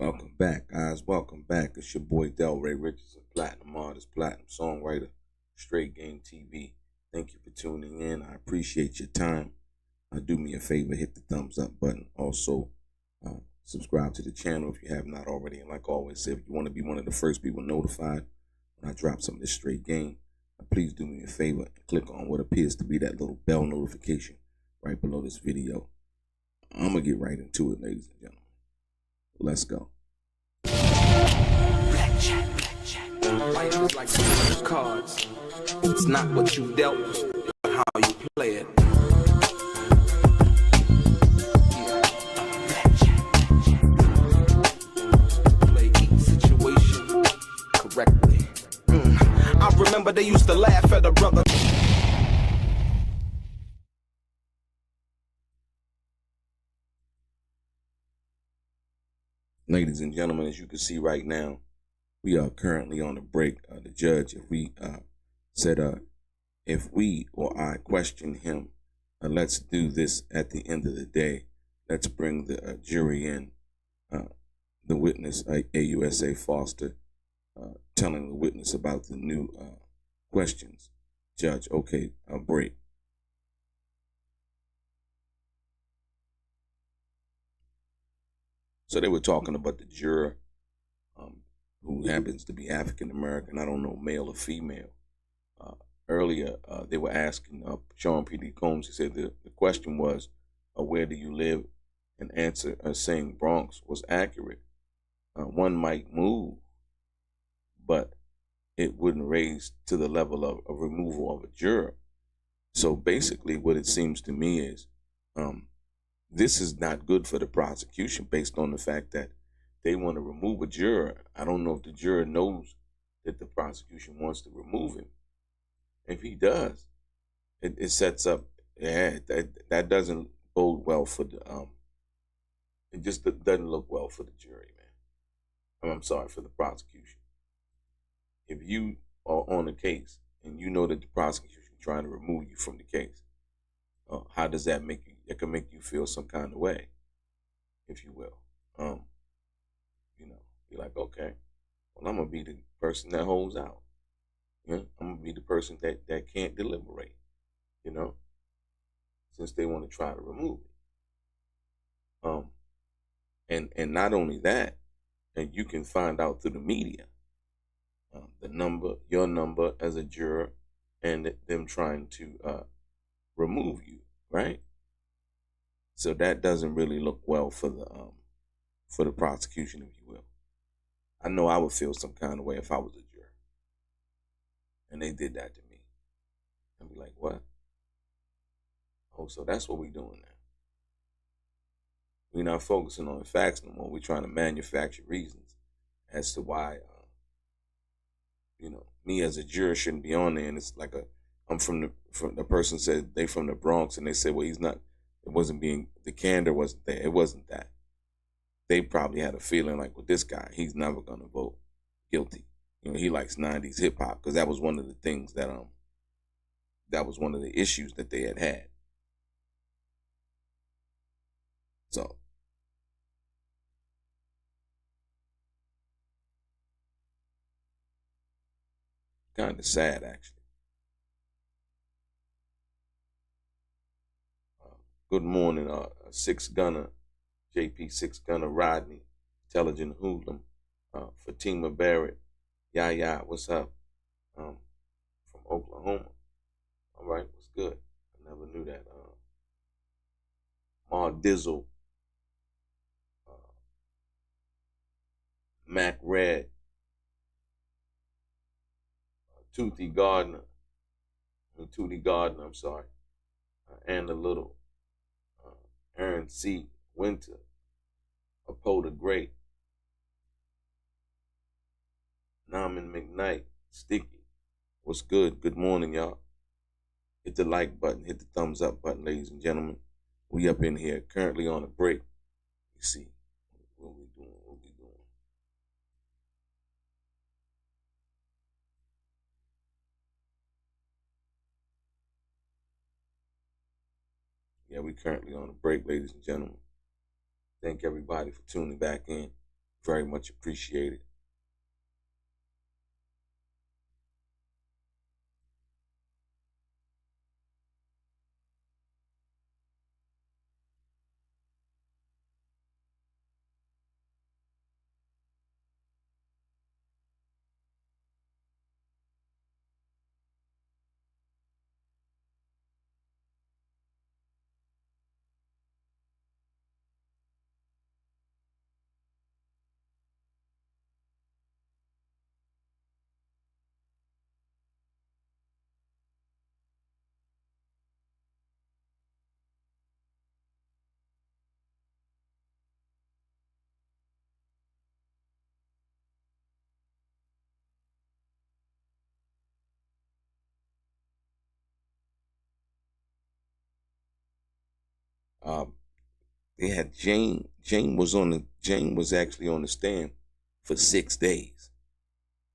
Welcome back, guys. Welcome back. It's your boy DELRAY, Richardson, platinum artist, platinum songwriter, Straight Game TV. Thank you for tuning in. I appreciate your time. Do me a favor, hit the thumbs up button. Also, subscribe to the channel if you have not already. And like I always say, if you want to be one of the first people notified when I drop some of this straight game, please do me a favor and click on what appears to be that little bell notification right below this video. I'm going to get right into it, ladies and gentlemen. Let's go. Life is like cards. It's not what you dealt, but how you play it. Play each situation correctly. I remember they used to laugh at a brother. Ladies and gentlemen, as you can see right now, we are currently on a break. The judge, if we or I question him, let's do this at the end of the day. Let's bring the jury in. The witness, AUSA Foster, telling the witness about the new questions. Judge, okay, a break. So they were talking about the juror who happens to be African American. I don't know, male or female. Earlier, they were asking Sean P.D. Combs. He said the question was, where do you live? And answer saying Bronx was accurate. One might move, but it wouldn't raise to the level of removal of a juror. So basically, what it seems to me is, this is not good for the prosecution based on the fact that they want to remove a juror. I don't know if the juror knows that the prosecution wants to remove him. If he does, it sets up, that doesn't bode well for the, it just doesn't look well for the jury, man. I'm sorry, for the prosecution. If you are on a case and you know that the prosecution is trying to remove you from the case, how does that make you? It can make you feel some kind of way, if you will. Be like, okay, well, I'm gonna be the person that holds out. I'm gonna be the person that can't deliberate. Since they want to try to remove me. And not only that, and you can find out through the media, your number as a juror, and them trying to remove you, right? So that doesn't really look well for the prosecution, if you will. I know I would feel some kind of way if I was a juror and they did that to me. I'd be like, what? Oh, so that's what we're doing now. We're not focusing on the facts no more. We're trying to manufacture reasons as to why, me as a juror shouldn't be on there. And it's like I'm from the person said they from the Bronx, and they said, well, he's not. It wasn't the candor wasn't there. It wasn't that. They probably had a feeling like, with this guy, he's never going to vote guilty. He likes 90s hip hop, because that was one of the things that was one of the issues that they had. So, kind of sad, actually. Good morning, Six Gunner, JP Six Gunner, Rodney, Intelligent Hoodlum, Fatima Barrett, Yaya, what's up? From Oklahoma. All right, what's good? I never knew that. Ma Dizzle, Mac Red, Tootie Gardner, I'm sorry, and the Little, Aaron C. Winter, Apo the Great, Naman McKnight, Sticky. What's good? Good morning, y'all. Hit the like button, hit the thumbs up button, ladies and gentlemen. We up in here, currently on a break. You see what we doing, Yeah, we currently on a break, ladies and gentlemen. Thank everybody for tuning back in. Very much appreciated. Um, they had Jane. Jane was actually on the stand for 6 days.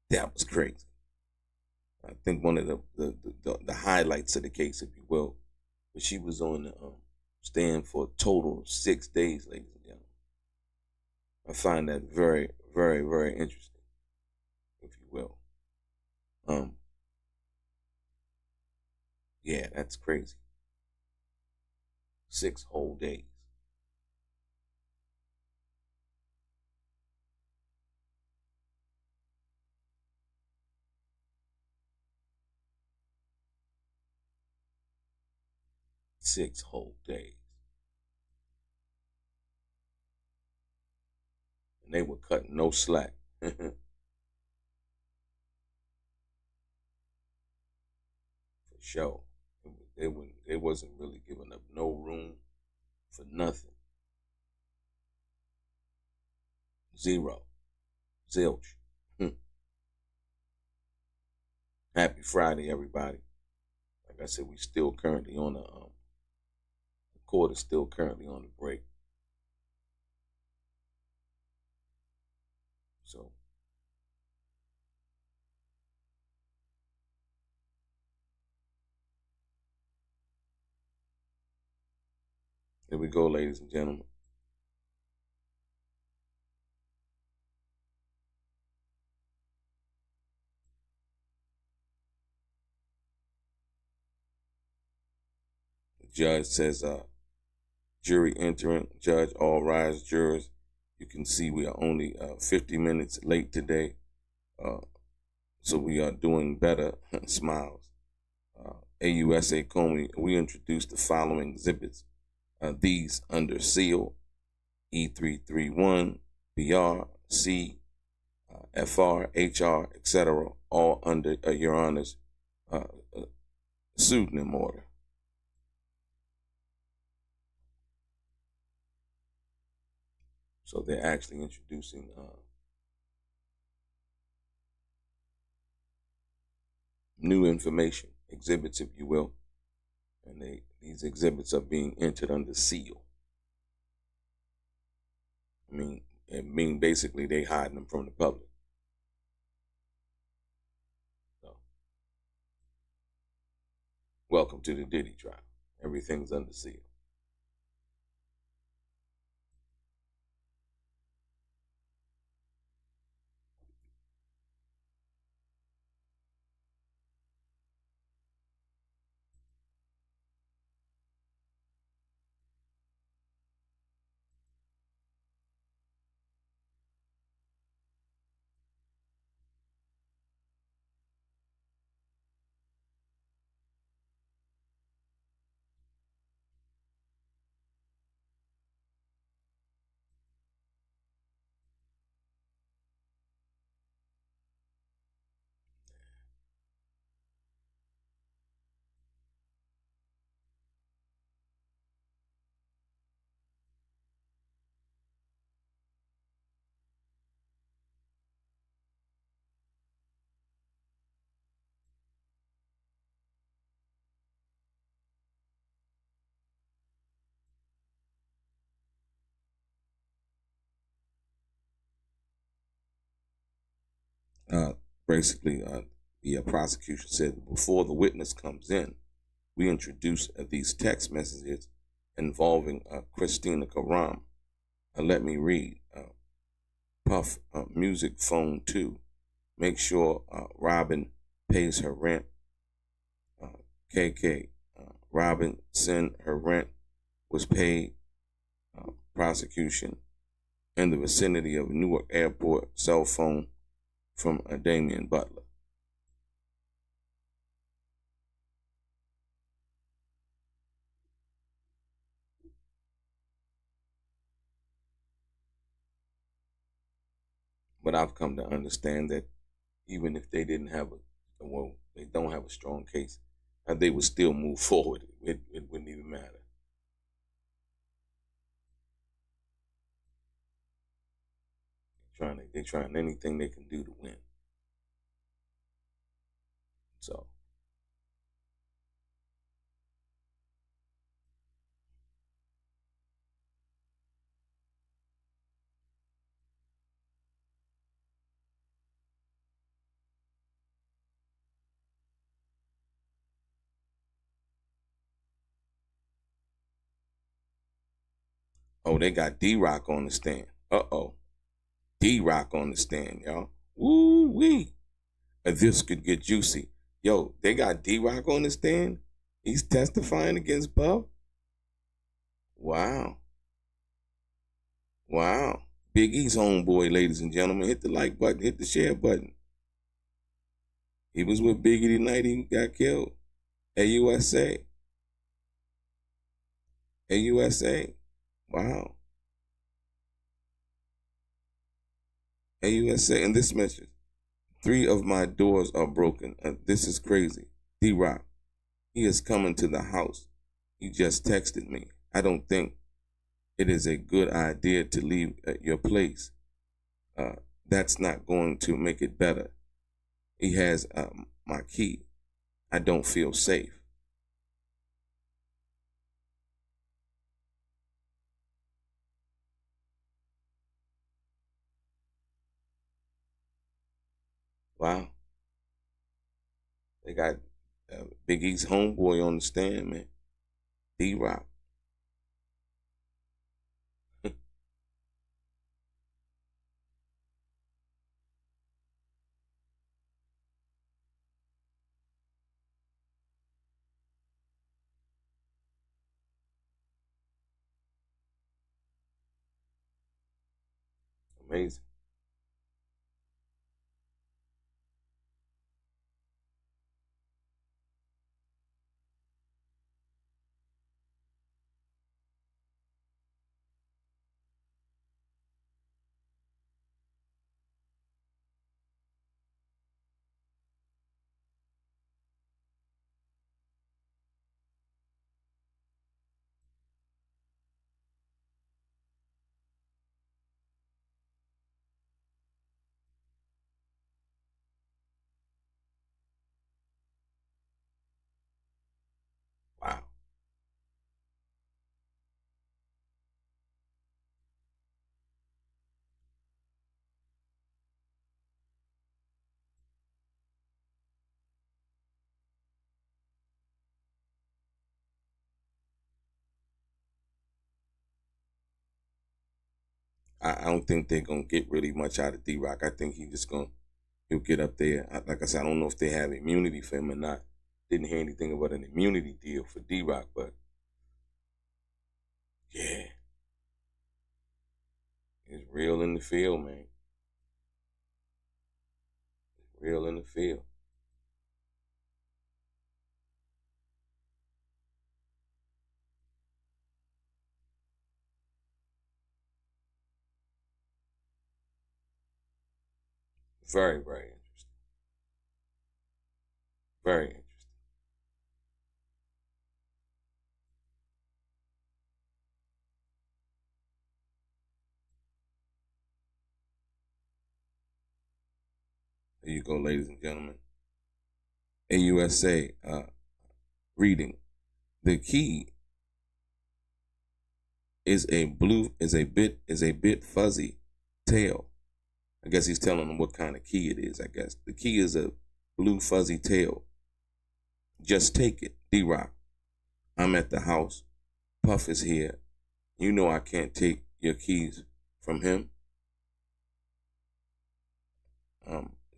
That was crazy. I think one of the highlights of the case, if you will, but she was on the stand for a total of 6 days, ladies and gentlemen. I find that very, very, very interesting, if you will. Yeah, that's crazy. 6 whole days. Six whole days. And they were cutting no slack. For sure. They wasn't really giving up no room for nothing. Zero. Zilch. Happy Friday, everybody. Like I said, we still currently on the court is still currently on the break. So here we go, ladies and gentlemen. The judge says, jury entering. Judge, all rise, jurors. You can see we are only 50 minutes late today. So we are doing better. Smiles. AUSA Comey, we introduced the following exhibits. These under seal: E331, BR, C, FR, HR, etc., all under Your Honor's pseudonym order. So they're actually introducing new information, exhibits, if you will, and these exhibits are being entered under seal. It mean basically they hiding them from the public. So, welcome to the Diddy trial. Everything's under seal. Basically, the prosecution said before the witness comes in, we introduce these text messages involving Christina Karam. Let me read. Puff music phone too. Make sure Robin pays her rent. KK, Robin said her rent was paid. Prosecution in the vicinity of Newark Airport. Cell phone from Damian Butler. But I've come to understand that even if they didn't have they don't have a strong case, they would still move forward. It wouldn't even matter. They're trying anything they can do to win. So they got D-Rock on the stand. D-Rock on the stand, y'all. Woo-wee. This could get juicy. Yo, they got D-Rock on the stand? He's testifying against Puff? Wow. Big E's homeboy, ladies and gentlemen. Hit the like button. Hit the share button. He was with Biggie the night he got killed. AUSA. Wow. AUSA. And this message. 3 of my doors are broken. This is crazy. D-Rock. He is coming to the house. He just texted me. I don't think it is a good idea to leave your place. That's not going to make it better. He has my key. I don't feel safe. Wow. They got Big E's homeboy on the stand, man. D-Rock. Amazing. Wow. I don't think they're gonna get really much out of D-Rock. I think he'll get up there. Like I said, I don't know if they have immunity for him or not. Didn't hear anything about an immunity deal for D-Rock, but yeah, it's real in the field, man. It's real in the field. Very, very interesting. Very interesting. There you go, ladies and gentlemen. AUSA reading. The key is a bit fuzzy tail. I guess he's telling them what kind of key it is, I guess. The key is a blue fuzzy tail. Just take it, D-Rock. I'm at the house. Puff is here. You know I can't take your keys from him.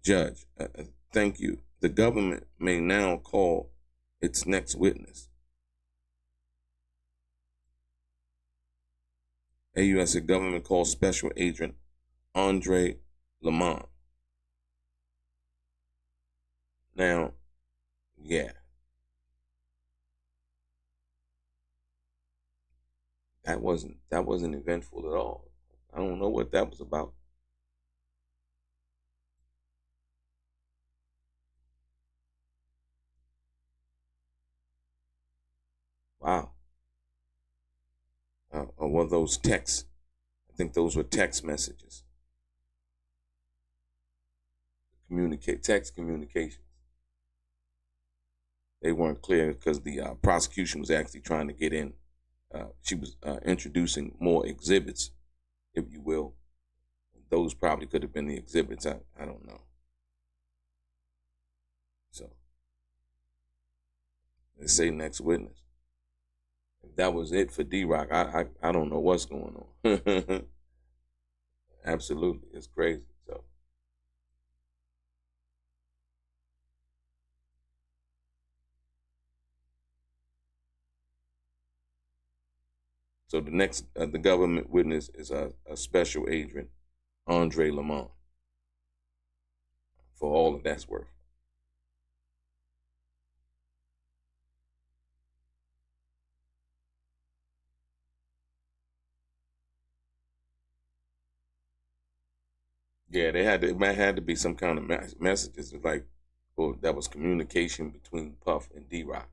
Judge, thank you. The government may now call its next witness. AUS government called Special Agent Andre Lamont. Now, yeah. That wasn't eventful at all. I don't know what that was about. Wow. Or were those texts? I think those were text messages. Text communications. They weren't clear because the prosecution was actually trying to get in. She was introducing more exhibits, if you will. Those probably could have been the exhibits. I don't know. So they say next witness. If that was it for D-Rock, I don't know what's going on. Absolutely, it's crazy. So the next, the government witness is a special agent, Andre Lamont, for all of that's worth. Yeah, it had to be some kind of messages like, or that was communication between Puff and D-Rock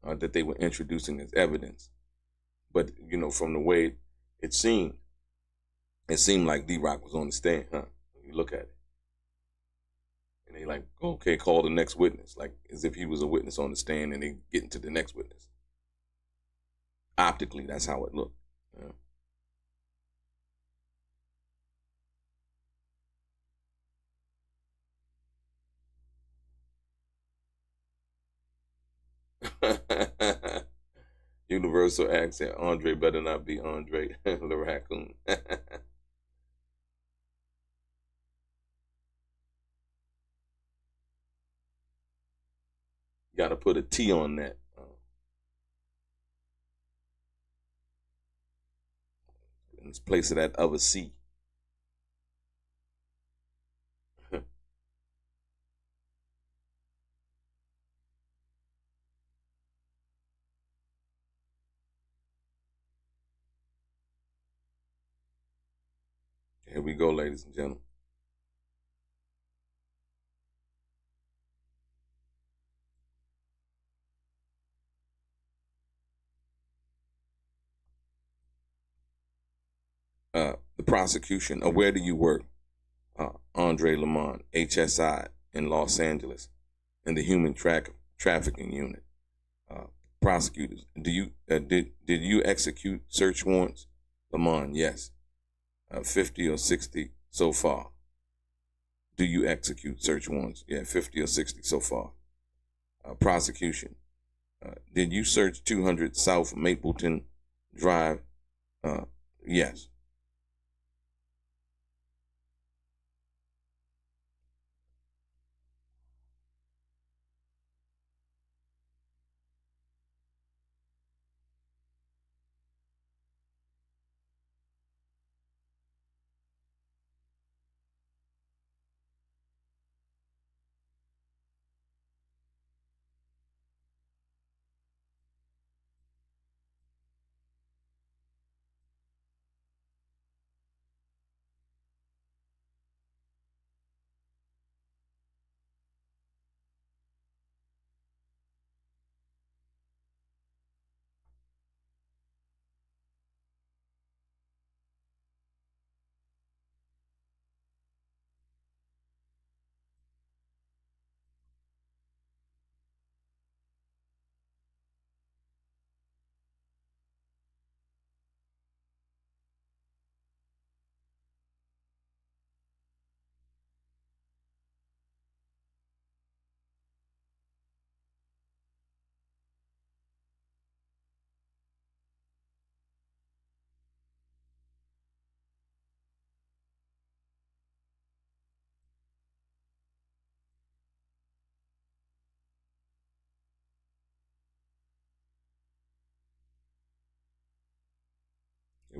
that they were introducing as evidence. But you know, from the way it seemed like D-Rock was on the stand, huh? When you look at it, and they like, okay, call the next witness, like as if he was a witness on the stand, and they get into the next witness. Optically, that's how it looked. Yeah. Universal accent. Andre better not be Andre the raccoon. Got to put a T on that. In place of that other C. Here we go, ladies and gentlemen. The prosecution. Where do you work? Andre Lamont, HSI in Los Angeles, in the human trafficking unit. Prosecutors, did you execute search warrants? Lamont, yes. 50 or 60 so far. Do you execute search warrants? Yeah, 50 or 60 so far. Prosecution, did you search 200 South Mapleton Drive? Yes.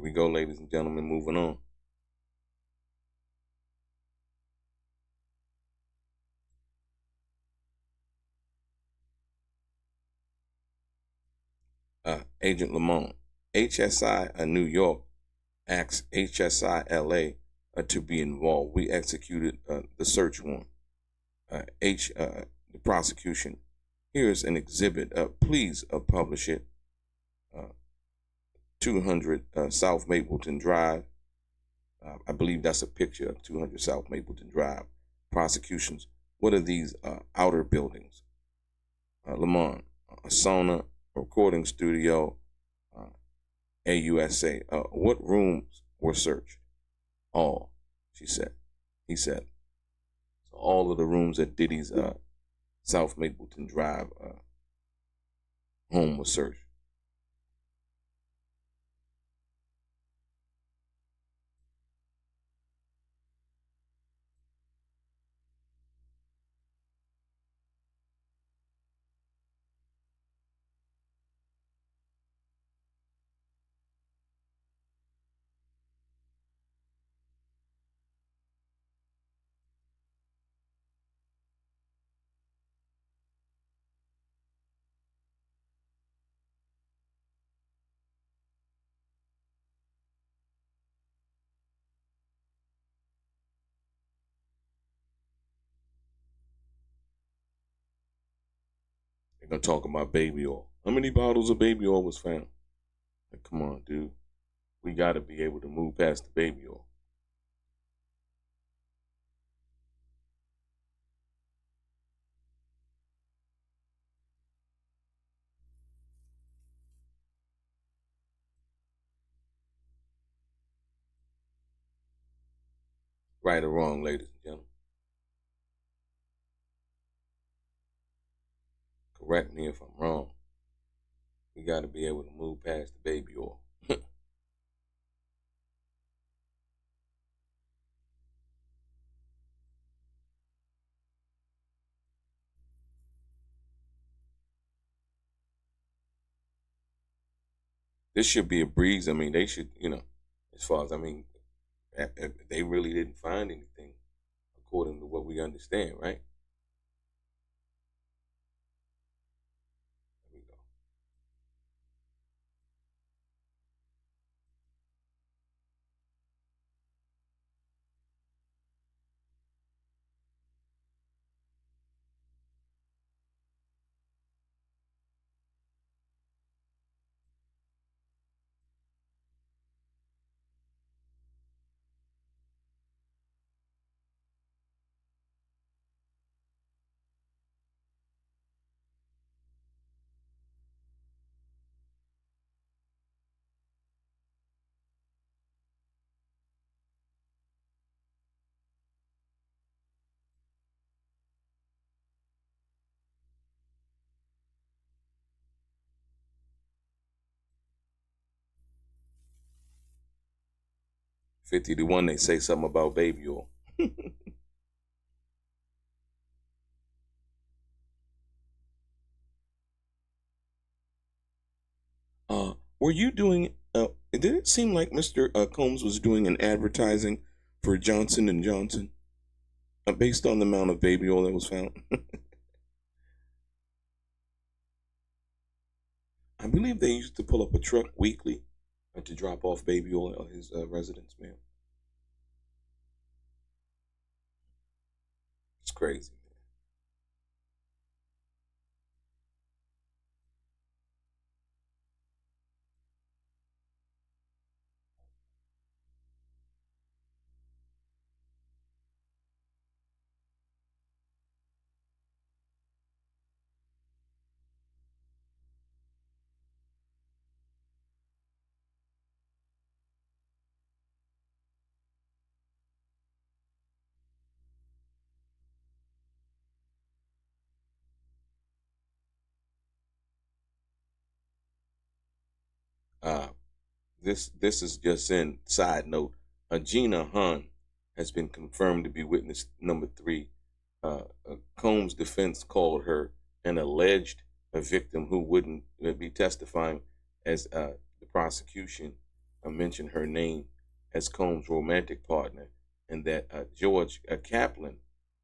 we go, ladies and gentlemen, moving on. Agent Lamont, HSI New York asked HSI LA to be involved. We executed the search warrant. The prosecution. Here's an exhibit. Please publish it. 200 South Mapleton Drive. I believe that's a picture of 200 South Mapleton Drive. Prosecutions. What are these outer buildings? Lamont, a sauna, recording studio, AUSA. What rooms were searched? All, she said. He said. So all of the rooms at Diddy's South Mapleton Drive home was searched. They're gonna talk about baby oil. How many bottles of baby oil was found? Like, come on, dude. We gotta be able to move past the baby oil. Right or wrong, ladies and gentlemen. Correct me if I'm wrong. We gotta be able to move past the baby oil. 'This should be a breeze. I mean, they should, as far as, they really didn't find anything according to what we understand, right? There we go. 50 to 1, they say something about baby oil. Were you doing, did it seem like Mr. Combs was doing an advertising for Johnson and Johnson based on the amount of baby oil that was found? I believe they used to pull up a truck weekly to drop off baby oil at his residence, man. It's crazy. Uh, this is just in side note. Gina has been confirmed to be witness number 3. Combs' defense called her an alleged victim who wouldn't be testifying as the prosecution mentioned her name as Combs' romantic partner, and that George Kaplan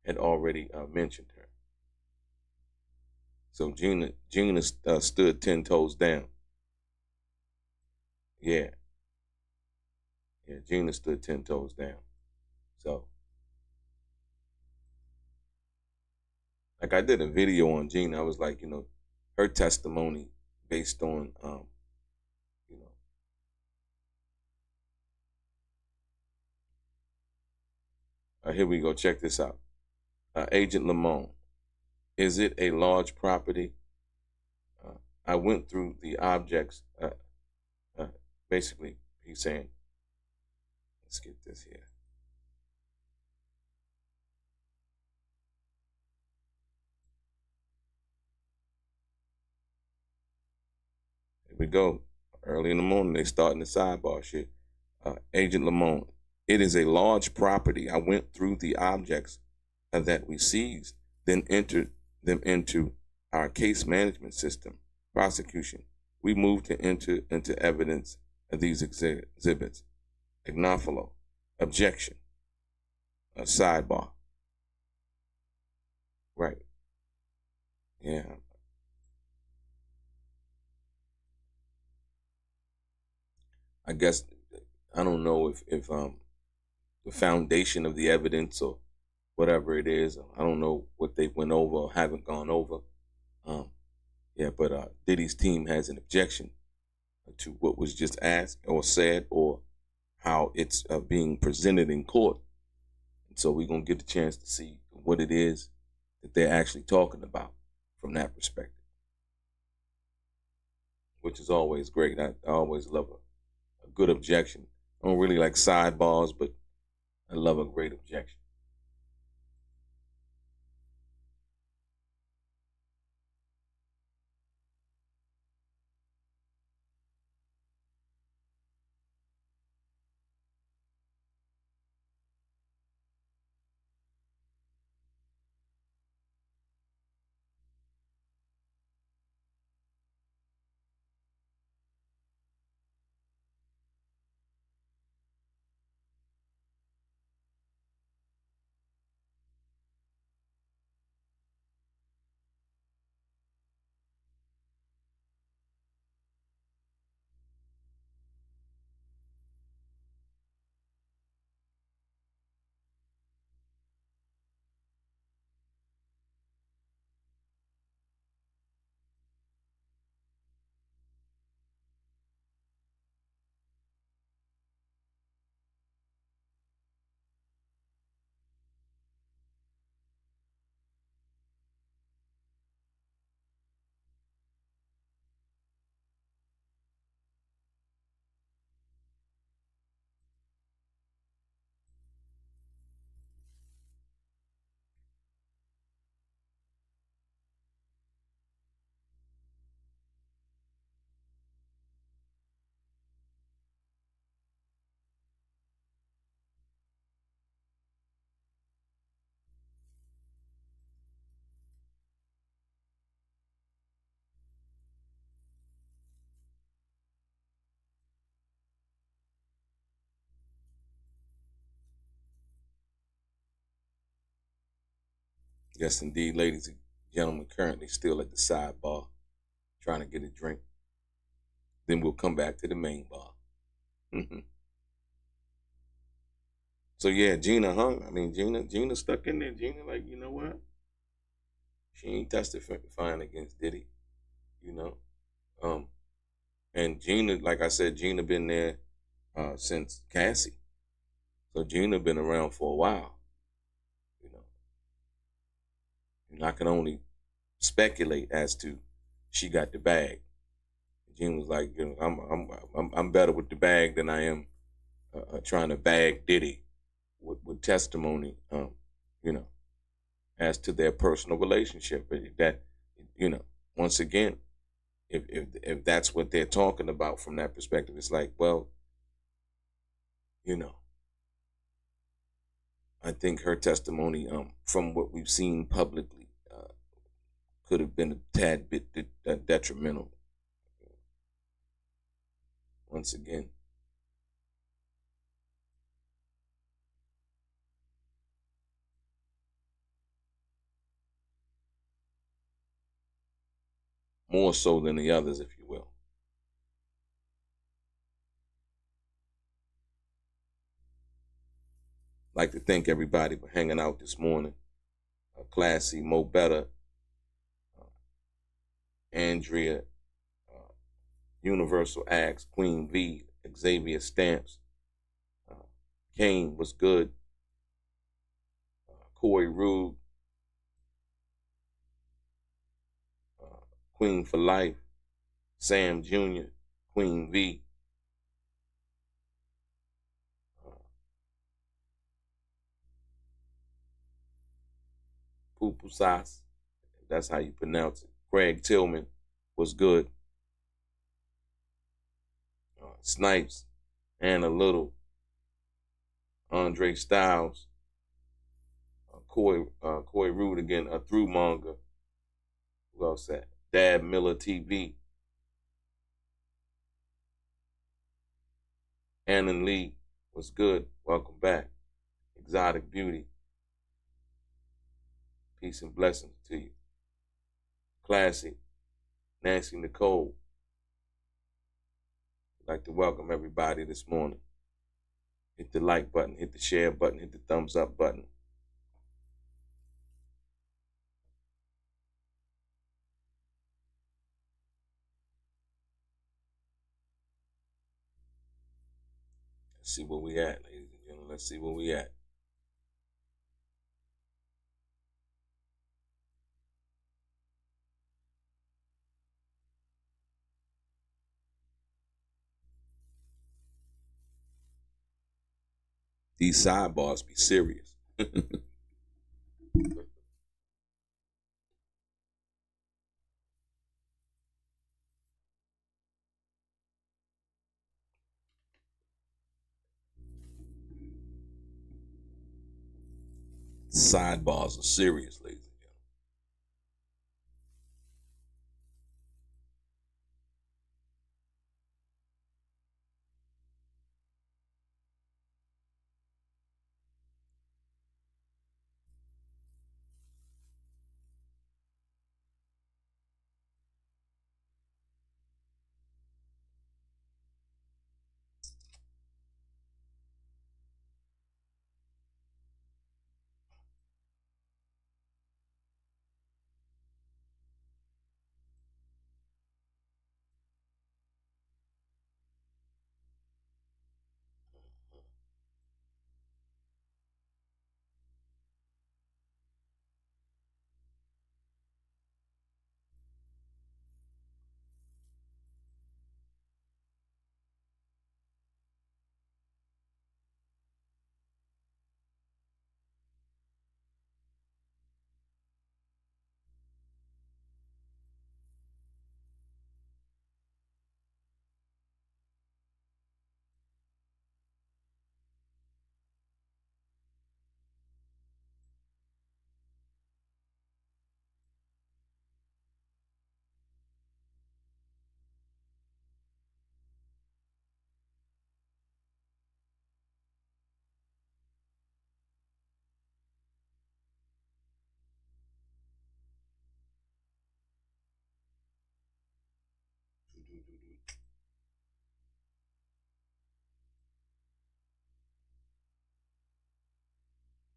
had already mentioned her. So Gina stood 10 toes down. Yeah, Gina stood 10 toes down. So, like, I did a video on Gina. I was like, her testimony based on, you know, here we go. Check this out. Agent Lamont, is it a large property? I went through the objects. Basically, he's saying, let's get this here. Here we go. Early in the morning, they starting the sidebar shit. Agent Lamont, it is a large property. I went through the objects that we seized, then entered them into our case management system. Prosecution, we moved to enter into evidence of these exhibits. Agnofalo, objection. Sidebar. Right. Yeah. I guess I don't know if the foundation of the evidence or whatever it is. I don't know what they went over or haven't gone over. But Diddy's team has an objection to what was just asked or said or how it's being presented in court. And so we're going to get the chance to see what it is that they're actually talking about from that perspective, which is always great. I always love a good objection. I don't really like sidebars, but I love a great objection. Yes, indeed, ladies and gentlemen, currently still at the sidebar trying to get a drink. Then we'll come back to the main bar. So yeah, Gina hung. I mean, Gina stuck in there. Gina, like, you know what? She ain't testifying against Diddy, you know. And Gina, like I said, Gina been there since Cassie. So Gina been around for a while, you know. And I can only speculate as to she got the bag. Gina was like, I'm better with the bag than I am trying to bag Diddy with testimony, you know, as to their personal relationship. But that, you know, once again, if that's what they're talking about from that perspective, it's like, well, you know, I think her testimony, from what we've seen publicly, could have been a tad bit detrimental. Once again, more so than the others, if you will. I'd like to thank everybody for hanging out this morning. Classy, Mo Better, Andrea, Universal Axe, Queen V, Xavier Stamps, Kane was good, Corey Rude, Queen for Life, Sam Jr., Queen V, Poo Sauce, if that's how you pronounce it. Craig Tillman was good. Snipes, Anna Little, Andre Styles, Corey Rude again, a Through Monger. Who else that? Dad Miller TV. Annan Lee was good. Welcome back. Exotic Beauty. Peace and blessings to you. Classy, Nancy Nicole. I'd like to welcome everybody this morning. Hit the like button, hit the share button, hit the thumbs up button. Let's see where we at, ladies and gentlemen. Let's see where we at. These sidebars be serious. Sidebars are serious, ladies and gentlemen.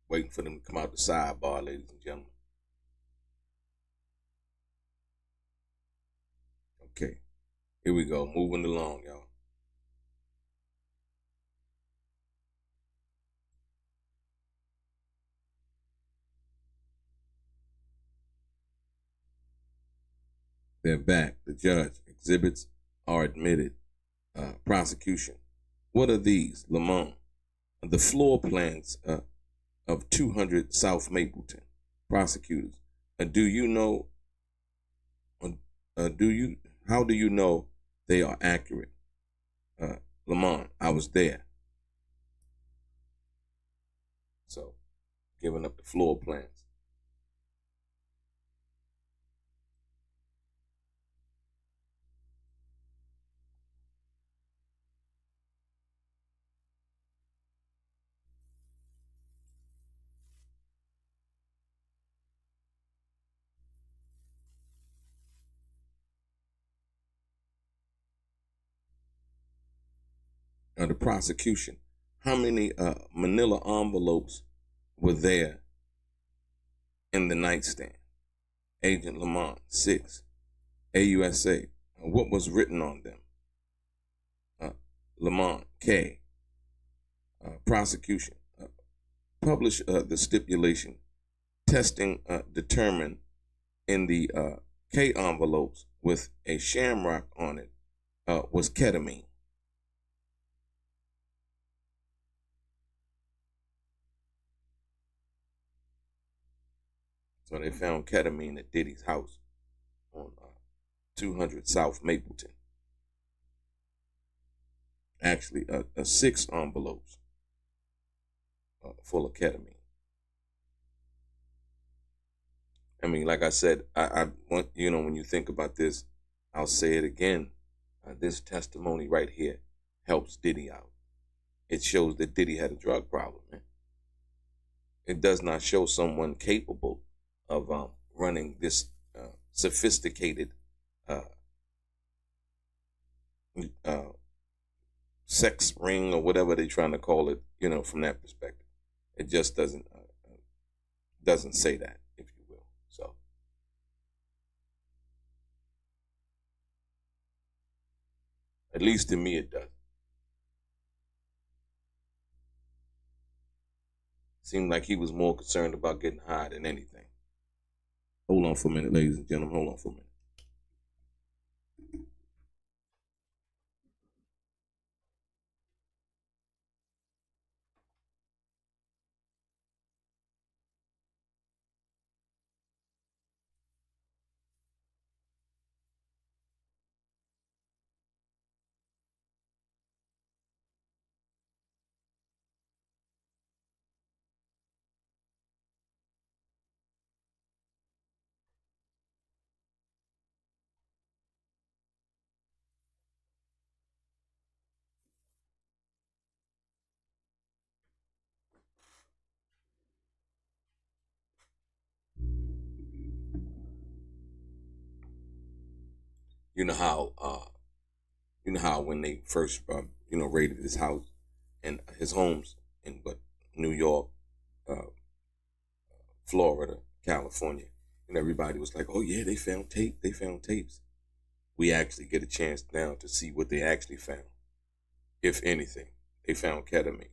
Waiting for them to come out the sidebar, ladies and gentlemen. Okay, here we go. Moving along, y'all. They're back. The judge. Exhibits are admitted. Prosecution. What are these, Lamont? The floor plans of 200 South Mapleton. Prosecutors. Do you know? How do you know they are accurate? Lamont, I was there. So, giving up the floor plans. the prosecution, how many manila envelopes were there in the nightstand? Agent Lamont, 6. AUSA, what was written on them? Lamont, K. Prosecution, publish the stipulation. Testing determined in the K envelopes with a shamrock on it was ketamine. So they found ketamine at Diddy's house on 200 South Mapleton. Actually, 6 envelopes full of ketamine. I mean, like I said, I want, when you think about this, I'll say it again. This testimony right here helps Diddy out. It shows that Diddy had a drug problem, man. It does not show someone capable of running this sophisticated sex ring or whatever they're trying to call it, from that perspective. It just doesn't say that, if you will. So at least to me it does. Seemed like he was more concerned about getting high than anything. Hold on for a minute, ladies and gentlemen. Hold on for a minute. You know how when they first raided his house and his homes in New York, Florida, California, and everybody was like, "Oh yeah, they found tapes." We actually get a chance now to see what they actually found. If anything, they found ketamine,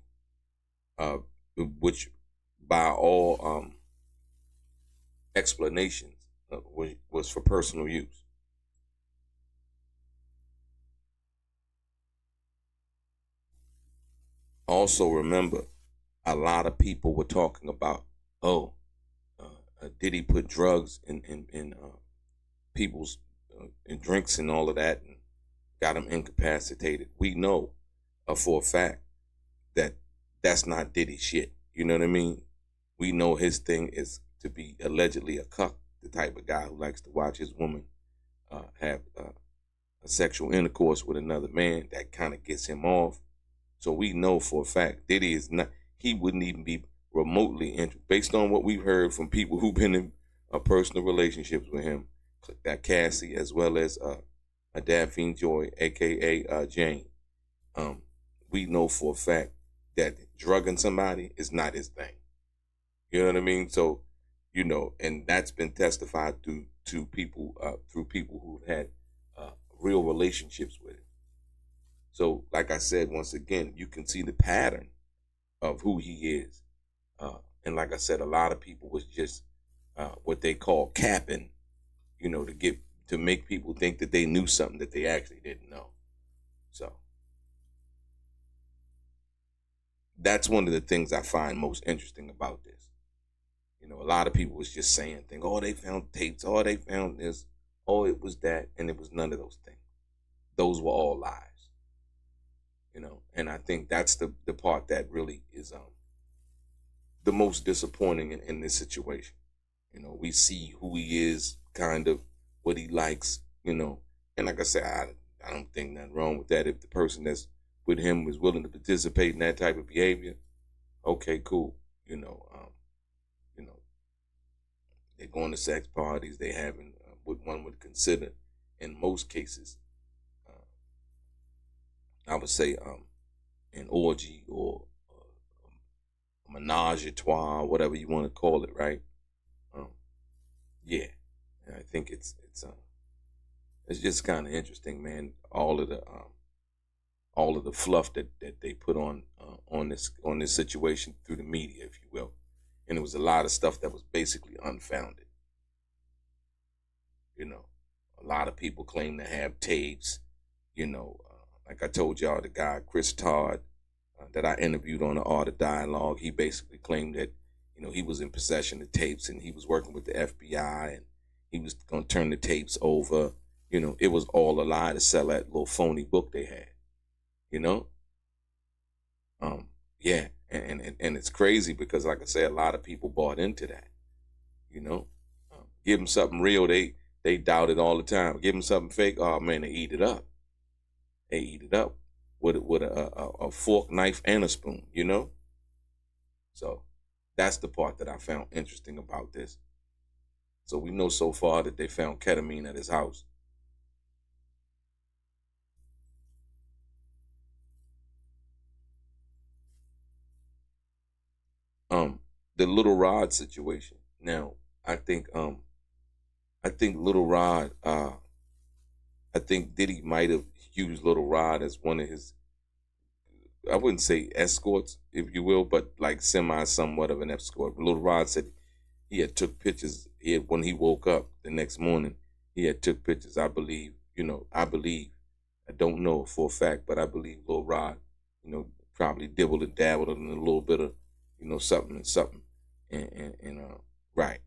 which by all explanations was for personal use. Also, remember, a lot of people were talking about, did he put drugs in people's in drinks and all of that, and got them incapacitated? We know for a fact that that's not Diddy shit. You know what I mean? We know his thing is to be allegedly a cuck, the type of guy who likes to watch his woman have a sexual intercourse with another man. That kind of gets him off. So we know for a fact Diddy is not, he wouldn't even be remotely interested, based on what we've heard from people who've been in personal relationships with him, that Cassie, as well as Daphne Joy, a.k.a. Jane. We know for a fact that drugging somebody is not his thing. You know what I mean? So, and that's been testified through people who've had real relationships with him. So, like I said, once again, you can see the pattern of who he is. And like I said, a lot of people was just what they call capping, to make people think that they knew something that they actually didn't know. So that's one of the things I find most interesting about this. A lot of people was just saying things, oh, they found tapes, oh, they found this, oh, it was that, and it was none of those things. Those were all lies. And I think that's the part that really is the most disappointing in this situation. We see who he is, kind of what he likes, and like I said, I don't think nothing wrong with that. If the person that's with him is willing to participate in that type of behavior, okay, cool. They're going to sex parties, they having what one would consider, in most cases, I would say, an orgy or a menage a trois, whatever you want to call it, right? Um, yeah, and I think it's just kind of interesting, man. All of the fluff that they put on this situation through the media, if you will, and it was a lot of stuff that was basically unfounded. You know, a lot of people claim to have tapes. You know, like I told y'all, the guy Chris Todd that I interviewed on the Art of Dialogue, he basically claimed that he was in possession of tapes and he was working with the FBI and he was gonna turn the tapes over. It was all a lie to sell that little phony book they had. You know, yeah, and it's crazy because, like I said, a lot of people bought into that. You know, give them something real, they doubt it all the time. Give them something fake, oh man, they eat it up. They eat it up with a fork, knife, and a spoon. So that's the part that I found interesting about this. So we know so far that they found ketamine at his house. The Lil Rod situation. Now, I think Lil Rod, I think Diddy might have used Lil Rod as one of his, I wouldn't say escorts, if you will, but like somewhat of an escort. Lil Rod said he had took pictures. When he woke up the next morning, he had took pictures. I believe, I don't know for a fact, but I believe Lil Rod, probably dibbled and dabbled in a little bit of, something and something. And right.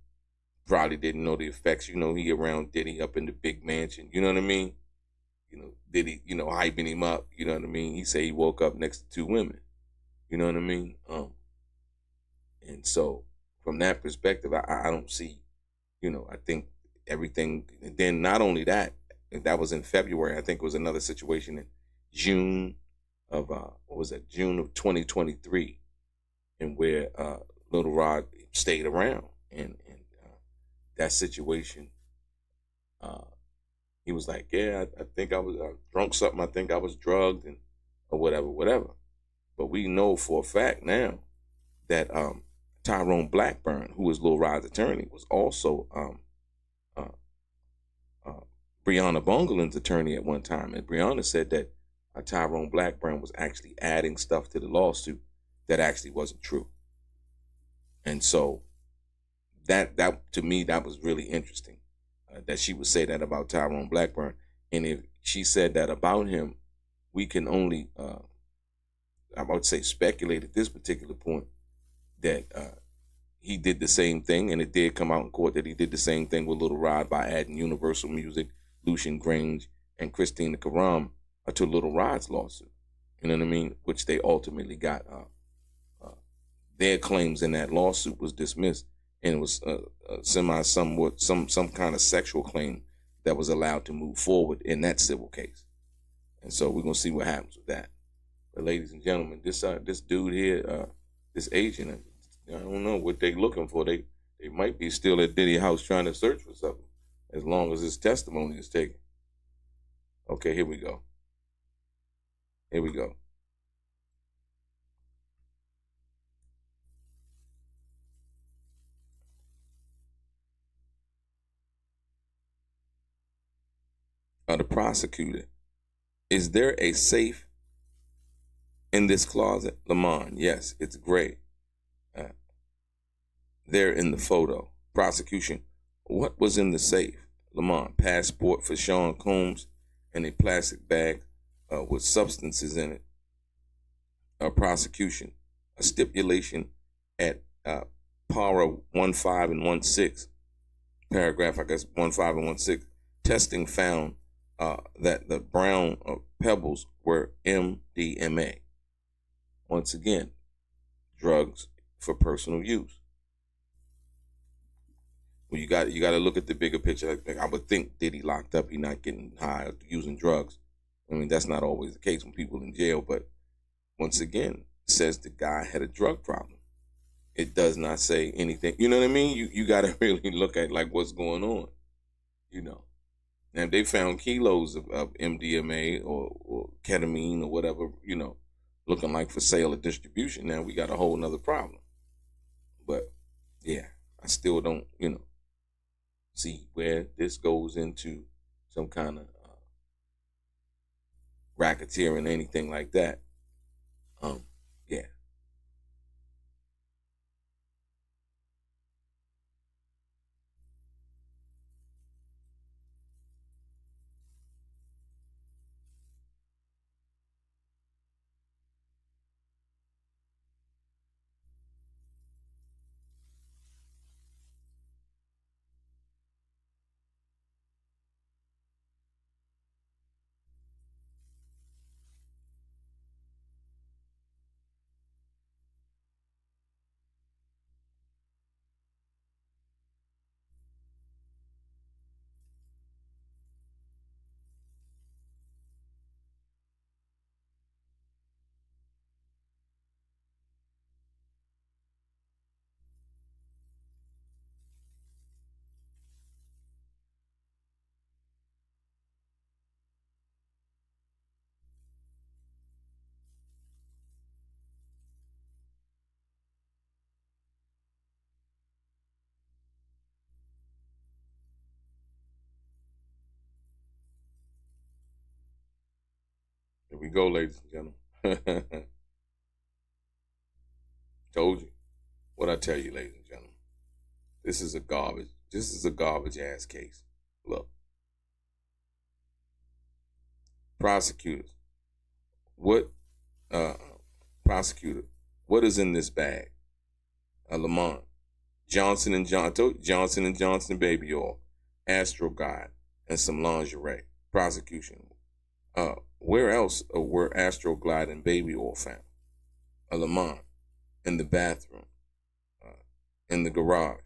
Probably didn't know the effects. He around Diddy up in the big mansion. You know what I mean? Diddy, hyping him up. You know what I mean? He said he woke up next to two women. You know what I mean? And so from that perspective, I don't see, I think everything. And then not only that, that was in February. I think it was another situation in June of June of 2023, and where Lil Rod stayed around, and that situation, he was like, yeah, I think I was drunk something. I think I was drugged or whatever. But we know for a fact now that Tyrone Blackburn, who was Lil Rod's attorney, was also Breonna Bungelin's attorney at one time. And Breonna said that Tyrone Blackburn was actually adding stuff to the lawsuit that actually wasn't true. And so that to me, that was really interesting, that she would say that about Tyrone Blackburn. And if she said that about him, we can only, I would say, speculate at this particular point that he did the same thing, and it did come out in court that he did the same thing with Lil Rod by adding Universal Music, Lucian Grange, and Christina Karam to Lil Rod's lawsuit. You know what I mean? Which they ultimately got. Their claims in that lawsuit was dismissed, and it was some kind of sexual claim that was allowed to move forward in that civil case. And so we're gonna see what happens with that. But ladies and gentlemen, this dude here, this agent, I don't know what they looking for. They might be still at Diddy house trying to search for something, as long as his testimony is taken. Okay, here we go. Here we go. The prosecutor, is there a safe in this closet? Lamont, yes, it's gray. There in the photo. Prosecution, what was in the safe? Lamont, passport for Sean Combs and a plastic bag with substances in it. Prosecution, a stipulation at para 15 and 16, paragraph, I guess, 15 and 16, testing found that the brown pebbles were MDMA. Once again, drugs for personal use. Well, you got to look at the bigger picture. I would think Diddy locked up, he not getting high or using drugs. I mean, that's not always the case when people in jail, but once again, it says the guy had a drug problem. It does not say anything. You know what I mean? You got to really look at like what's going on. And they found kilos of MDMA or ketamine or whatever, looking like for sale or distribution, now we got a whole nother problem. But yeah, I still don't, see where this goes into some kind of racketeering, anything like that. Yeah. Here we go, ladies and gentlemen. Told you. What I tell you, ladies and gentlemen. This is a garbage ass case. Look. Prosecutors. What prosecutor, what is in this bag? Lamont. Johnson and Johnson baby oil, Astro God, and some lingerie. Prosecution. Where else were Astro Glide and baby oil found? A Lamont, in the bathroom, in the garage.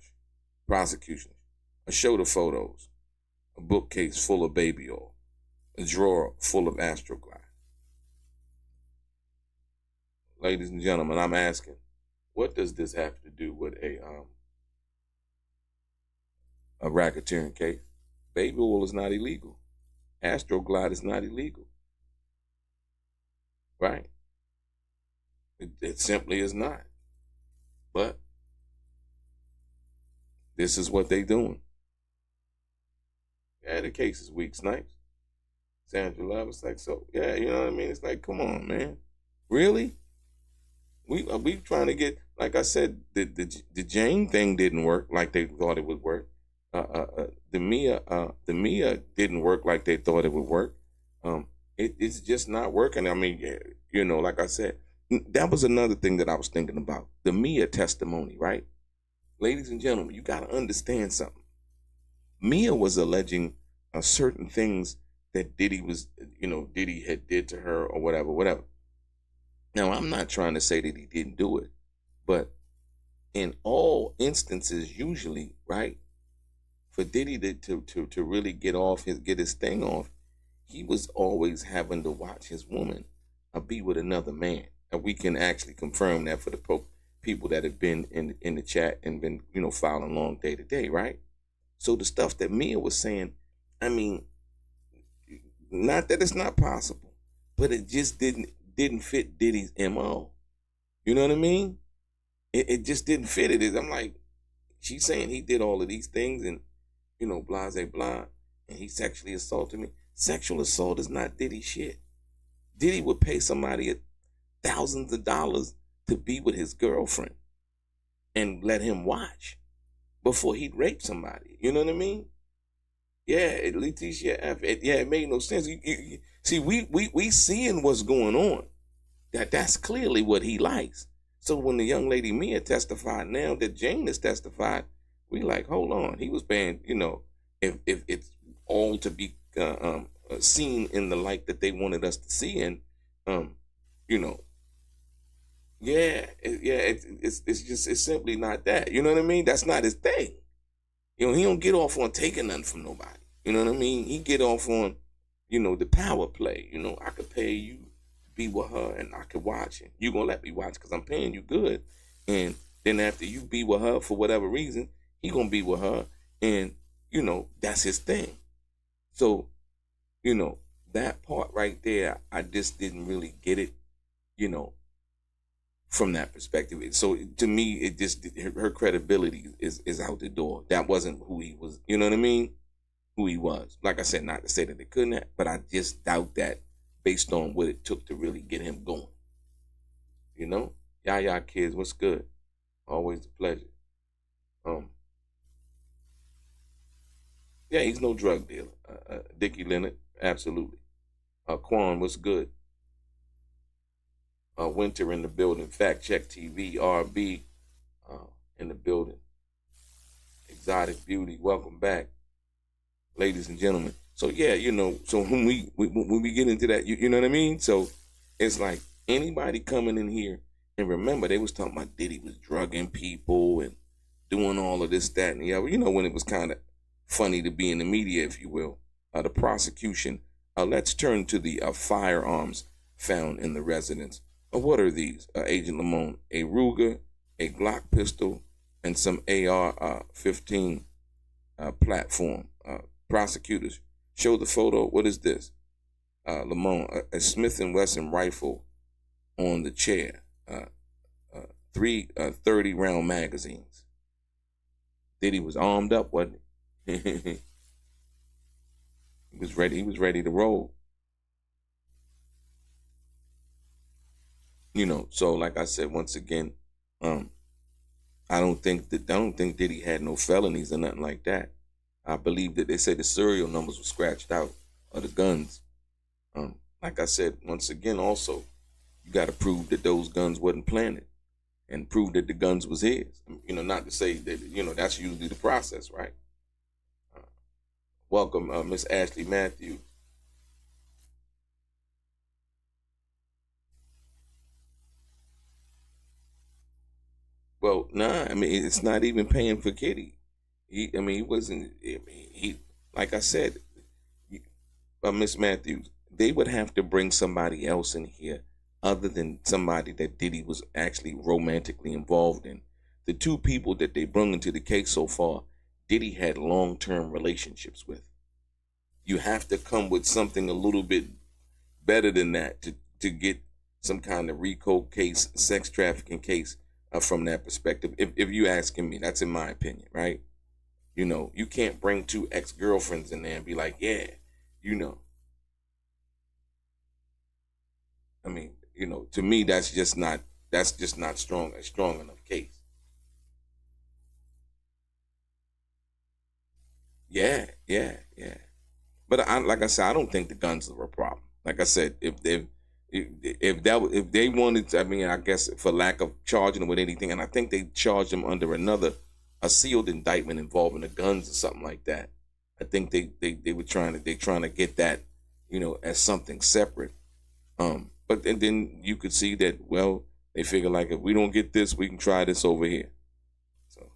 Prosecution. A show of photos. A bookcase full of baby oil. A drawer full of Astro Glide. Ladies and gentlemen, I'm asking, what does this have to do with a racketeering case? Baby oil is not illegal. Astro Glide is not illegal. Right? It simply is not. But this is what they doing. Yeah, the case is weak, Snipes. Sandra Love, it's like, so, yeah, you know what I mean? It's like, come on, man. Really? We trying to get, like I said, the Jane thing didn't work like they thought it would work. The Mia didn't work like they thought it would work. It's just not working. I mean, like I said, that was another thing that I was thinking about. The Mia testimony, right? Ladies and gentlemen, you got to understand something. Mia was alleging certain things that Diddy had did to her or whatever. Now, I'm not trying to say that he didn't do it, but in all instances, usually, right, for Diddy to really get his thing off, he was always having to watch his woman be with another man. And we can actually confirm that for the people that have been in the chat and been, following along day to day, right? So the stuff that Mia was saying, I mean, not that it's not possible, but it just didn't fit Diddy's MO. You know what I mean? It just didn't fit it. I'm like, she's saying he did all of these things and, blah, blah, and he sexually assaulted me. Sexual assault is not Diddy shit. Diddy would pay somebody thousands of dollars to be with his girlfriend and let him watch before he'd rape somebody. You know what I mean? Yeah, Leticia F. It made no sense. You see, we seeing what's going on. That's clearly what he likes. So when the young lady Mia testified, now that Jane has testified, we like, hold on. He was paying, if it's all to be seen in the light that they wanted us to see in, it's simply not that. You know what I mean? That's not his thing. He don't get off on taking nothing from nobody. You know what I mean? He get off on, the power play. I could pay you to be with her and I could watch it. You gonna let me watch because I'm paying you good. And then after you be with her for whatever reason, he gonna be with her. And, that's his thing. So, that part right there, I just didn't really get it. you know, from that perspective. So to me, it just her credibility is out the door. That wasn't who he was. You know what I mean? Who he was. Like I said, not to say that it couldn't have, but I just doubt that based on what it took to really get him going. You know, y'all kids, what's good? Always a pleasure. Um, yeah, he's no drug dealer. Dickie Leonard, absolutely. Quan, what's good? Winter in the building. Fact Check TV, RB in the building. Exotic Beauty, welcome back, ladies and gentlemen. So yeah, so when we get into that, you know what I mean. So it's like anybody coming in here, and remember they was talking about Diddy was drugging people and doing all of this, that, and the other. You know, when it was kind of funny to be in the media, if you will. The prosecution. Let's turn to the firearms found in the residence. What are these, Agent Lamont? A Ruger, a Glock pistol, and some AR-15 platform. Prosecutors, show the photo. What is this? Lamont, a Smith & Wesson rifle on the chair. Three 30-round magazines. Diddy was armed up, wasn't he? He was ready. He was ready to roll. So like I said, once again, I don't think Diddy had no felonies or nothing like that. I believe that they say the serial numbers were scratched out of the guns. Like I said, once again, also, you got to prove that those guns wasn't planted and prove that the guns was his. Not to say that, that's usually the process, right? Welcome, Miss Ashley Matthews. Well, nah, I mean, it's not even paying for Kitty. He wasn't, like I said, Miss Matthews, they would have to bring somebody else in here other than somebody that Diddy was actually romantically involved in. The two people that they brought into the case so far, Diddy had long-term relationships with. You have to come with something a little bit better than that to get some kind of RICO case, sex trafficking case from that perspective. If you asking me, that's in my opinion, right? You can't bring two ex-girlfriends in there and be like, yeah, I mean, to me, that's just not a strong enough case. Yeah, yeah, yeah. But like I said, I don't think the guns are a problem. Like I said, if they wanted to, I mean, I guess for lack of charging them with anything, and I think they charged them under a sealed indictment involving the guns or something like that. I think they were trying to get that, as something separate. But then you could see that, well, they figure like if we don't get this, we can try this over here. So,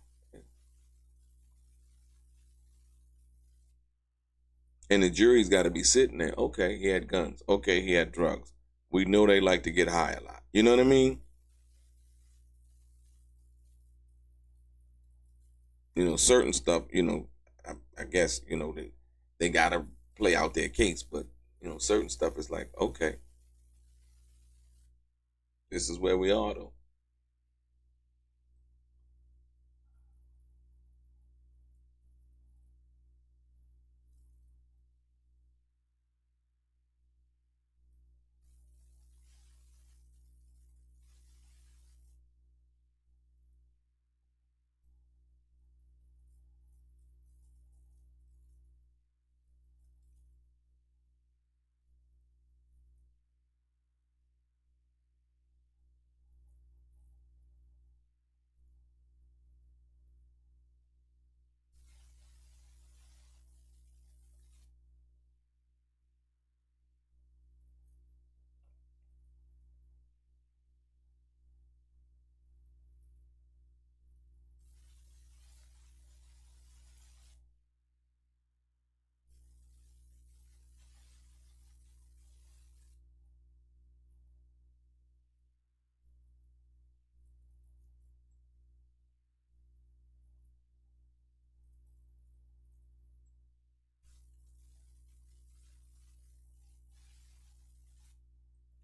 and the jury's got to be sitting there. Okay, he had guns. Okay, he had drugs. We know they like to get high a lot. You know what I mean? Certain stuff. I guess they gotta play out their case, but certain stuff is like, okay, this is where we are though.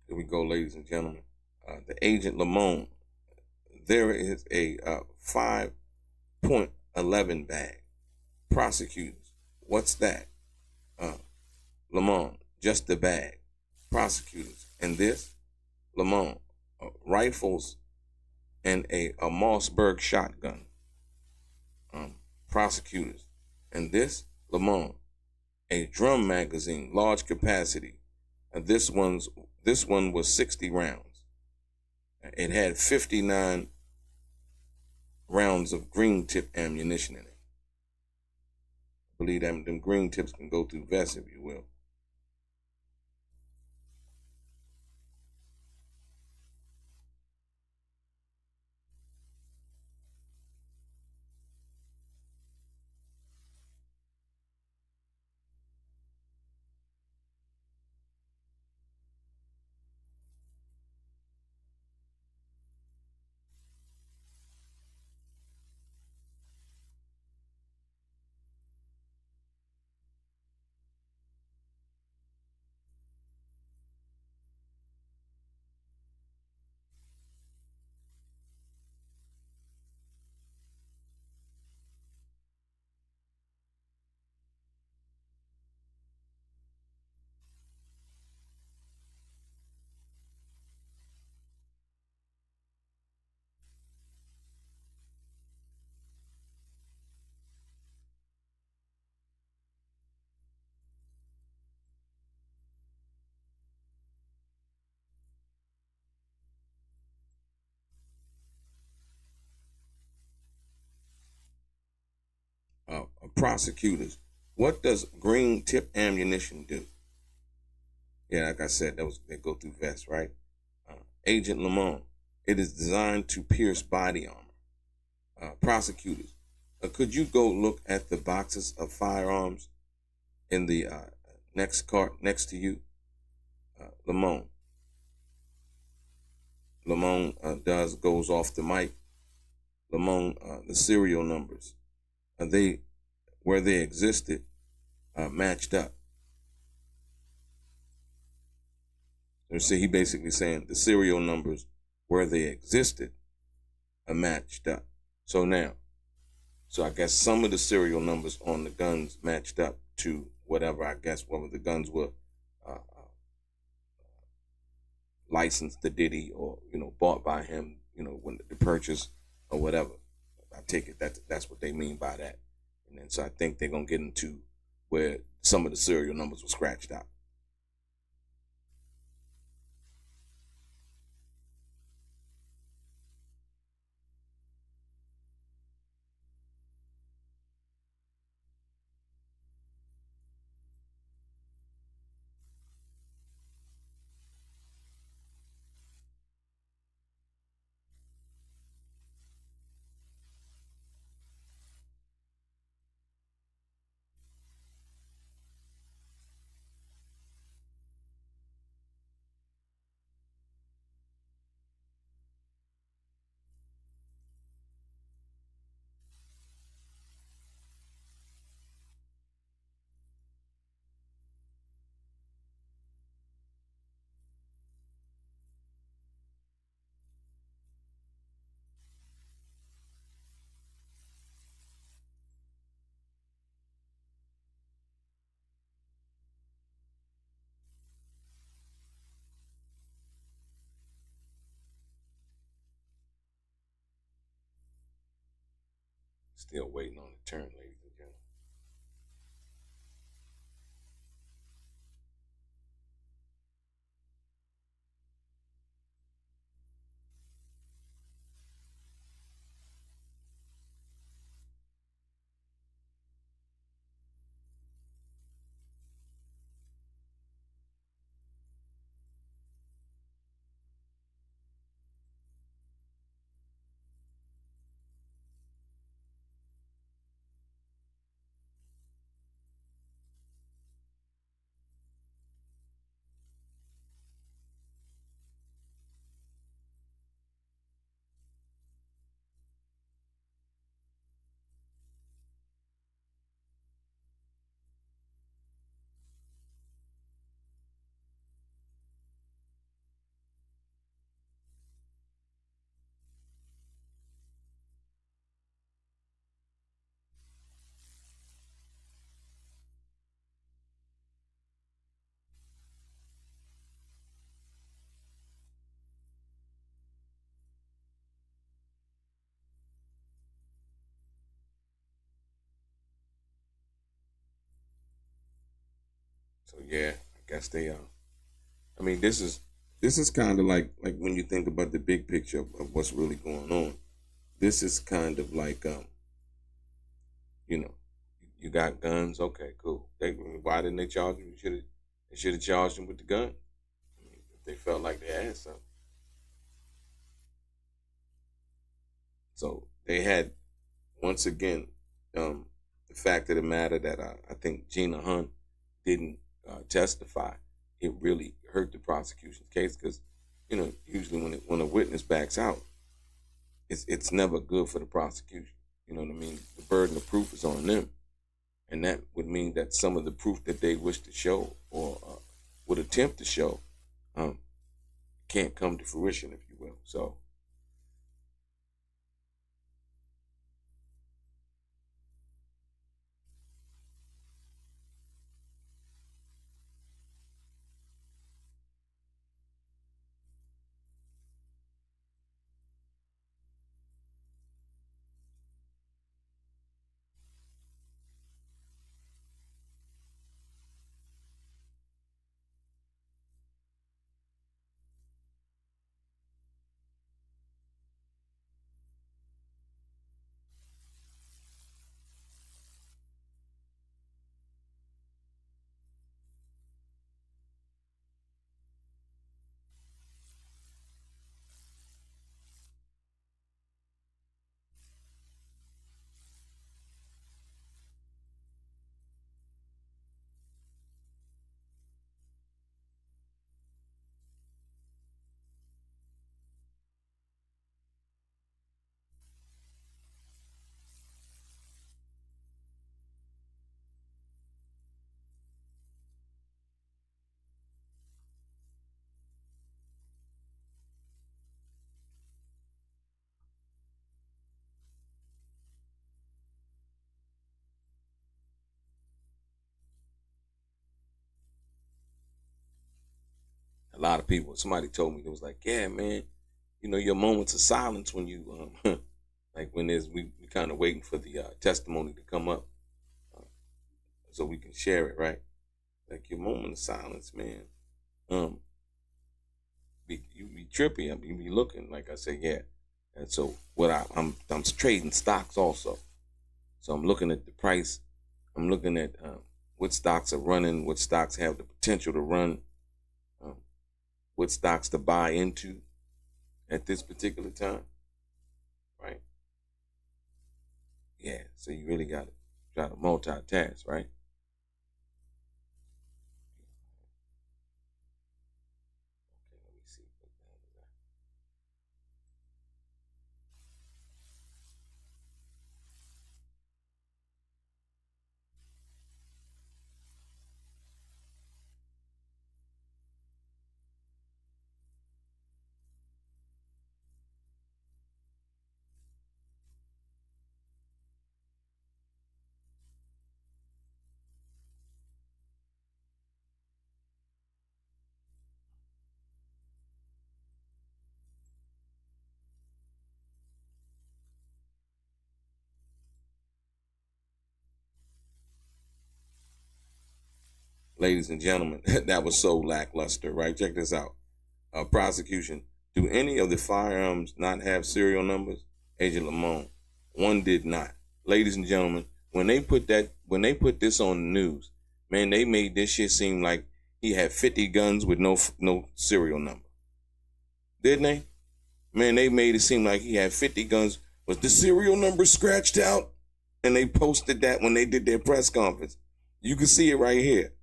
Here we go, ladies and gentlemen. the agent Lamont, there is a 5.11 bag. Prosecutors, what's that? Lamont, just the bag. Prosecutors, and this? Lamont, rifles and a Mossberg shotgun. Prosecutors, and this? Lamont, a drum magazine, large capacity. And this one was 60 rounds. It had 59 rounds of green tip ammunition in it. I believe them green tips can go through vests, if you will. Prosecutors, what does green tip ammunition do? Yeah, like I said, they go through vests, right? Agent Lamont, it is designed to pierce body armor. Prosecutors, could you go look at the boxes of firearms in the next cart next to you? Lamont goes off the mic. Lamont, the serial numbers, they where they existed matched up. So he basically saying the serial numbers where they existed are matched up. So I guess some of the serial numbers on the guns matched up to whatever the guns were licensed to Diddy or bought by him, when the purchase or whatever. I take it that's what they mean by that. And then so I think they're gonna get into where some of the serial numbers were scratched out. Still waiting on the turn, ladies and gentlemen. So yeah, I guess they are. I mean, this is kind of like when you think about the big picture of what's really going on. This is kind of like you know, you got guns. Okay, cool. Why didn't they charge him? They should have charged him with the gun. I mean, if they felt like they had something. So they had once again the fact of the matter that I think Gina Hunt didn't testify. It really hurt the prosecution's case because usually when a witness backs out, it's never good for the prosecution. You know what I mean? The burden of proof is on them, and that would mean that some of the proof that they wish to show or would attempt to show um, can't come to fruition, if you will. So a lot of people, somebody told me, it was like, yeah, man, your moments of silence when you, like when we kind of waiting for the testimony to come up uh, so we can share it, right? Like your moment of silence, man. Um, you be trippy. I mean, you be looking, like I said, yeah. And so I'm trading stocks also. So I'm looking at the price. I'm looking at what stocks are running, what stocks have the potential to run, um, what stocks to buy into at this particular time, right? Yeah. So you really got to try to multitask, right? Okay, let me see. Ladies and gentlemen, that was so lackluster, right? Check this out. Prosecution. Do any of the firearms not have serial numbers? Agent Lamont. One did not. Ladies and gentlemen, when they put this on the news, man, they made this shit seem like he had 50 guns with no serial number. Didn't they? Man, they made it seem like he had 50 guns. Was the serial number scratched out? And they posted that when they did their press conference. You can see it right here.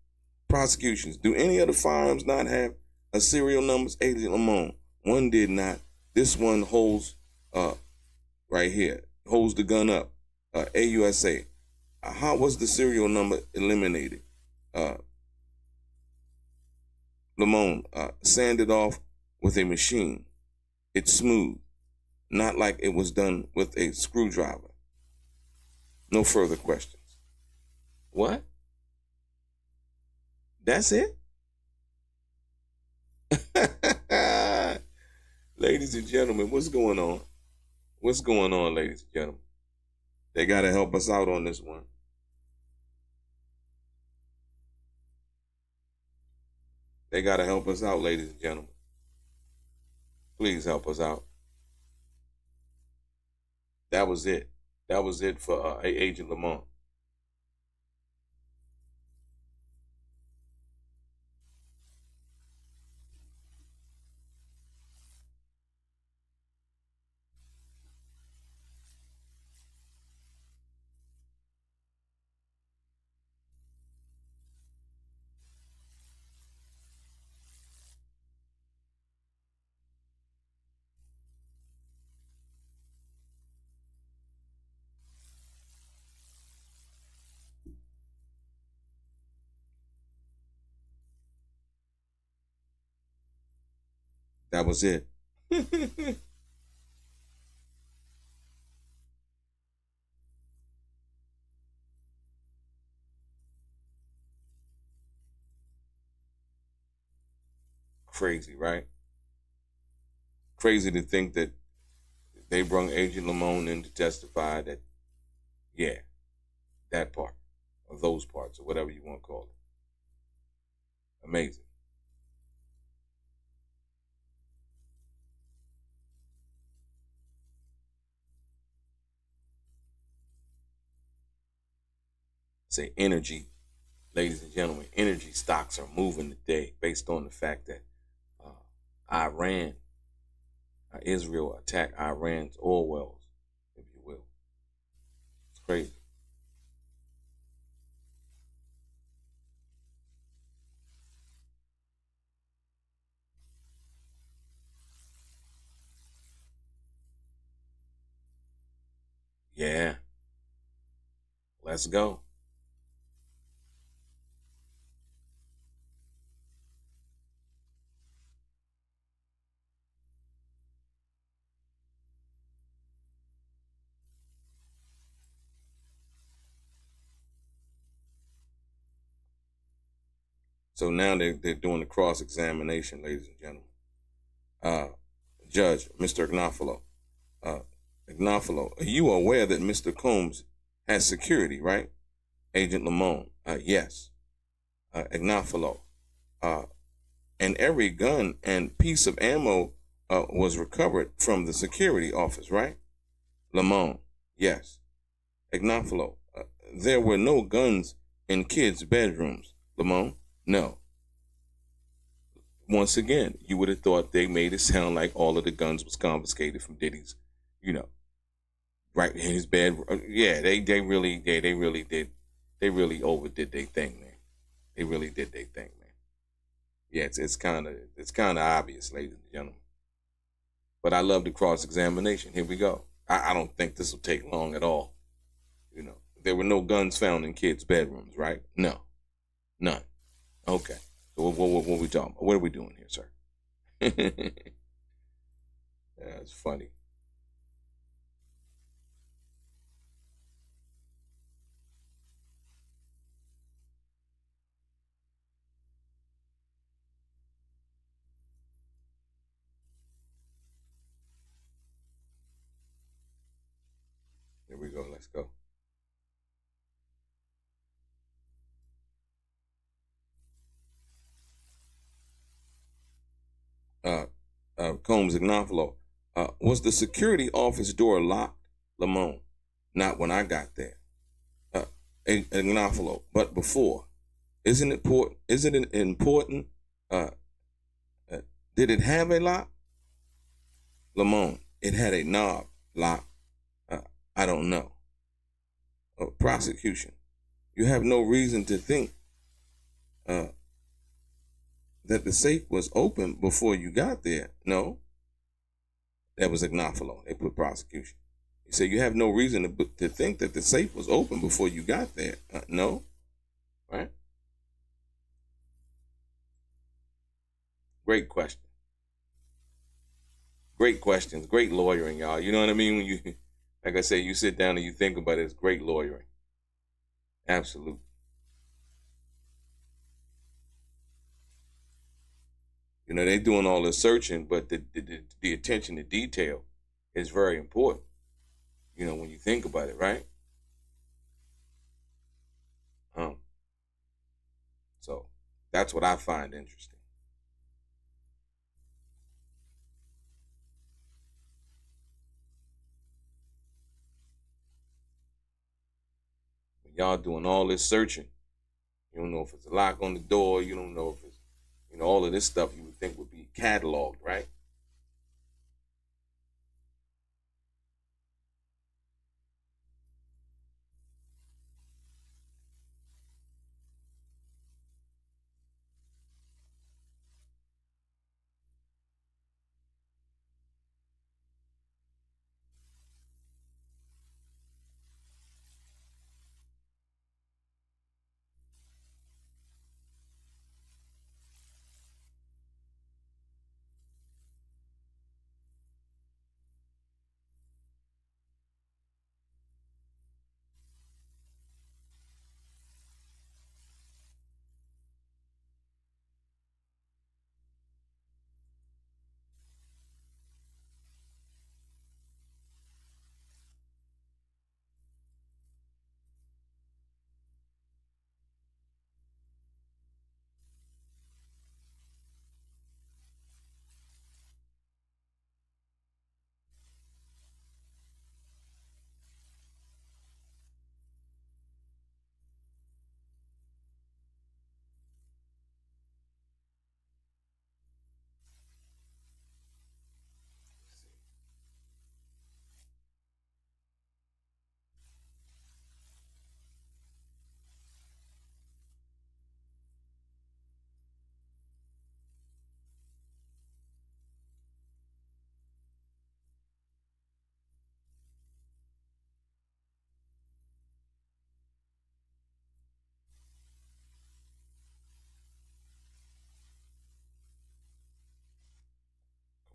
Prosecutions. Do any of the firearms not have a serial numbers? Agent Lamont. One did not. This one holds right here. Holds the gun up. AUSA. How was the serial number eliminated? Uh, Lamont. Sanded off with a machine. It's smooth. Not like it was done with a screwdriver. No further questions. What? That's it? Ladies and gentlemen, what's going on? What's going on, ladies and gentlemen? They got to help us out on this one. They got to help us out, ladies and gentlemen. Please help us out. That was it. That was it for Agent Lamont. That was it. Crazy, right? Crazy to think that they brung Agent Lamont in to testify that, yeah, that part, or those parts, or whatever you want to call it. Amazing. Say energy, ladies and gentlemen, energy stocks are moving today based on the fact that Iran, Israel attacked Iran's oil wells, if you will. It's crazy. Yeah, let's go. So now they're doing the cross examination, ladies and gentlemen. Uh, Judge, Mr. Agnofalo, are you aware that Mr. Combs has security, right? Agent Lamont, yes. Agnofalo, and every gun and piece of ammo was recovered from the security office, right? Lamont, yes. Agnofalo, there were no guns in kids' bedrooms. Lamont, no. Once again, you would have thought they made it sound like all of the guns was confiscated from Diddy's, right in his bed. Yeah, they really did. They really overdid their thing, man. They really did their thing, man. Yeah, it's kind of obvious, ladies and gentlemen. But I love the cross examination. Here we go. I don't think this will take long at all. There were no guns found in kids' bedrooms, right? No, none. Okay. So what we talking about? What are we doing here, sir? Yeah, it's funny. Here we go. Let's go. Combs Agnofalo, was the security office door locked? Lamont, not when I got there. Agnofalo, but before. Isn't it important? Isn't it important? Uh, did it have a lock? Lamont, it had a knob lock. I don't know. Prosecution, you have no reason to think uh, that the safe was open before you got there. No, that was Agnofalo. They put prosecution. He said you have no reason to think that the safe was open before you got there. No, right? Great question. Great questions. Great lawyering, y'all. You know what I mean? When you, like I say, you sit down and you think about it, it's great lawyering. Absolutely. They're doing all the searching, but the attention to detail is very important. When you think about it, right? So that's what I find interesting. Y'all doing all this searching. You don't know if it's a lock on the door. You don't know if it's, all of this stuff you would think would be cataloged, right?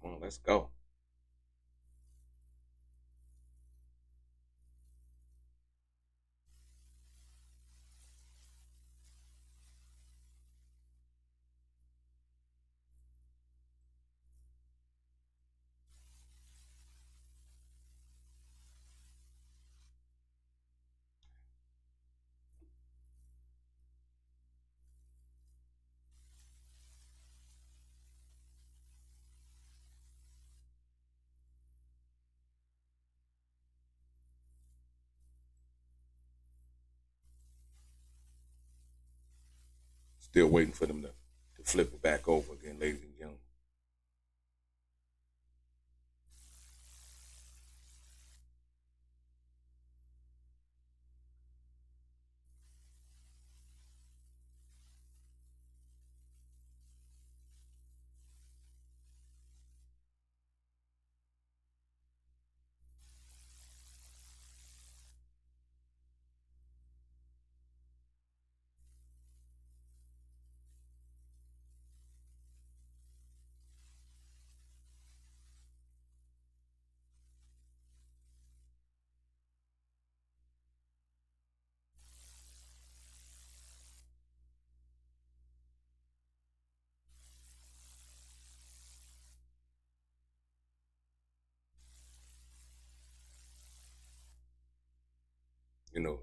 Come on, let's go. Still waiting for them to flip it back over again, ladies and gentlemen.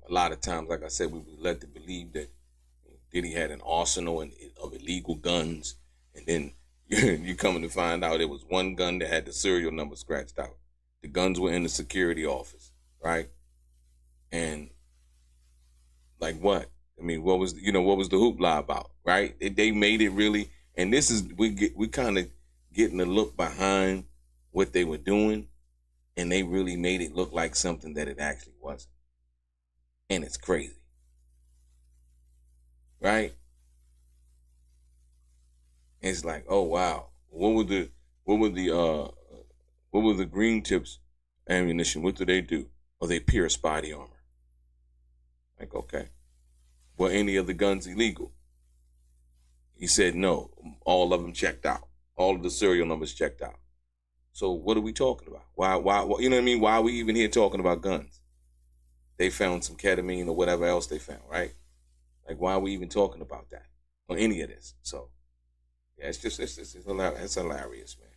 A lot of times, like I said, we were led to believe that Diddy had an arsenal of illegal guns, and then you coming to find out it was one gun that had the serial number scratched out. The guns were in the security office, right? And like what? I mean, what was the hoopla about, right? They made it really, and this is we kind of getting a look behind what they were doing, and they really made it look like something that it actually wasn't, and it's crazy, right? It's like, oh wow, what were the what were the green tips ammunition? What do they do? Oh, they pierce body armor. Like, okay, were any of the guns illegal? He said no. All of them checked out. All of the serial numbers checked out. So what are we talking about? Why? You know what I mean? Why are we even here talking about guns? They found some ketamine or whatever else they found, right? Like, why are we even talking about that or any of this? So yeah, it's hilarious, man.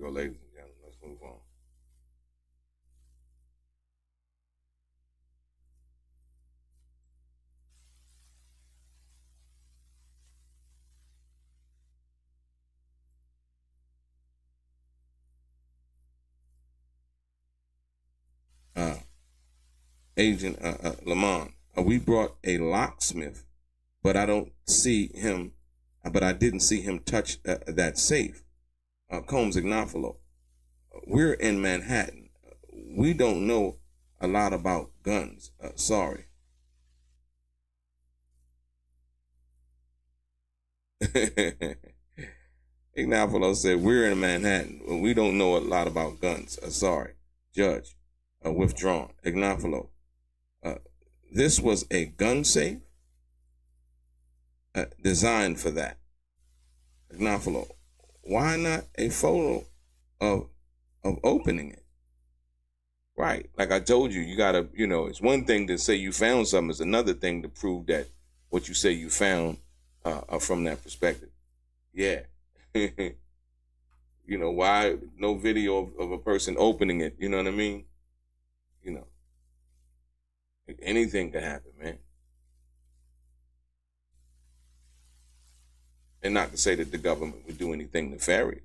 go, ladies and gentlemen. Let's move on. Agent Lamont, we brought a locksmith, but I don't see him. But I didn't see him touch that safe. Combs Ignafalo. We're in Manhattan. We don't know a lot about guns. Sorry. Ignafalo said, we're in Manhattan. We don't know a lot about guns. Sorry. Judge. Withdrawn. Ignafalo. This was a gun safe designed for that. Ignafalo. Why not a photo of opening it? Right. Like I told you, you gotta, it's one thing to say you found something, it's another thing to prove that what you say you found from that perspective. Yeah. Why no video of a person opening it? You know what I mean? Anything could happen, man. And not to say that the government would do anything nefarious,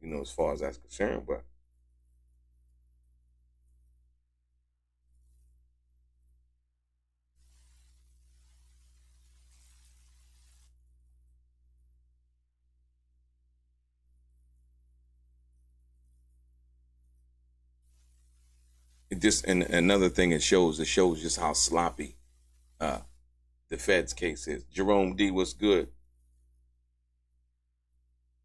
as far as that's concerned, but it just, and another thing it shows just how sloppy the Fed's case is. Jerome D, what's good?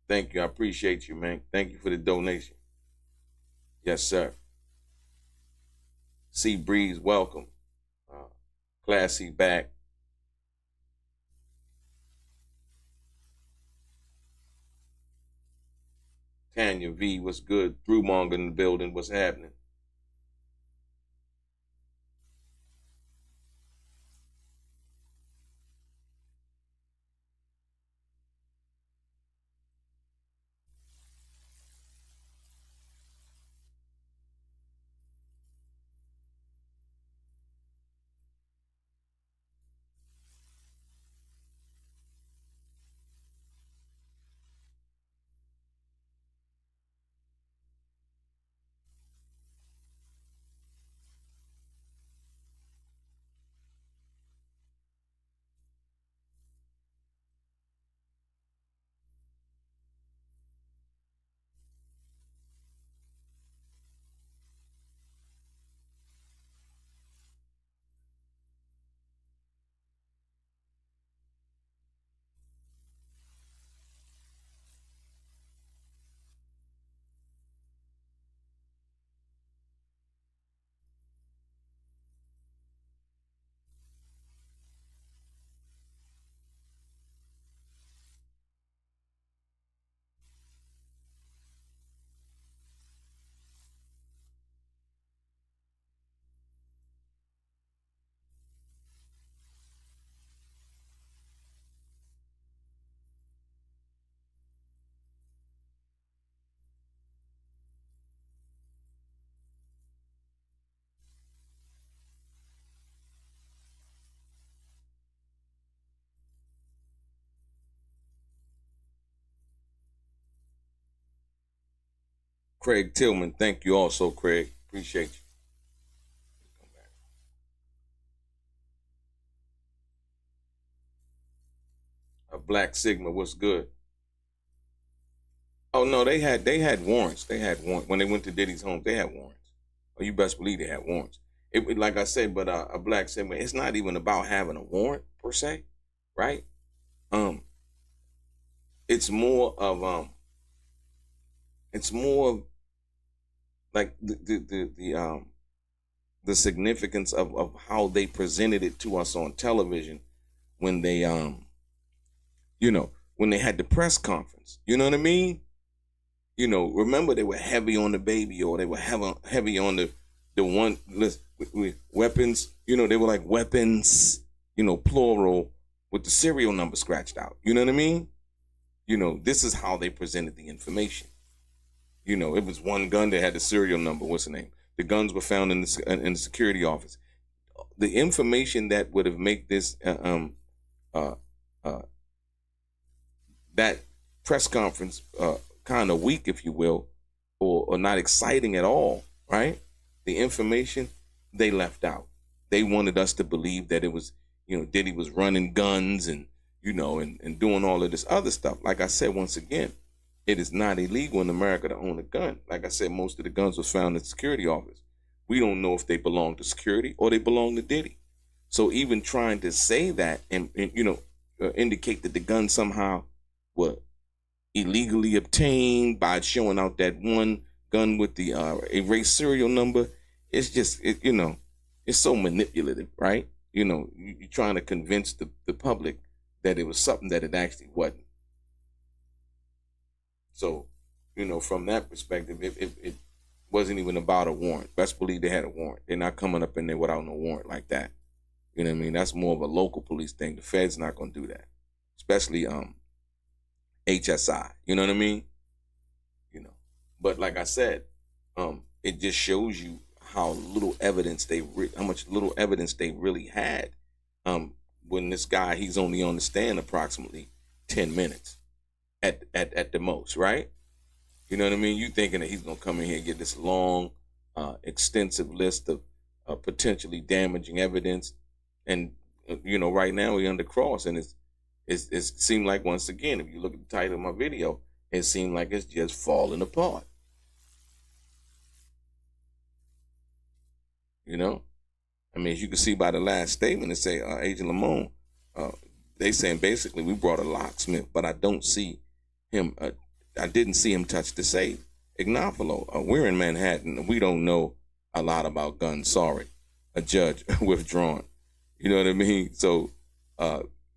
Thank you. I appreciate you, man. Thank you for the donation. Yes, sir. Sea Breeze, welcome. Classy back. Tanya V, what's good? Brewmonger in the building, what's happening? Craig Tillman, thank you also, Craig. Appreciate you. Black Sigma, what's good? Oh no, they had warrants. They had warrants when they went to Diddy's home. They had warrants. Oh, you best believe they had warrants. It like I said, but a Black Sigma. It's not even about having a warrant per se, right? It's more of like the significance of how they presented it to us on television when they when they had the press conference. You know what I mean? Remember they were heavy on the baby, or they were heavy on the one with weapons. They were like weapons, plural, with the serial number scratched out. You know what I mean? This is how they presented the information. You know, it was one gun that had the serial number. What's the name? The guns were found in the security office. The information that would have made this uh, that press conference kind of weak, if you will, or not exciting at all, right? The information they left out. They wanted us to believe that it was, you know, Diddy was running guns and, you know, and doing all of this other stuff. Like I said, once again, it is not illegal in America to own a gun. Like I said, most of the guns was found in the security office. We don't know if they belong to security or they belong to Diddy. So even trying to say that and you know, indicate that the gun somehow were illegally obtained by showing out that one gun with the erased serial number, it's just, you know, it's so manipulative, right? You know, you're trying to convince the public that it was something that it actually wasn't. So, you know, from that perspective, it wasn't even about a warrant. Best believe they had a warrant. They're not coming up in there without no warrant like that. You know what I mean? That's more of a local police thing. The Fed's not going to do that, especially HSI. You know what I mean? You know, but like I said, it just shows you how little evidence how much little evidence they really had. When this guy, he's only on the stand approximately 10 minutes at the most, right? You know what I mean? You thinking that he's gonna come in here and get this long, extensive list of potentially damaging evidence, and you know, right now we're under cross, and it seemed like, once again, if you look at the title of my video, it seemed like it's just falling apart. You know, I mean, as you can see by the last statement, it say Agent Lamont, they saying basically we brought a locksmith, but I don't see him. I didn't see him touch the safe. Ignafalo, we're in Manhattan. We don't know a lot about guns. Sorry, a judge withdrawn. You know what I mean? So,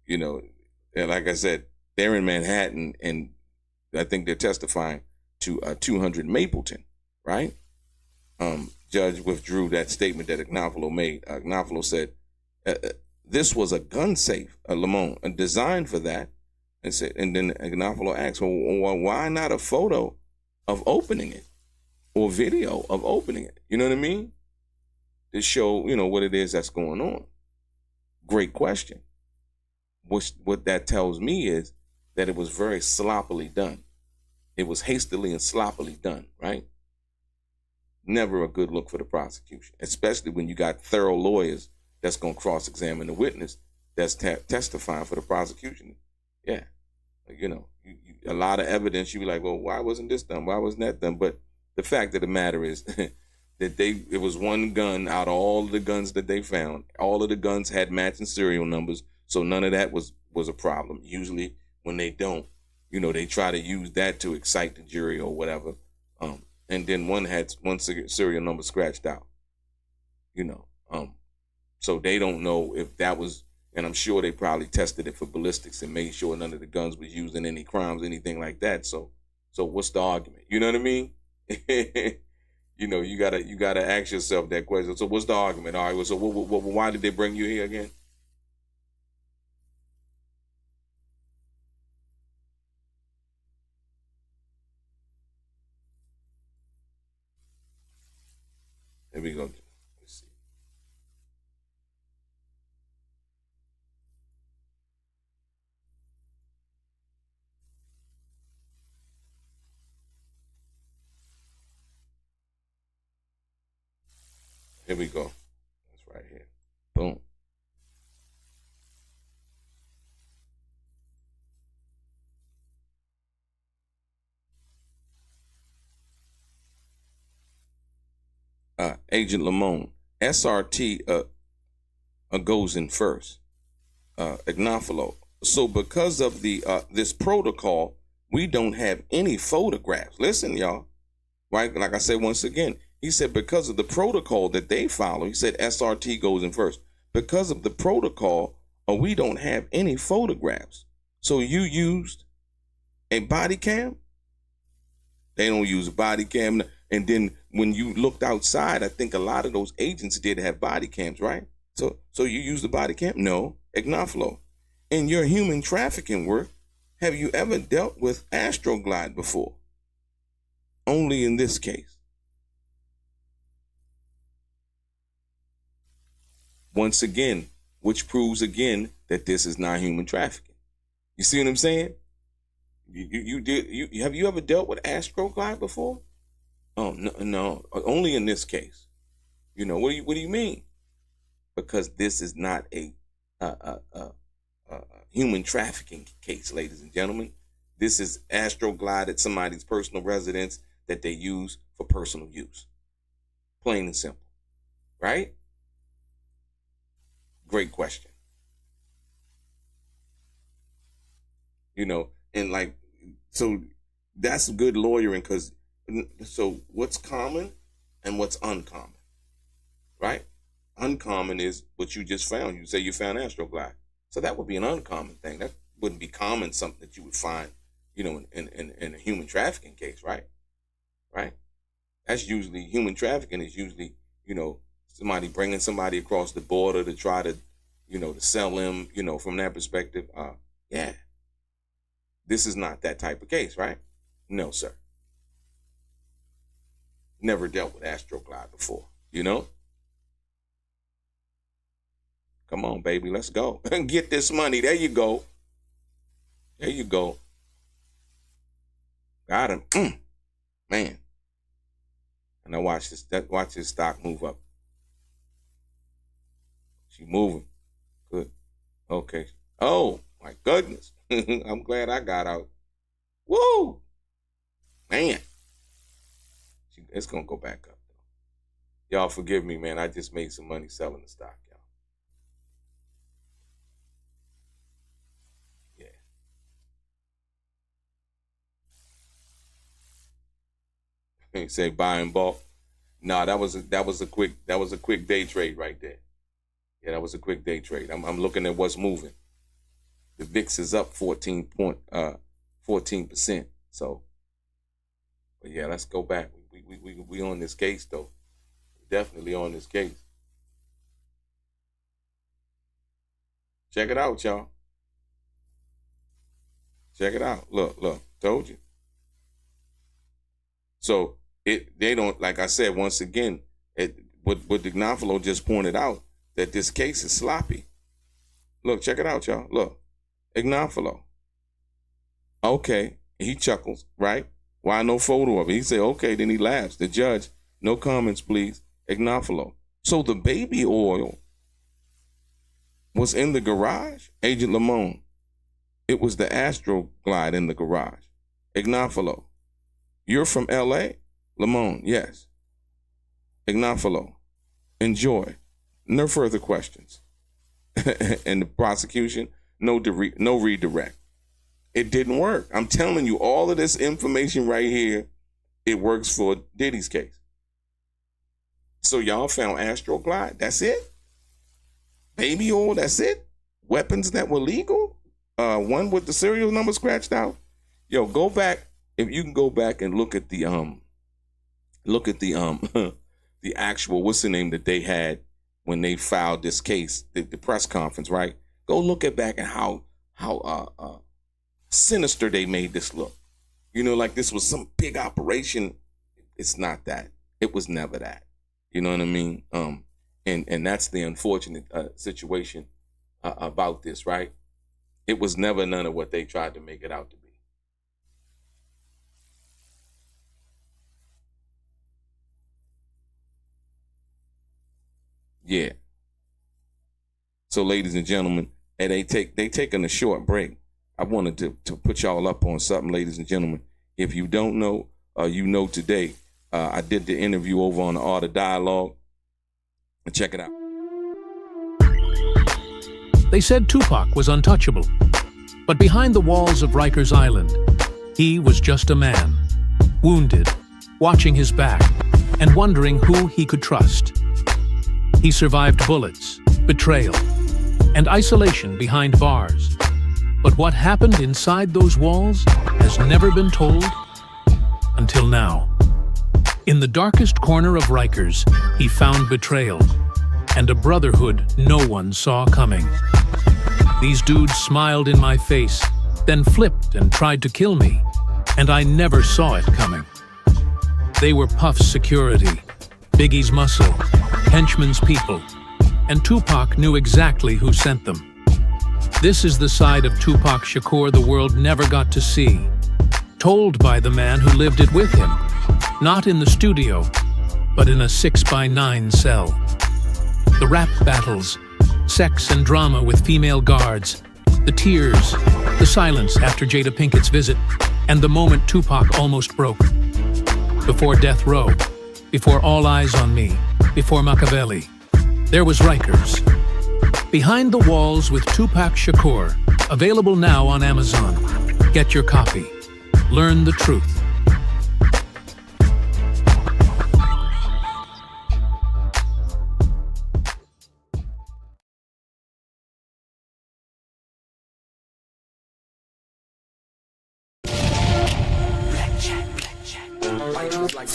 you know, and like I said, they're in Manhattan, and I think they're testifying to 200 Mapleton, right? Judge withdrew that statement that Ignafalo made. Ignafalo said this was a gun safe, Lamont, designed for that. And then Ignafalo asked, well, why not a photo of opening it or video of opening it? You know what I mean? To show, you know, what it is that's going on. Great question. What that tells me is that it was very sloppily done. It was hastily and sloppily done, right? Never a good look for the prosecution, especially when you got thorough lawyers that's going to cross-examine the witness that's testifying for the prosecution. Yeah, you know, a lot of evidence. You be like, well, why wasn't this done? Why wasn't that done? But the fact of the matter is that it was one gun out of all of the guns that they found. All of the guns had matching serial numbers, so none of that was a problem. Usually when they don't, you know, they try to use that to excite the jury or whatever. And then one had one serial number scratched out, you know. So they don't know if that was, and I'm sure they probably tested it for ballistics and made sure none of the guns was used in any crimes, anything like that. So what's the argument? You know what I mean? You know, you gotta ask yourself that question. So what's the argument? All right. So why did they bring you here again? Here we go. Let's see. Here we go. That's right here. Boom. Agent Lamont, SRT goes in first. Ignafalo. So because of the this protocol, we don't have any photographs. Listen, y'all. Right? Like I said once again, he said because of the protocol that they follow, he said SRT goes in first. Because of the protocol, we don't have any photographs. So you used a body cam? They don't use a body cam. And then when you looked outside, I think a lot of those agents did have body cams, right? So you used the body cam? No. Ignafalo. In your human trafficking work, have you ever dealt with Astroglide before? Only in this case. Once again, which proves again that this is not human trafficking. You see what I'm saying? Have you ever dealt with Astroglide before? Oh no, only in this case. What do you mean? Because this is not a human trafficking case, ladies and gentlemen. This is Astroglide at somebody's personal residence that they use for personal use. Plain and simple. Right? Great question. And so that's good lawyering, because so what's common and what's uncommon, right? Uncommon is what you just found. You say you found Astroglide. So that would be an uncommon thing. That wouldn't be common, something that you would find, in a human trafficking case, right? Right? That's usually, human trafficking is usually, somebody bringing somebody across the border to try to, to sell them, from that perspective. Yeah. This is not that type of case, right? No, sir. Never dealt with Astroglide before, Come on, baby, let's go. Get this money. There you go. There you go. Got him. Man. And I watch this stock move up. She moving. Good. Okay. Oh, my goodness. I'm glad I got out. Woo! Man. It's going to go back up, though. Y'all forgive me, man. I just made some money selling the stock, y'all. Yeah. They say buy in bulk. No, that was a quick day trade right there. Yeah, that was a quick day trade. I'm looking at what's moving. The VIX is up 14%. So, but yeah, let's go back. We on this case though. Definitely on this case. Check it out, y'all. Check it out. Look, told you. So they don't, like I said, once again, what Dignafalo just pointed out, that this case is sloppy. Look, check it out, y'all. Look, Dignafalo. Okay, he chuckles, right? Why no photo of it? He say, okay, then he laughs. The judge, no comments, please. Dignafalo. So the baby oil was in the garage? Agent Lamont. It was the Astroglide in the garage. Dignafalo. You're from L.A.? Lamont, yes. Dignafalo. Enjoy. No further questions. And the prosecution, no redirect. It didn't work. I'm telling you, all of this information right here, it works for Diddy's case. So y'all found Astroglide? That's it? Baby oil? That's it? Weapons that were legal? One with the serial number scratched out? Yo, go back. If you can go back and look at the the actual, what's the name that they had when they filed this case, the press conference, right? Go look back at how sinister they made this look. Like this was some big operation. It's not that. It was never that. You know what I mean? And that's the unfortunate situation about this, right? It was never none of what they tried to make it out to be. Yeah. So, ladies and gentlemen, and they taking a short break. I wanted to put y'all up on something, ladies and gentlemen. If you don't know, you know today. I did the interview over on the Art of Dialogue. Check it out. They said Tupac was untouchable, but behind the walls of Rikers Island, he was just a man, wounded, watching his back, and wondering who he could trust. He survived bullets, betrayal, and isolation behind bars. But what happened inside those walls has never been told until now. In the darkest corner of Rikers, he found betrayal and a brotherhood no one saw coming. These dudes smiled in my face, then flipped and tried to kill me, and I never saw it coming. They were Puff's security, Biggie's muscle, Henchman's people, and Tupac knew exactly who sent them. This is the side of Tupac Shakur the world never got to see, told by the man who lived it with him, not in the studio, but in a 6x9 cell. The rap battles, sex and drama with female guards, the tears, the silence after Jada Pinkett's visit, and the moment Tupac almost broke. Before Death Row, before All Eyes on Me, before Machiavelli, there was Rikers. Behind the Walls with Tupac Shakur, available now on Amazon. Get your copy. Learn the truth. Life is like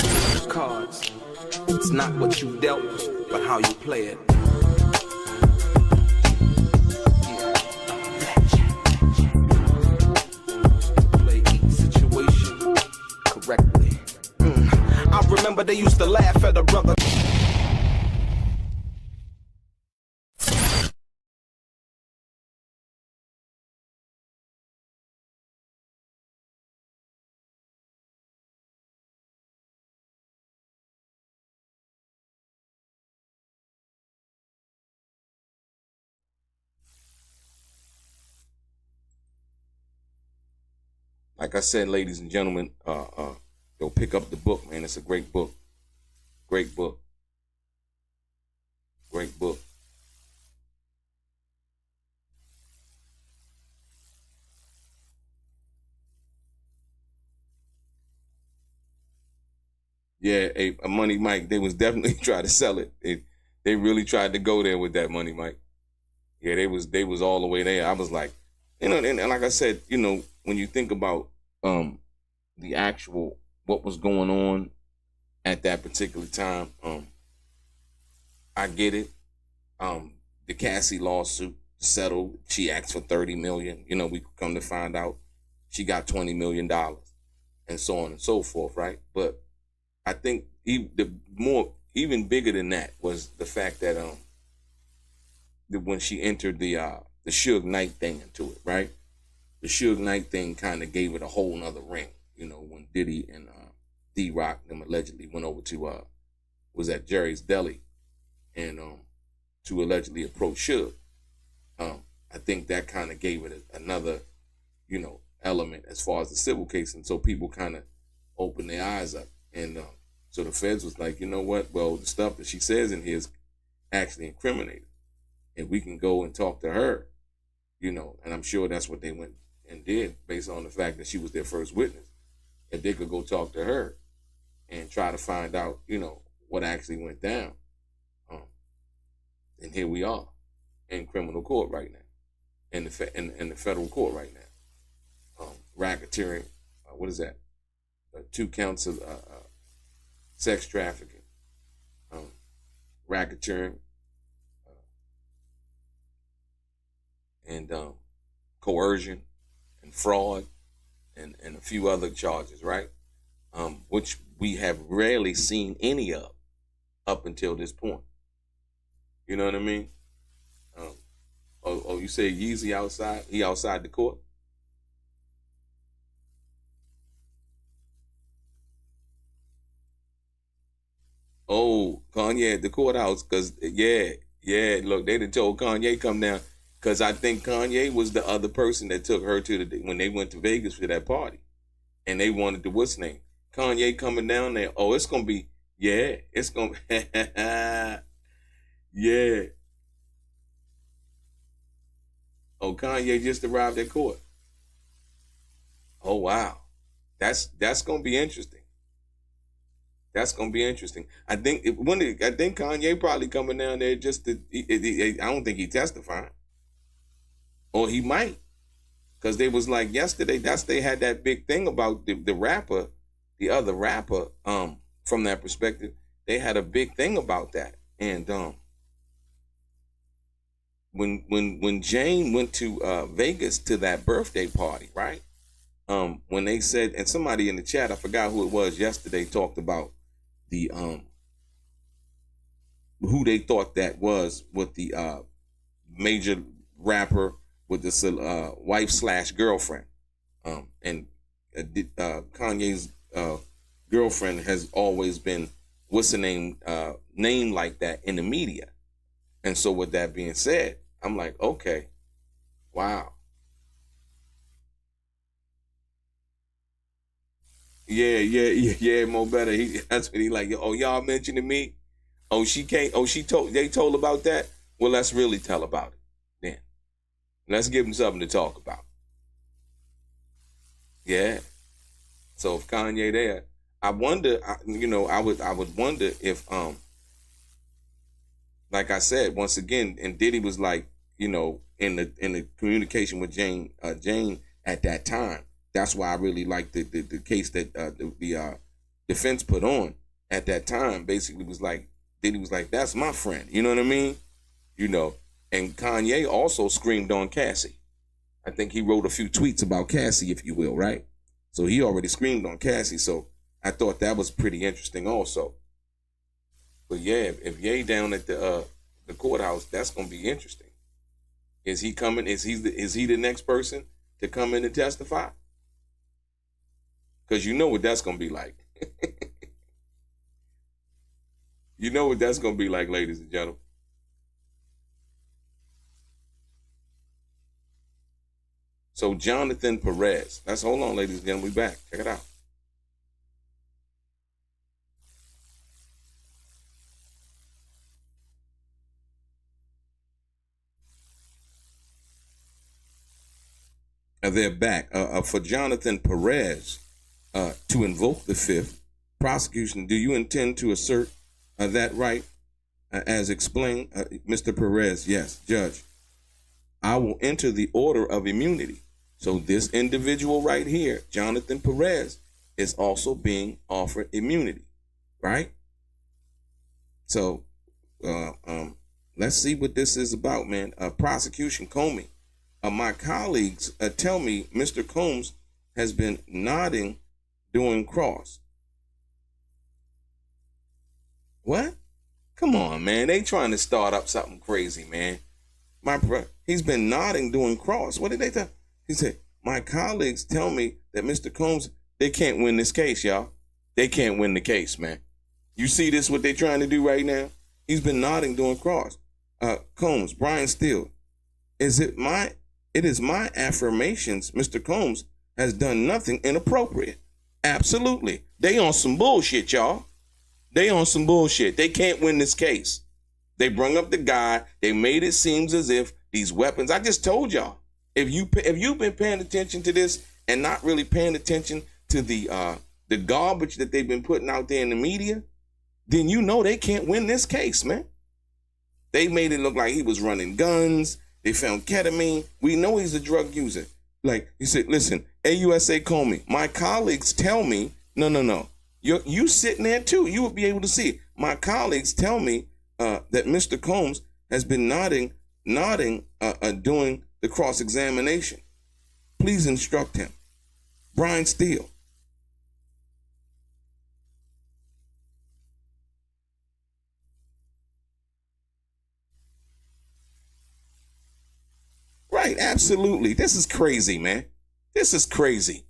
cards. It's not what you dealt, but how you play it. Play each situation correctly. I remember they used to laugh at a brother. Like I said, ladies and gentlemen, go pick up the book, man. It's a great book. Great book. Great book. Yeah, a Money Mike, they was definitely trying to sell it. They really tried to go there with that Money Mike. Yeah, they was all the way there. I was like, and like I said, when you think about the actual what was going on at that particular time, I get it. The Cassie lawsuit settled. She asked for $30 million. We come to find out she got $20 million, and so on and so forth, right? But I think even bigger than that was the fact that when she entered the Suge Knight thing into it, right? The Suge Knight thing kind of gave it a whole nother ring, when Diddy and D-Rock them allegedly went over to was at Jerry's Deli and to allegedly approach Suge. I think that kind of gave it another, element as far as the civil case, and so people kind of opened their eyes up, and so the feds was like, you know what? Well, the stuff that she says in here is actually incriminating, and we can go and talk to her, and I'm sure that's what they went and did based on the fact that she was their first witness. If they could go talk to her and try to find out, what actually went down. And here we are in criminal court right now, in the federal court right now. Racketeering, what is that? 2 counts of sex trafficking, racketeering, and coercion and fraud and a few other charges, right? Which we have rarely seen any of up until this point. You know what I mean? You say Yeezy outside? He outside the court? Oh, Kanye at the courthouse, because, look, they done told Kanye come down, because I think Kanye was the other person that took her when they went to Vegas for that party, and they wanted to, what's name? Kanye coming down there. Oh, it's going to be, it's going to, yeah. Oh, Kanye just arrived at court. Oh, wow. That's going to be interesting. That's gonna be interesting. I think Kanye probably coming down there just to. I don't think he testifying, or he might, because they was like yesterday. They had that big thing about the rapper, the other rapper. From that perspective, they had a big thing about that. And when Jane went to Vegas to that birthday party, right? when they said, and somebody in the chat, I forgot who it was yesterday, talked about the who they thought that was with the major rapper with the wife / girlfriend. And Kanye's girlfriend has always been, what's the name like that in the media. And so with that being said, I'm like, okay, wow. Yeah, Mo Better. That's what he like. Oh, y'all mentioning me? Oh, she can't. Oh, they told about that? Well, let's really tell about it then. Let's give them something to talk about. Yeah. So if Kanye there, I wonder, I would wonder if, like I said, once again, and Diddy was like, in the communication with Jane at that time. That's why I really liked the case that the defense put on at that time. Basically was like, Diddy was like, that's my friend. You know what I mean? And Kanye also screamed on Cassie. I think he wrote a few tweets about Cassie, if you will, right? So he already screamed on Cassie. So I thought that was pretty interesting also. But yeah, if Ye down at the courthouse, that's gonna be interesting. Is he coming? Is he the next person to come in and testify? Because you know what that's gonna be like. You know what that's gonna be like, ladies and gentlemen. So Jonathan Perez. Hold on, ladies and gentlemen, we back. Check it out. They're back. For Jonathan Perez to invoke the fifth, prosecution, do you intend to assert that right as explained? Mr. Perez, yes, Judge. I will enter the order of immunity. So this individual right here, Jonathan Perez, is also being offered immunity, right? So let's see what this is about, man. Prosecution, Comey. My colleagues tell me Mr. Combs has been nodding doing cross. What? Come on, man. They trying to start up something crazy, man. He's been nodding doing cross. What did they tell? He said, my colleagues tell me that Mr. Combs, they can't win this case, y'all. They can't win the case, man. You see this, what they're trying to do right now? He's been nodding doing cross. Combs, Brian Steele. It is my affirmations Mr. Combs has done nothing inappropriate. Absolutely. They on some bullshit, y'all. They on some bullshit. They can't win this case. They brung up the guy. They made it seem as if these weapons. I just told y'all. If you've been paying attention to this and not really paying attention to the garbage that they've been putting out there in the media, then you know they can't win this case, man. They made it look like he was running guns. They found ketamine. We know he's a drug user. Like he said, listen, AUSA Comey, my colleagues tell me, no. You sitting there too. You would be able to see it. My colleagues tell me that Mr. Combs has been nodding, doing the cross-examination. Please instruct him. Brian Steele. Right, absolutely. This is crazy, man. This is crazy.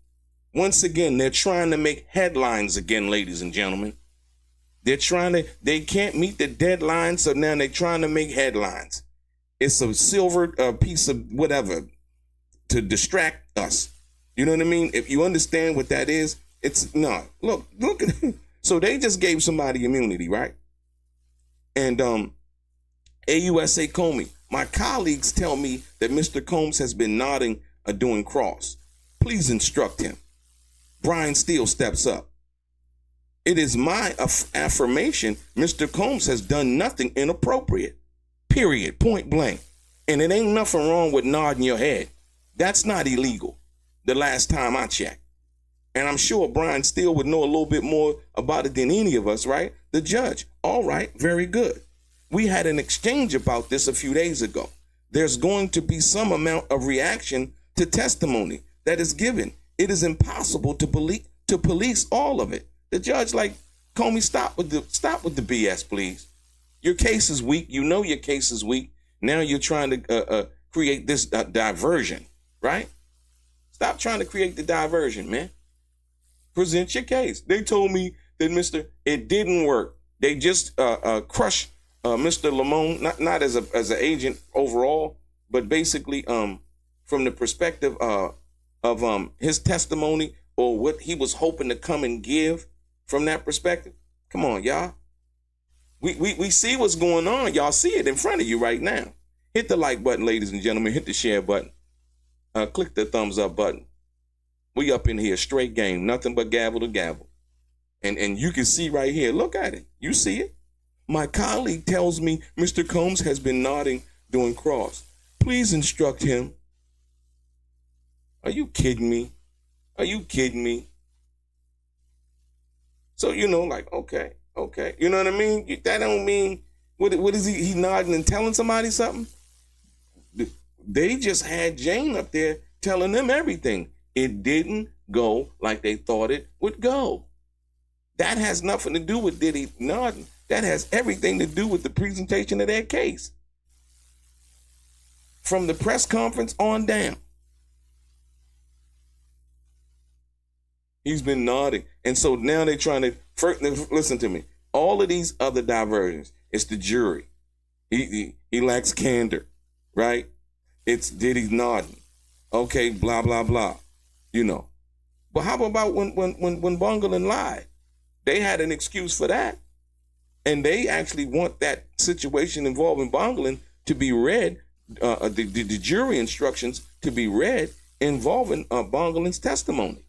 Once again, they're trying to make headlines again, ladies and gentlemen. They can't meet the deadline, so now they're trying to make headlines. It's a silver piece of whatever to distract us. You know what I mean? If you understand what that is, it's no. Look at so they just gave somebody immunity, right? And AUSA Comey, my colleagues tell me that Mr. Combs has been nodding doing cross. Please instruct him. Brian Steele steps up. It is my affirmation Mr. Combs has done nothing inappropriate. Period. Point blank. And it ain't nothing wrong with nodding your head. That's not illegal. The last time I checked. And I'm sure Brian Steele would know a little bit more about it than any of us, right? The judge. All right. Very good. We had an exchange about this a few days ago. There's going to be some amount of reaction to testimony that is given. it is impossible to police all of it. The judge like, Comey, stop with the BS, please. Your case is weak. You know your case is weak. Now you're trying to create this diversion, right? Stop trying to create the diversion, man. Present your case. They told me that it didn't work. They just crushed Mr. Lamont, not as an agent overall, but basically from the perspective of his testimony or what he was hoping to come and give from that perspective. Come on, y'all. We see what's going on. Y'all see it in front of you right now. Hit the like button, ladies and gentlemen. Hit the share button. Click the thumbs up button. We up in here, straight game, nothing but gavel to gavel. And you can see right here, look at it. You see it? My colleague tells me Mr. Combs has been nodding during cross. Please instruct him. Are you kidding me? Are you kidding me? So, like, okay. You know what I mean? That don't mean, what is he nodding and telling somebody something? They just had Jane up there telling them everything. It didn't go like they thought it would go. That has nothing to do with Diddy nodding. That has everything to do with the presentation of their case. From the press conference on down. He's been nodding. And so now they're trying to, listen to me. All of these other diversions, it's the jury. He lacks candor, right? It's Diddy nodding. Okay, blah, blah, blah. But how about when Bungling lied? They had an excuse for that. And they actually want that situation involving Bungling to be read, the jury instructions to be read involving Bungling's testimony.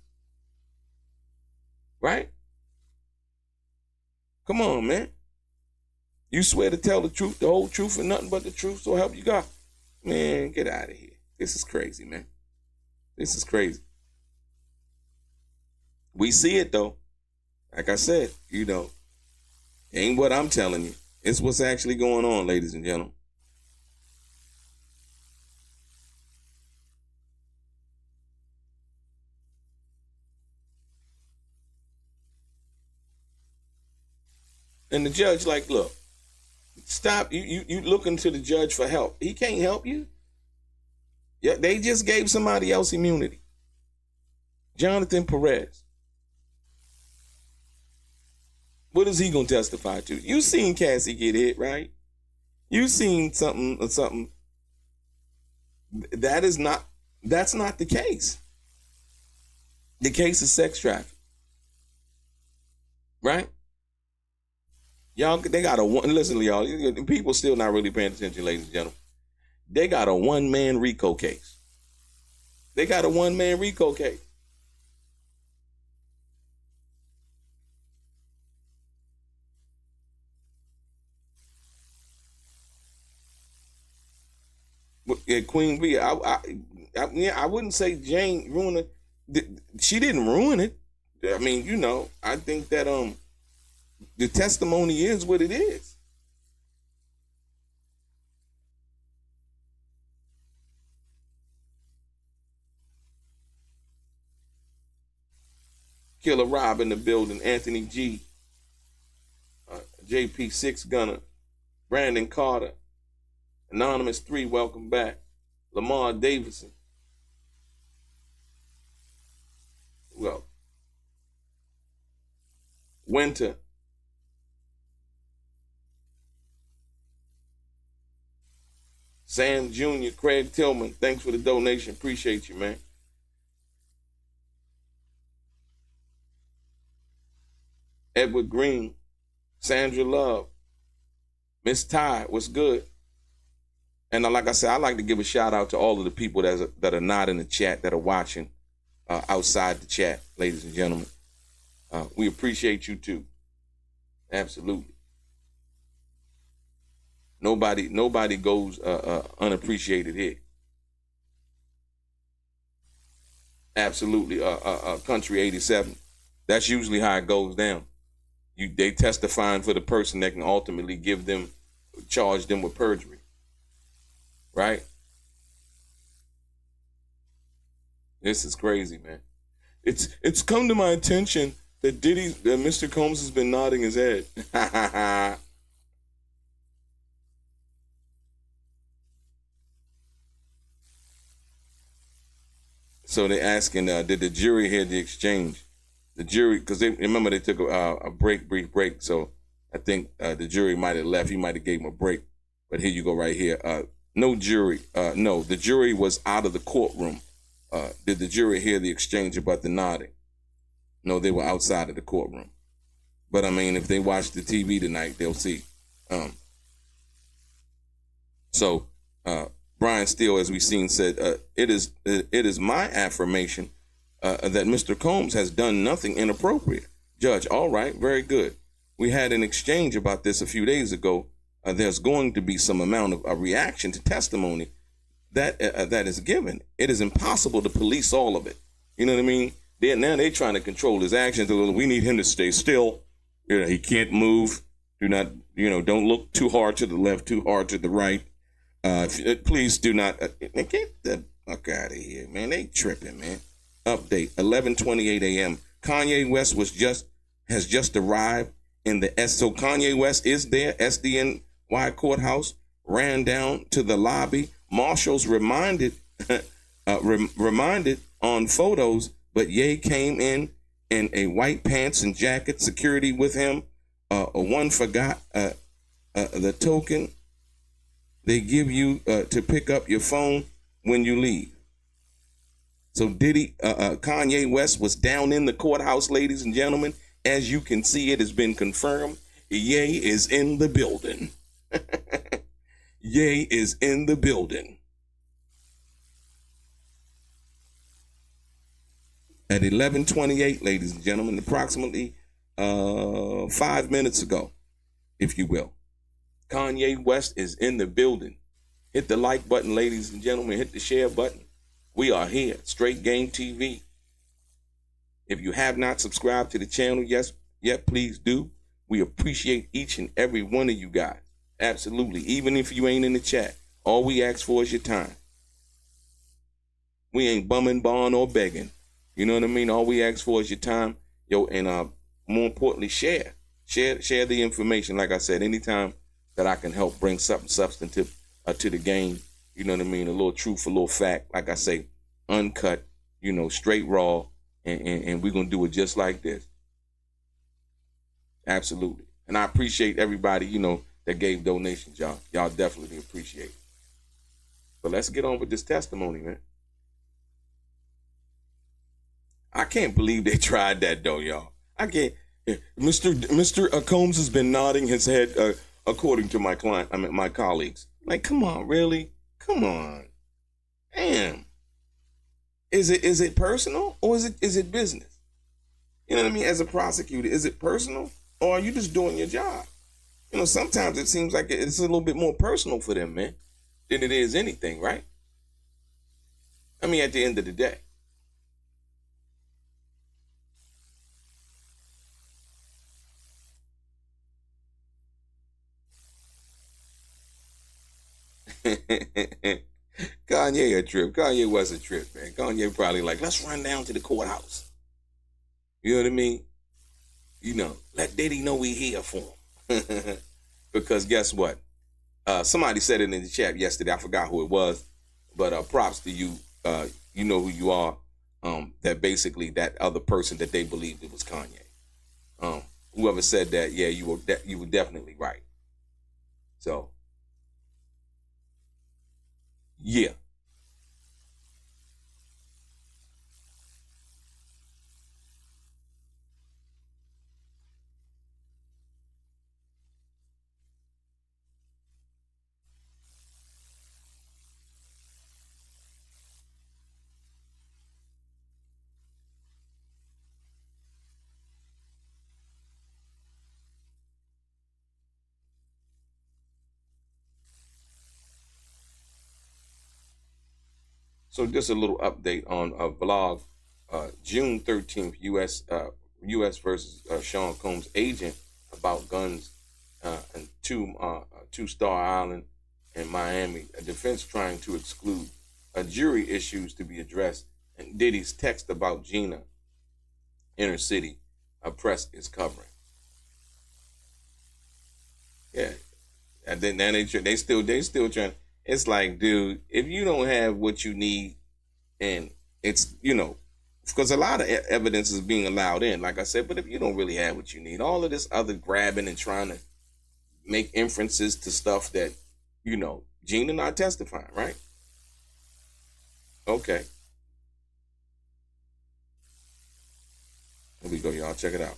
Right? Come on, man. You swear to tell the truth, the whole truth, and nothing but the truth, so help you God. Man, get out of here. This is crazy, man. This is crazy. We see it, though. Like I said, ain't what I'm telling you. It's what's actually going on, ladies and gentlemen. And the judge like, look, stop. You looking to the judge for help. He can't help you. Yeah, they just gave somebody else immunity. Jonathan Perez. What is he going to testify to? You seen Cassie get hit, right? You seen something. That's not the case. The case is sex trafficking. Right? Y'all, they got listen to y'all, people still not really paying attention, ladies and gentlemen. They got a one-man RICO case. They got a one-man RICO case. Yeah, Queen B, I wouldn't say Jane ruined it. She didn't ruin it. I mean, I think that the testimony is what it is. Killer Rob in the building, Anthony G, JP6 Gunner, Brandon Carter, Anonymous 3, welcome back, Lamont Davidson. Well, Winter. Sam Jr., Craig Tillman, thanks for the donation. Appreciate you, man. Edward Green, Sandra Love, Miss Ty, what's good? And like I said, I like to give a shout out to all of the people that are not in the chat, that are watching outside the chat, ladies and gentlemen. We appreciate you too. Absolutely. Nobody goes unappreciated here. Absolutely. Country 87. That's usually how it goes down. They testifying for the person that can ultimately charge them with perjury. Right? This is crazy, man. It's come to my attention that Mr. Combs has been nodding his head. So they're asking, did the jury hear the exchange? The jury, because they remember they took a brief break. So I think the jury might have left. He might have gave him a break. But here you go right here. No jury. No, the jury was out of the courtroom. Did the jury hear the exchange about the nodding? No, they were outside of the courtroom. But I mean, if they watch the TV tonight, they'll see. So Brian Steele, as we've seen, said, it is my affirmation that Mr. Combs has done nothing inappropriate. Judge, all right, very good. We had an exchange about this a few days ago. There's going to be some amount of a reaction to testimony that is given. It is impossible to police all of it. You know what I mean? They're trying to control his actions. We need him to stay still. You know, he can't move. Do not, don't look too hard to the left, too hard to the right. Please do not get the fuck out of here, man. They tripping, man. Update 11:28 a.m. Kanye West has just arrived in the So Kanye West is there. SDNY courthouse, ran down to the lobby. Marshals reminded on photos, but Ye came in a white pants and jacket. Security with him. One forgot the token they give you to pick up your phone when you leave. So Kanye West was down in the courthouse, ladies and gentlemen. As you can see, it has been confirmed. Ye is in the building. Ye is in the building. At 11:28, ladies and gentlemen, approximately 5 minutes ago, if you will. Kanye West is in the building. Hit the like button, ladies and gentlemen. Hit the share button. We are here, Straight Game TV. If you have not subscribed to the channel yet, please do. We appreciate each and every one of you guys. Absolutely. Even if you ain't in the chat, all we ask for is your time. We ain't bumming, bond, or begging. You know what I mean? All we ask for is your time. And more importantly, share the information. Like I said, anytime that I can help bring something substantive to the game, you know what I mean? A little truth, a little fact. Like I say, uncut, straight raw, and we're going to do it just like this. Absolutely. And I appreciate everybody, that gave donations, y'all. Y'all definitely appreciate it. But let's get on with this testimony, man. I can't believe they tried that, though, y'all. I can't. Mr. Combs has been nodding his head, according to my colleagues. Like, come on, really? Come on. Damn. Is it personal or is it business? You know what I mean? As a prosecutor, is it personal or are you just doing your job? Sometimes it seems like it's a little bit more personal for them, man, than it is anything, right? I mean, at the end of the day. Kanye a trip. Kanye was a trip, man. Kanye probably like, let's run down to the courthouse. You know what I mean? Let Diddy know we here for him. Because guess what? Somebody said it in the chat yesterday. I forgot who it was. But props to you. You know who you are. That basically that other person that they believed it was Kanye. Whoever said that, yeah, you were definitely right. So, yeah. So just a little update on a vlog, June 13th, U.S. versus Sean Combs agent about guns and Two-Star Island in Miami. A defense trying to exclude jury issues to be addressed and Diddy's text about Gina. inner city press is covering. Yeah, and then they still trying. It's like, dude, if you don't have what you need, and it's, because a lot of evidence is being allowed in, like I said, but if you don't really have what you need, all of this other grabbing and trying to make inferences to stuff that, Gina not testifying, right? Okay. Here we go, y'all. Check it out.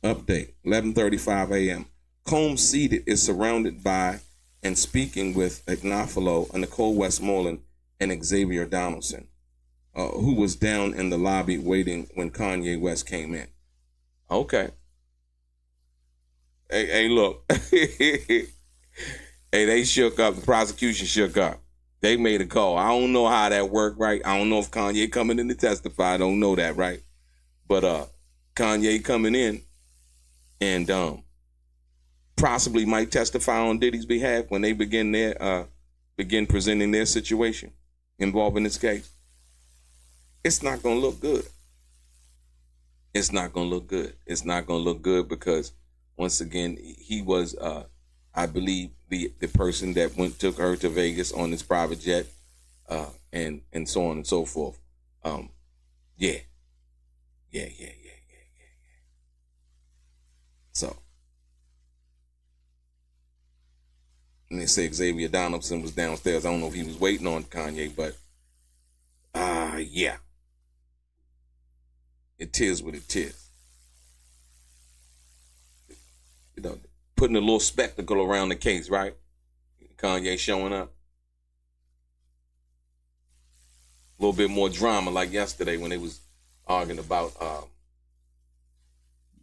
Update, 11:35 a.m. Combs seated is surrounded by and speaking with Agnafalo, Nicole Westmoreland, and Xavier Donaldson, who was down in the lobby waiting when Kanye West came in. Okay. Hey, look. Hey, they shook up. The prosecution shook up. They made a call. I don't know how that worked, right? I don't know if Kanye coming in to testify. I don't know that, right? But Kanye coming in and possibly might testify on Diddy's behalf when they begin presenting their situation involving this case. It's not going to look good. It's not going to look good. It's not going to look good because, once again, he was, I believe, the person that took her to Vegas on his private jet, and so on and so forth. Yeah. So, and they say Xavier Donaldson was downstairs. I don't know if he was waiting on Kanye, but yeah. It is what it is. Putting a little spectacle around the case, right? Kanye showing up. A little bit more drama like yesterday when they was arguing about,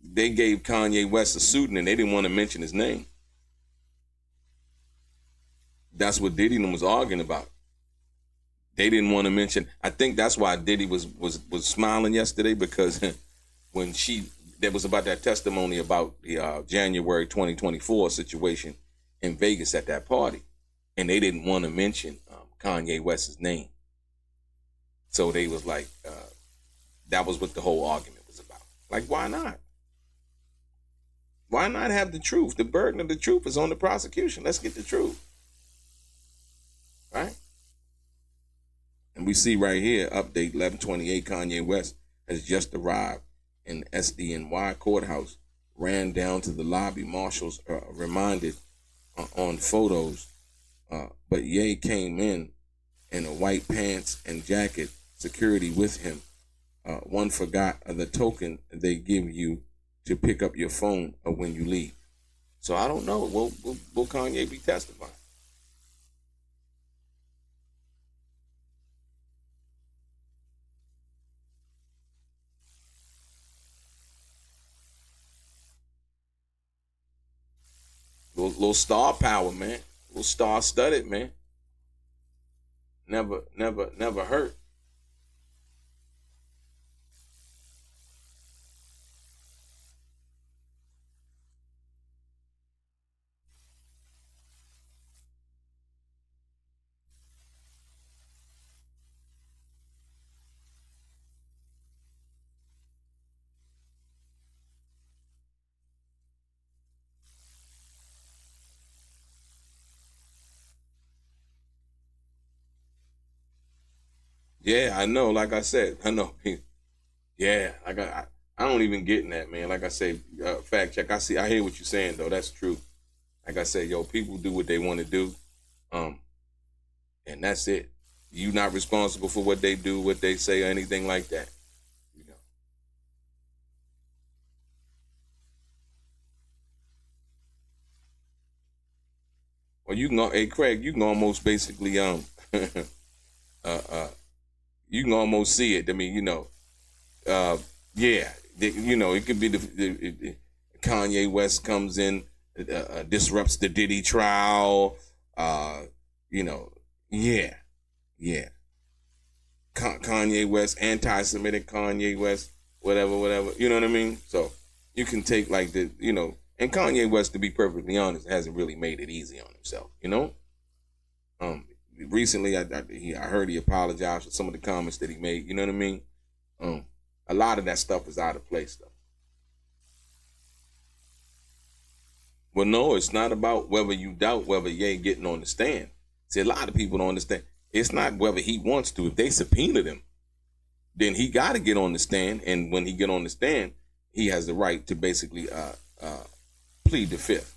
they gave Kanye West a suit and they didn't want to mention his name. That's what Diddy was arguing about. They didn't want to mention. I think that's why Diddy was smiling yesterday, because when there was about that testimony about the January 2024 situation in Vegas at that party, and they didn't want to mention Kanye West's name. So they was like, that was what the whole argument was about. Like, why not? Why not have the truth? The burden of the truth is on the prosecution. Let's get the truth. Right? And we see right here, update 11:28, Kanye West has just arrived in the SDNY courthouse, ran down to the lobby. Marshals reminded on photos, but Ye came in a white pants and jacket, security with him. One forgot the token they give you to pick up your phone when you leave. So I don't know. Will Kanye be testifying? Little star power, man. Little star studded, man. Never hurt. Yeah, I know. Like I said, I know. Yeah, I don't even get in that, man. Like I say, fact check. I hear what you're saying though. That's true. Like I said, people do what they want to do, and that's it. You're not responsible for what they do, what they say, or anything like that. Well, you can go, hey Craig, you can almost basically you can almost see it. I mean, yeah, it could be the Kanye West comes in, disrupts the Diddy trial. Yeah. Kanye West, anti-Semitic Kanye West, whatever. You know what I mean? So you can take like And Kanye West, to be perfectly honest, hasn't really made it easy on himself, you know? Recently, I heard he apologized for some of the comments that he made, you know what I mean? A lot of that stuff is out of place, though. Well, no, it's not about whether you doubt whether Ye getting on the stand. See, a lot of people don't understand. It's not whether he wants to. If they subpoenaed him, then he got to get on the stand. And when he get on the stand, he has the right to basically plead the fifth,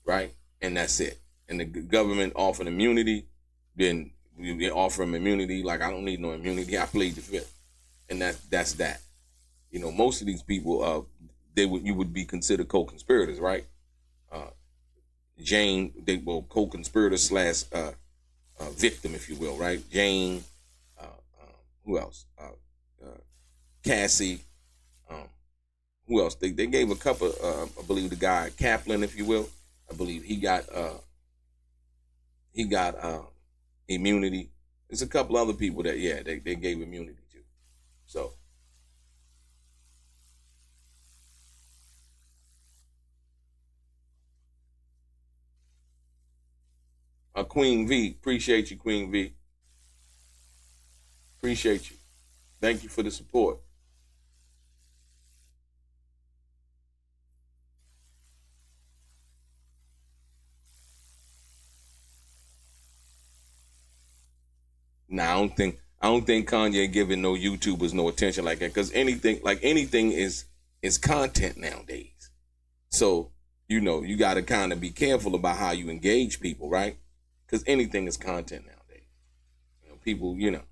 right? And that's it. And the government offered immunity, then they offer him immunity. Like, I don't need no immunity. I plead the fifth. And that's that. You know, most of these people, you would be considered co-conspirators, right? Jane, they were co-conspirator slash victim, if you will, right? Jane, who else? Cassie, who else? They gave a couple, I believe the guy Kaplan, if you will. I believe he got immunity. There's a couple other people that, yeah, they gave immunity to. So. Queen V, appreciate you, Queen V. Appreciate you. Thank you for the support. Nah, I don't think Kanye giving no YouTubers no attention like that, because anything is content nowadays. So, you know, you got to kind of be careful about how you engage people, right? Because anything is content nowadays. You know, people, you know,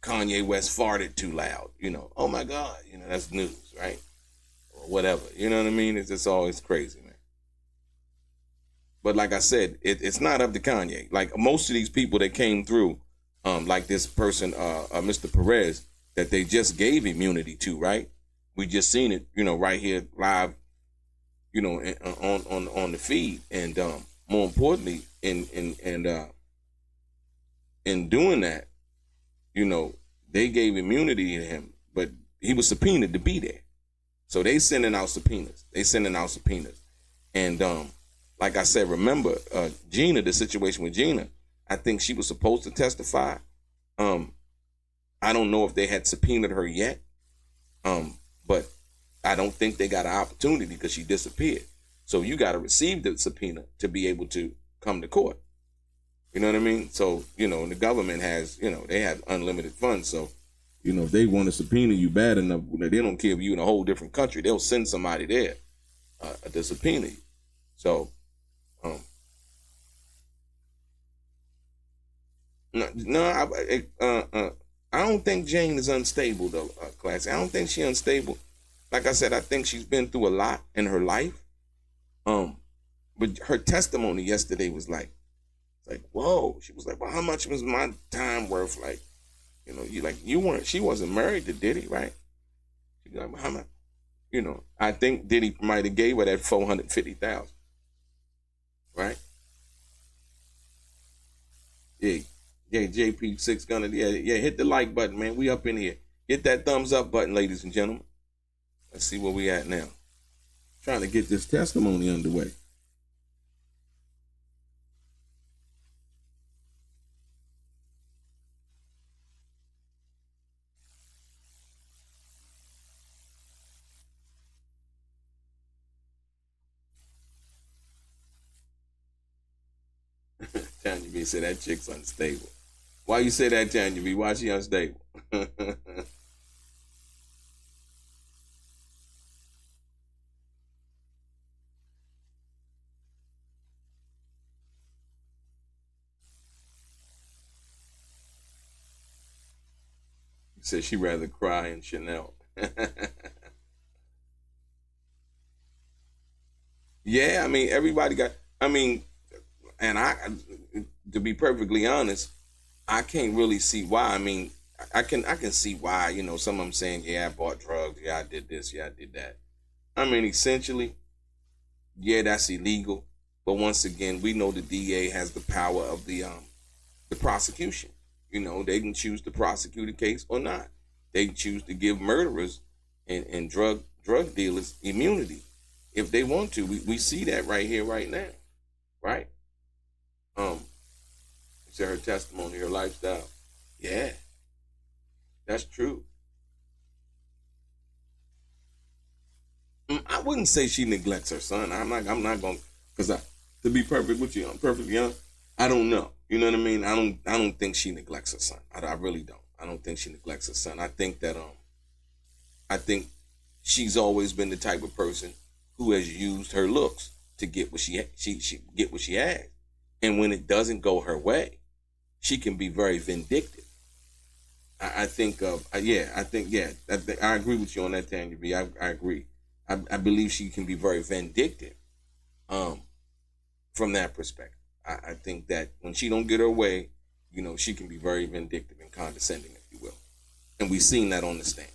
Kanye West farted too loud. You know, oh my God, you know, that's news, right? Or whatever. You know what I mean? It's just always crazy, man. But like I said, it's not up to Kanye. Like most of these people that came through, like this person, Mr. Perez, that they just gave immunity to, right? We just seen it, you know, right here live, you know, on the feed. And more importantly, in doing that, you know, they gave immunity to him, but he was subpoenaed to be there. So they sending out subpoenas. And like I said, remember, Gina, the situation with Gina, I think she was supposed to testify. I don't know if they had subpoenaed her yet, but I don't think they got an opportunity because she disappeared. So you got to receive the subpoena to be able to come to court. You know what I mean? So, you know, the government has, you know, they have unlimited funds. So, you know, if they want to subpoena you bad enough, they don't care if you're in a whole different country. They'll send somebody there to subpoena you. So, I don't think Jane is unstable, though, Classy. I don't think she's unstable. Like I said, I think she's been through a lot in her life. But her testimony yesterday was like, whoa. She was like, well, how much was my time worth? Like, you know, she wasn't married to Diddy, right? She's like, well, how much? You know, I think Diddy might have gave her that $450,000, right? Yeah, JP6 Gunner, yeah, hit the like button, man. We up in here. Hit that thumbs up button, ladies and gentlemen. Let's see where we at now. Trying to get this testimony underway. Tanya B said that chick's unstable. Why you say that, Tanya B? Why she unstable? Said she'd rather cry in Chanel. Yeah, I mean, everybody got, and to be perfectly honest, I can't really see why. I mean, I can see why, you know, some of them saying, yeah, I bought drugs, yeah, I did this, yeah, I did that. I mean, essentially, yeah, that's illegal. But once again, we know the DA has the power of the prosecution. You know, they can choose to prosecute a case or not. They can choose to give murderers and drug drug dealers immunity if they want to. We see that right here, right now, right? It's her testimony, her lifestyle. Yeah, that's true. I wouldn't say she neglects her son. I'm not going because to be perfect with you, I'm perfectly honest. I don't know. You know what I mean? I don't think she neglects her son. I really don't. I don't think she neglects her son. I think that I think she's always been the type of person who has used her looks to get what she get what she has. And when it doesn't go her way, she can be very vindictive. I think I agree with you on that, Tanya B. I agree. I believe she can be very vindictive from that perspective. I think that when she don't get her way, she can be very vindictive and condescending, if you will. And we've seen that on the stand.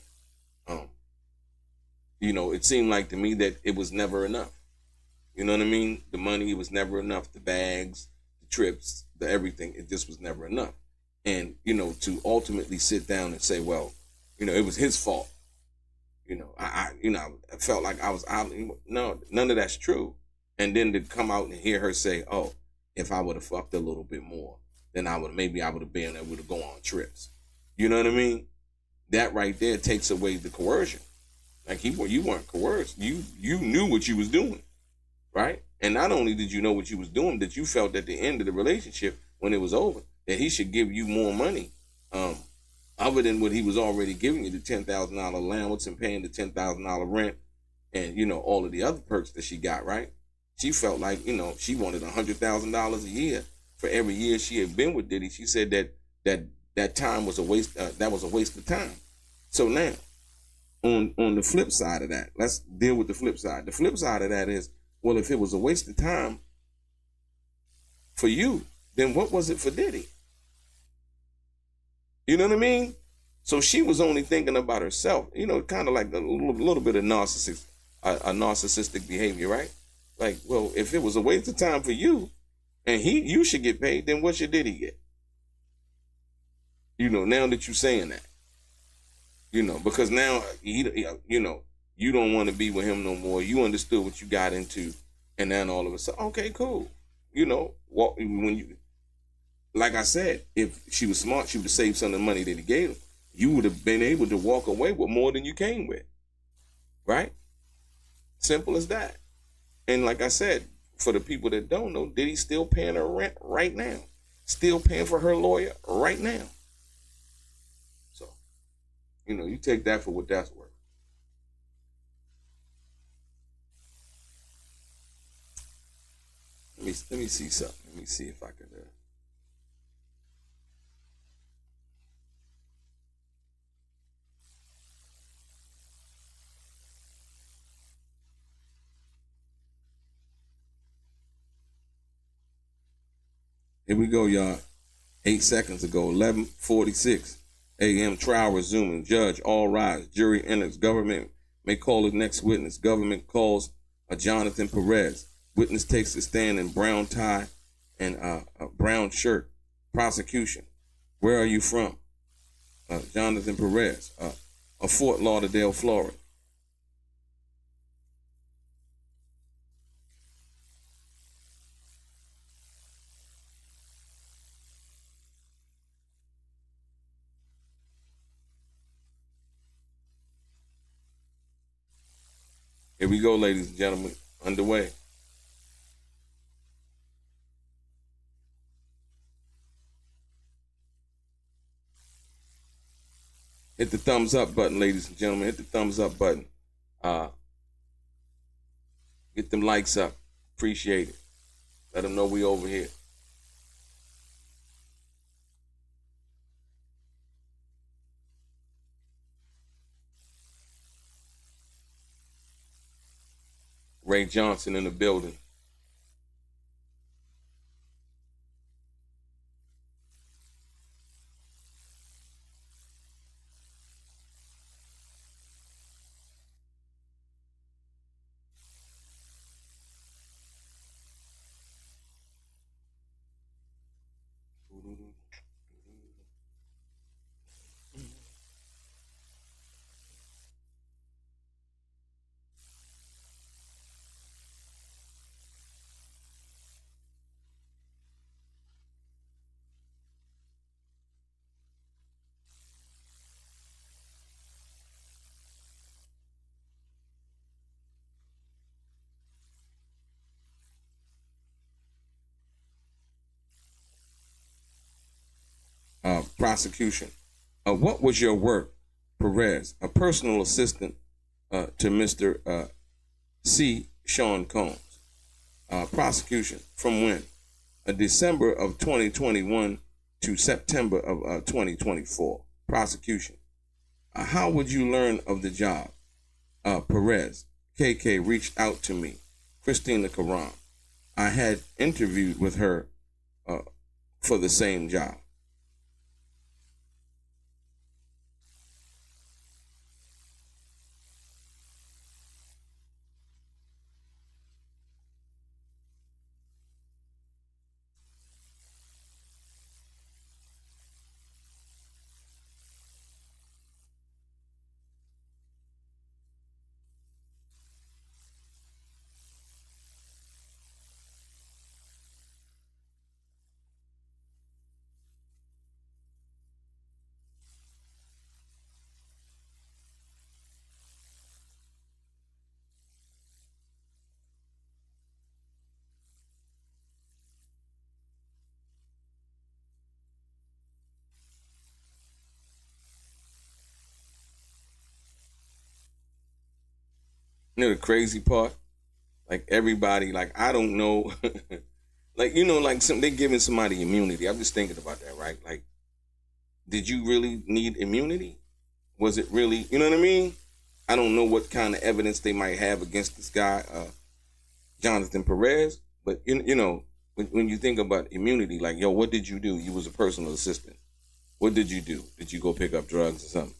It seemed like to me that it was never enough. You know what I mean? The money, it was never enough. The bags, the trips, the everything, it just was never enough. And, to ultimately sit down and say, well, it was his fault. I felt like I was out. No, none of that's true. And then to come out and hear her say, oh, if I would have fucked a little bit more, then I would have been able to go on trips. You know what I mean? That right there takes away the coercion. Like you weren't coerced. You knew what you was doing, right? And not only did you know what you was doing, that you felt at the end of the relationship when it was over that he should give you more money, other than what he was already giving you, the $10,000 allowance and paying the $10,000 rent, and all of the other perks that she got, right? She felt like she wanted $100,000 a year for every year she had been with Diddy. She said that time was a waste. That was a waste of time. So now, on the flip side of that, let's deal with the flip side. The flip side of that is, well, if it was a waste of time for you, then what was it for Diddy? You know what I mean? So she was only thinking about herself. Kind of like a little bit of narcissistic behavior, right? Like, well, if it was a waste of time for you, and you should get paid, then what should Diddy get? Now that you're saying that. Because now you don't want to be with him no more. You understood what you got into, and then all of a sudden, okay, cool. Like I said, if she was smart, she would have saved some of the money that he gave him. You would have been able to walk away with more than you came with, right? Simple as that. And like I said, for the people that don't know, Diddy's still paying her rent right now, still paying for her lawyer right now. You take that for what that's worth. Let me see something. Let me see if I can. Here we go, y'all. 8 seconds ago, 11:46 a.m. Trial resuming. Judge, all rise. Jury enters. Government may call the next witness. Government calls a Jonathan Perez. Witness takes a stand in brown tie and a brown shirt. Prosecution. Where are you from? Jonathan Perez. Of Fort Lauderdale, Florida. Here we go, ladies and gentlemen. Underway. Hit the thumbs up button, ladies and gentlemen. Hit the thumbs up button. Get them likes up. Appreciate it. Let them know we over here. Ray Johnson in the building. Prosecution. What was your work, Perez? A personal assistant to Mr. C. Sean Combs. Prosecution. From when? December of 2021 to September of 2024. Prosecution. How would you learn of the job? Perez. KK reached out to me. Christina Karam. I had interviewed with her for the same job. You know the crazy part? Like everybody, like I don't know, like like they're giving somebody immunity. I'm just thinking about that, right? Like, did you really need immunity? Was it really, you know what I mean? I don't know what kind of evidence they might have against this guy, Jonathan Perez, but when you think about immunity, like, yo, what did you do? You was a personal assistant. What did you do? Did you go pick up drugs or something?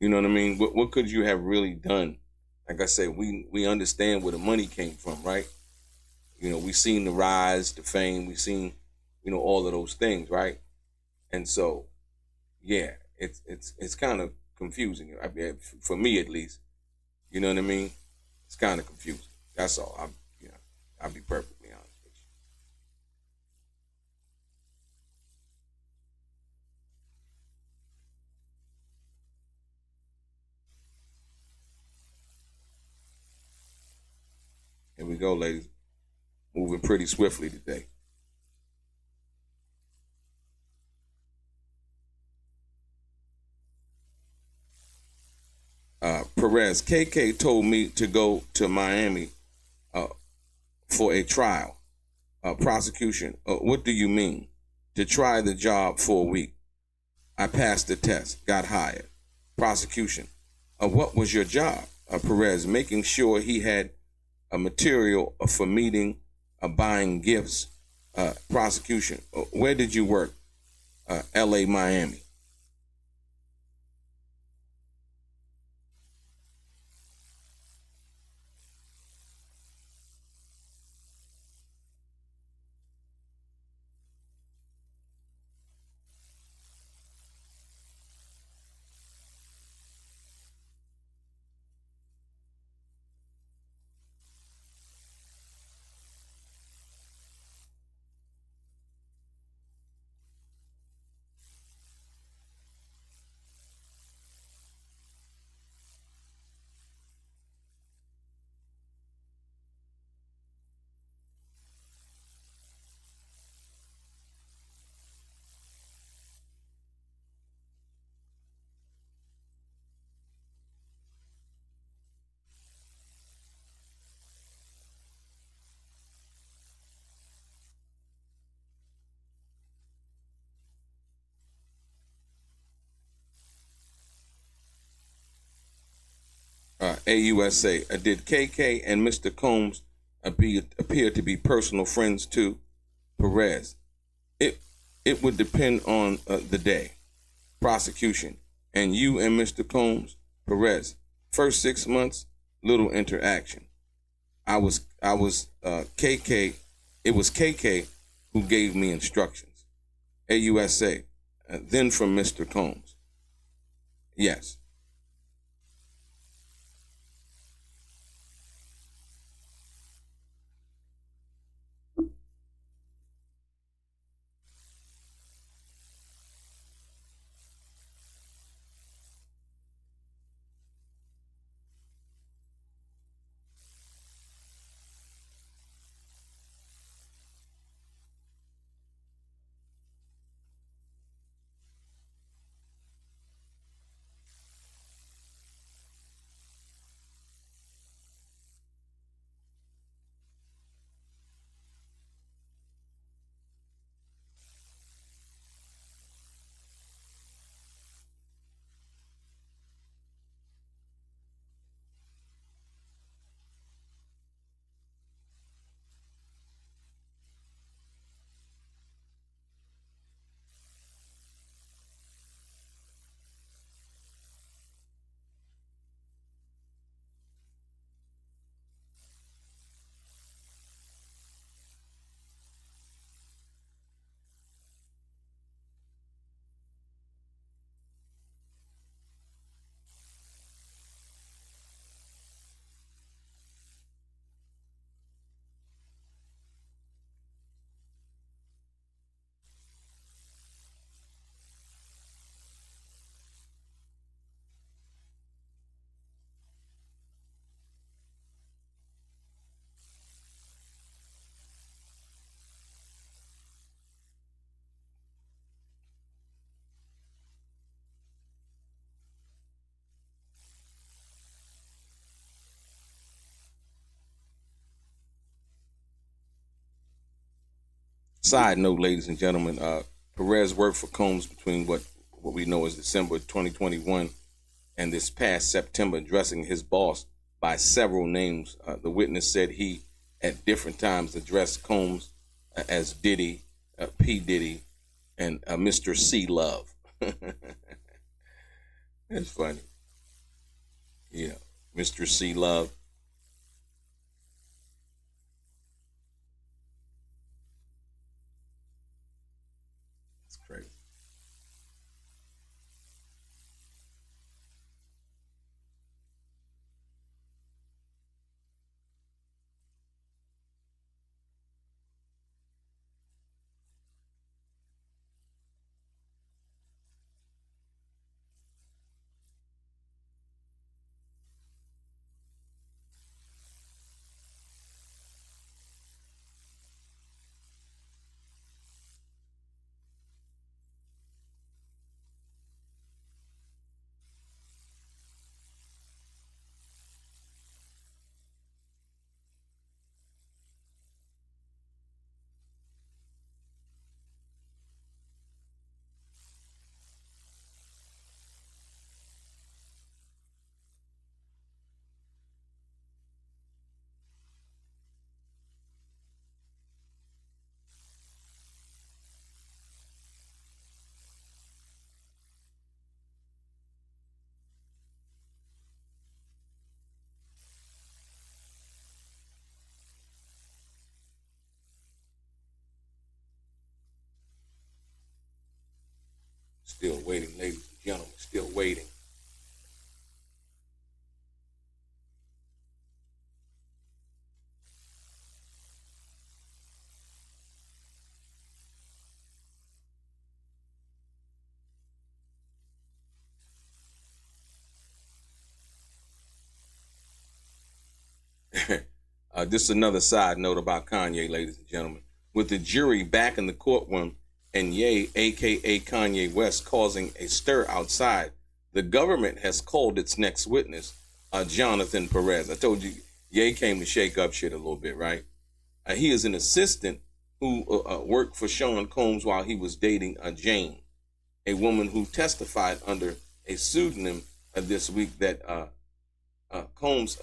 You know what I mean? What could you have really done? Like I said, we understand where the money came from, right? We seen the rise, the fame, we seen, all of those things, right? And so, yeah, it's kind of confusing. I mean, for me at least, you know what I mean? It's kind of confusing. That's all. I'll be perfectly honest with you. Here we go, ladies. Moving pretty swiftly today. Perez, KK told me to go to Miami for a trial. Prosecution. What do you mean? To try the job for a week. I passed the test, got hired. Prosecution. What was your job? Perez, making sure he had a material for meeting, buying gifts. Prosecution. Where did you work? LA, Miami. AUSA. Did KK and Mr. Combs appear to be personal friends too? Perez. It would depend on the day. Prosecution. And you and Mr. Combs? Perez. First 6 months, little interaction. I was KK. It was KK who gave me instructions. AUSA. Then from Mr. Combs. Yes. Side note, ladies and gentlemen, Perez worked for Combs between what we know as December 2021 and this past September, addressing his boss by several names. The witness said he, at different times, addressed Combs as Diddy, P. Diddy, and Mr. C. Love. It's funny. Yeah, Mr. C. Love. It's crazy. Still waiting, ladies and gentlemen, still waiting. This is another side note about Kanye, ladies and gentlemen. With the jury back in the courtroom and Ye, a.k.a. Kanye West, causing a stir outside, the government has called its next witness, Jonathan Perez. I told you, Ye came to shake up shit a little bit, right? He is an assistant who worked for Sean Combs while he was dating Jane, a woman who testified under a pseudonym this week that Combs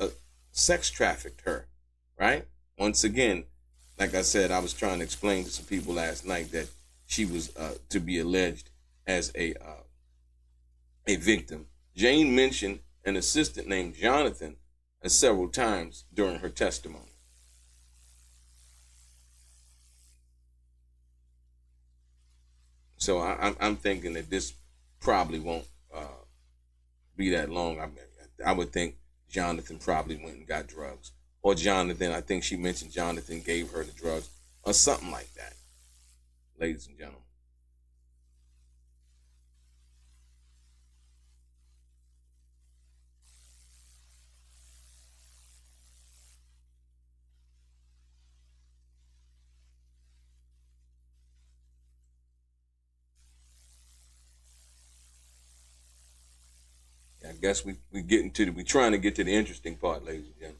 sex trafficked her, right? Once again, like I said, I was trying to explain to some people last night that she was to be alleged as a victim. Jane mentioned an assistant named Jonathan several times during her testimony. So I'm thinking that this probably won't be that long. I would think Jonathan probably went and got drugs. Or Jonathan, I think she mentioned Jonathan gave her the drugs or something like that, ladies and gentlemen. I guess we trying to get to the interesting part, ladies and gentlemen.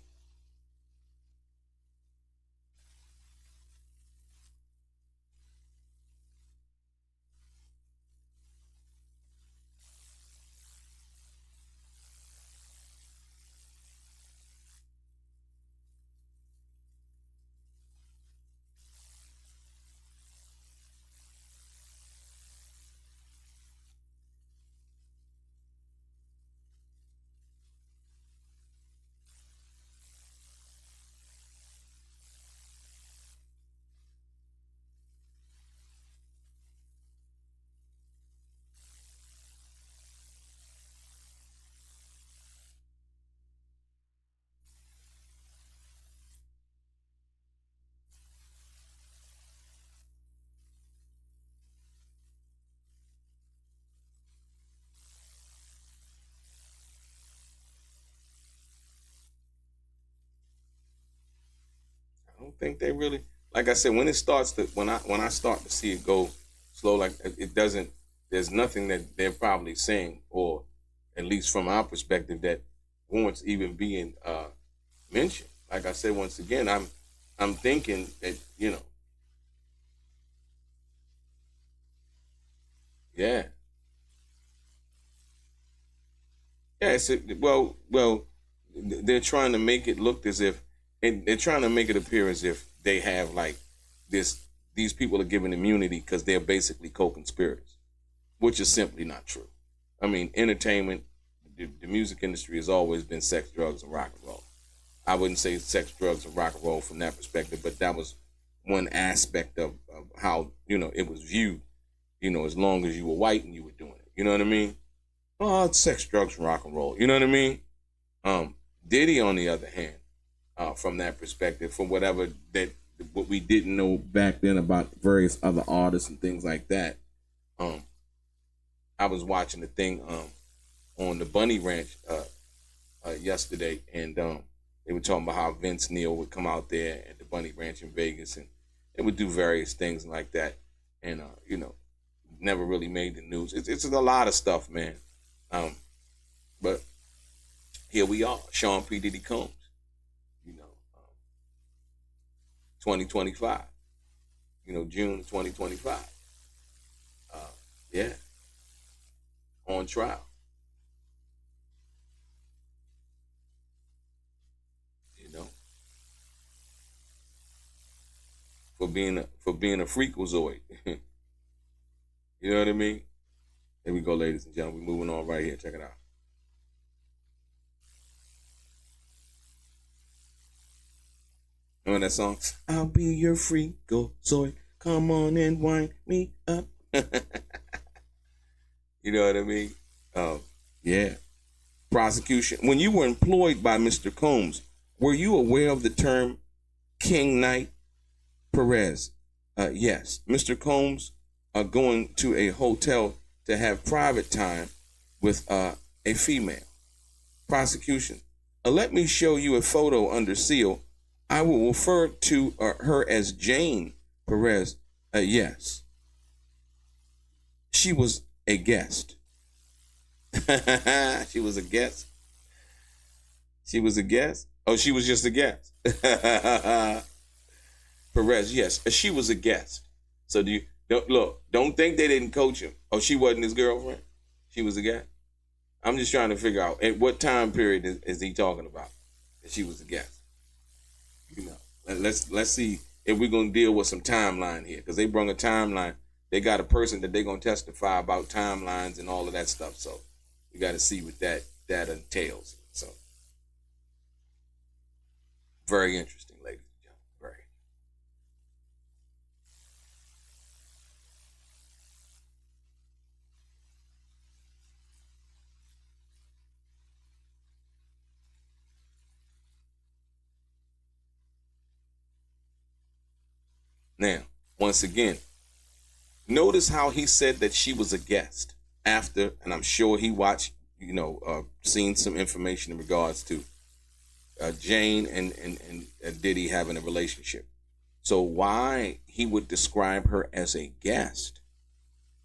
I don't think they really, like I said, when it starts to when I start to see it go slow, like it doesn't. There's nothing that they're probably saying, or at least from our perspective, that warrants even being mentioned. Like I said, once again, I'm thinking that Yeah. Yeah. Well, they're trying to make it look as if, and they're trying to make it appear as if they have like this. These people are given immunity because they're basically co-conspirators, which is simply not true. I mean, entertainment, the music industry has always been sex, drugs, and rock and roll. I wouldn't say sex, drugs, and rock and roll from that perspective, but that was one aspect of how, it was viewed, as long as you were white and you were doing it. You know what I mean? Oh, it's sex, drugs, and rock and roll. You know what I mean? Diddy, on the other hand, from that perspective, from what we didn't know back then about various other artists and things like that. I was watching the thing on the Bunny Ranch yesterday, and they were talking about how Vince Neil would come out there at the Bunny Ranch in Vegas, and they would do various things like that, and never really made the news. It's a lot of stuff, man. But here we are, Sean P. Diddy Combs, 2025, June 2025. Yeah, on trial. For being a freakazoid. You know what I mean? Here we go, ladies and gentlemen. We're moving on right here. Check it out. Remember that song? I'll be your freakazoid. Come on and wind me up. You know what I mean? Yeah. Prosecution. When you were employed by Mr. Combs, were you aware of the term King Knight? Perez. Yes. Mr. Combs going to a hotel to have private time with a female. Prosecution. Let me show you a photo under seal. I will refer to her as Jane Perez. Yes. She was a guest. She was a guest. She was a guest? Oh, she was just a guest. Perez, yes. She was a guest. So don't think they didn't coach him. Oh, she wasn't his girlfriend? She was a guest? I'm just trying to figure out at what time period is he talking about that she was a guest. Let's see if we're gonna deal with some timeline here, because they brought a timeline. They got a person that they're gonna testify about timelines and all of that stuff. So we got to see what that entails. So very interesting, ladies and gentlemen. Very. Now, once again, notice how he said that she was a guest after, and I'm sure he watched, seen some information in regards to Jane and Diddy having a relationship. So why he would describe her as a guest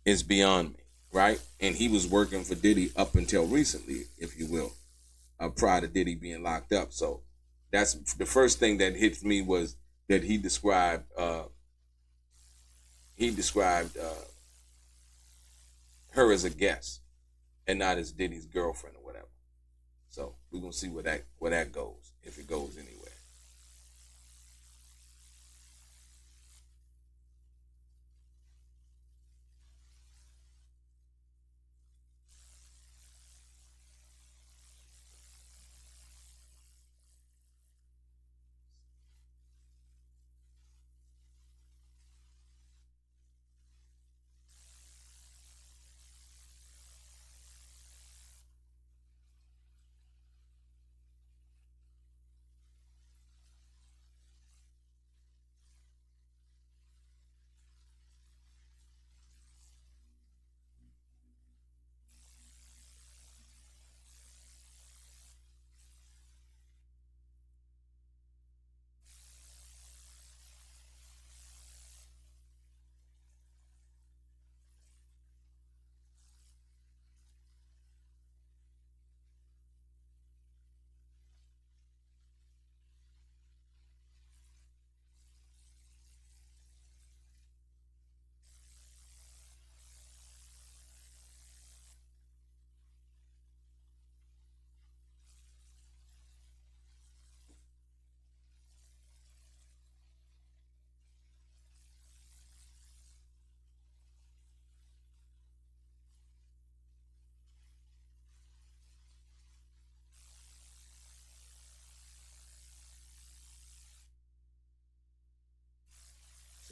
is beyond me, right? And he was working for Diddy up until recently, if you will, prior to Diddy being locked up. So that's the first thing that hits me, was that he described her as a guest and not as Diddy's girlfriend or whatever. So we're gonna see where that goes, if it goes anywhere.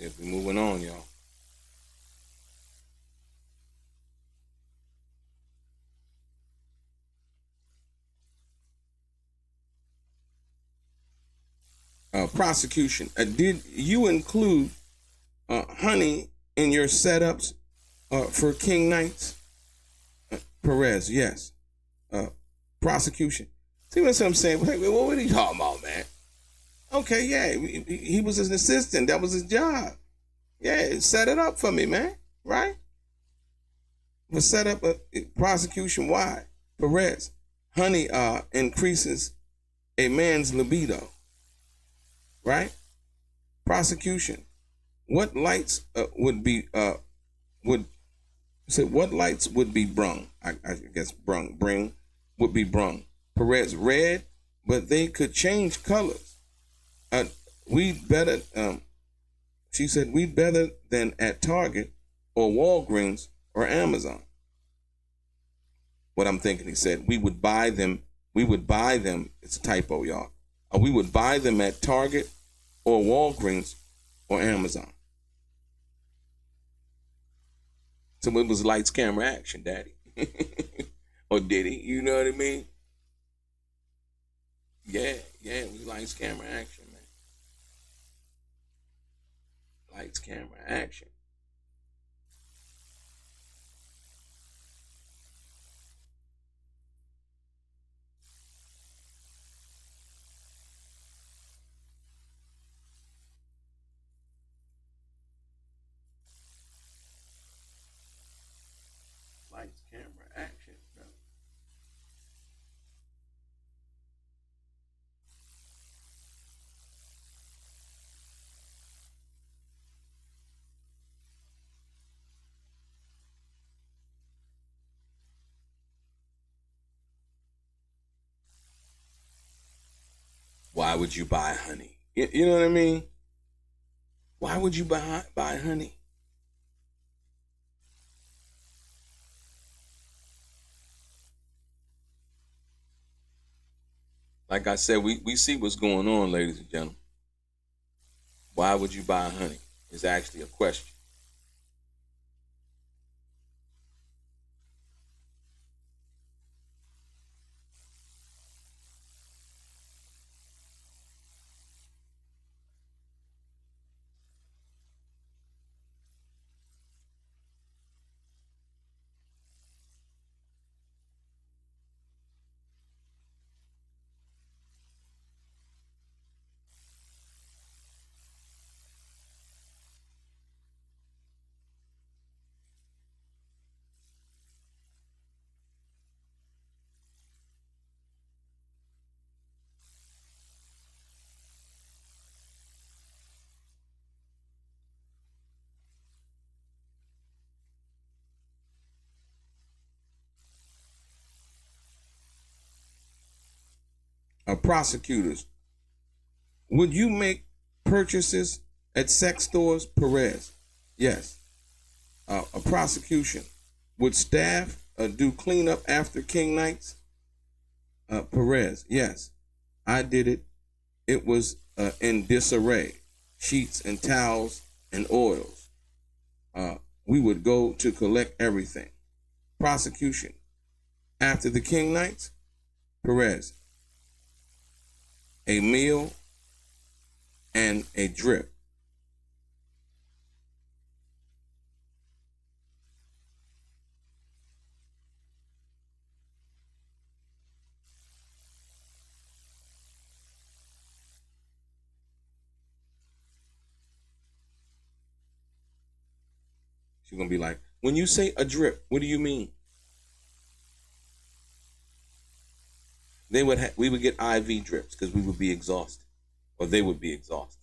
If we're moving on, y'all. Prosecution. Did you include honey in your setups for King Nights? Perez, yes. Prosecution. See what I'm saying? What are you talking about, man? Okay, yeah, he was an assistant. That was his job. Yeah, set it up for me, man. Right? But set up a prosecution. Why? Perez. Honey increases a man's libido. Right? Prosecution. What lights would be what lights would be brung? I guess bring would be brung. Perez, red, but they could change colors. We'd better. She said we'd better than at Target or Walgreens or Amazon. What I'm thinking, he said we would buy them. We would buy them. It's a typo, y'all. We would buy them at Target or Walgreens or Amazon. So it was lights, camera, action, Daddy. Or Diddy, you know what I mean? Yeah, it was lights, camera, action, man. Lights, camera, action. Lights, camera, action, bro. Why would you buy honey? You know what I mean? Why would you buy honey? Like I said, we see what's going on, ladies and gentlemen. Why would you buy honey? Is actually a question. Prosecutors, would you make purchases at sex stores? Perez, yes. A prosecution, would staff do cleanup after King Nights? Perez, yes. I did it. It was in disarray, sheets and towels and oils. We would go to collect everything. Prosecution, after the King Nights? Perez, a meal and a drip. She's gonna be like, when you say a drip, what do you mean? We would get IV drips because we would be exhausted, or they would be exhausted.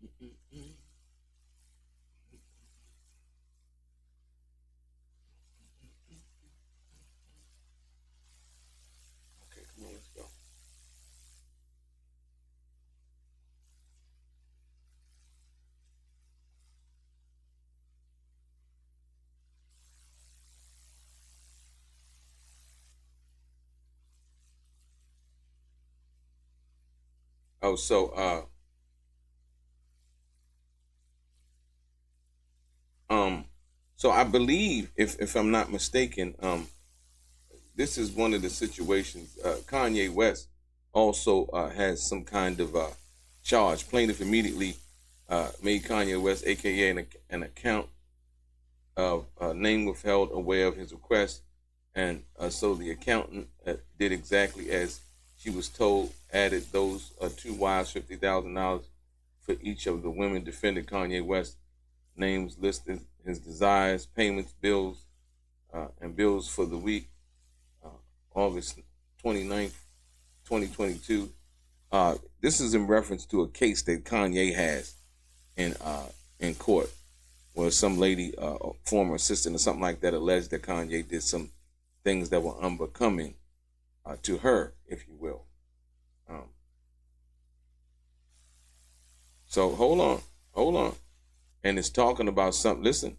Okay, come on, let's go. Oh, um, so I believe, if I'm not mistaken, this is one of the situations. Kanye West also has some kind of charge. Plaintiff immediately made Kanye West, aka an account of name withheld, aware of his request, and so the accountant did exactly as she was told. Added those two wives $50,000 for each of the women defended. Kanye West names listed his desires, payments, bills, and bills for the week August 29th, 2022. This is in reference to a case that Kanye has in court, where some lady, former assistant or something like that, alleged that Kanye did some things that were unbecoming to her, if you will. So hold on. And it's talking about something. Listen,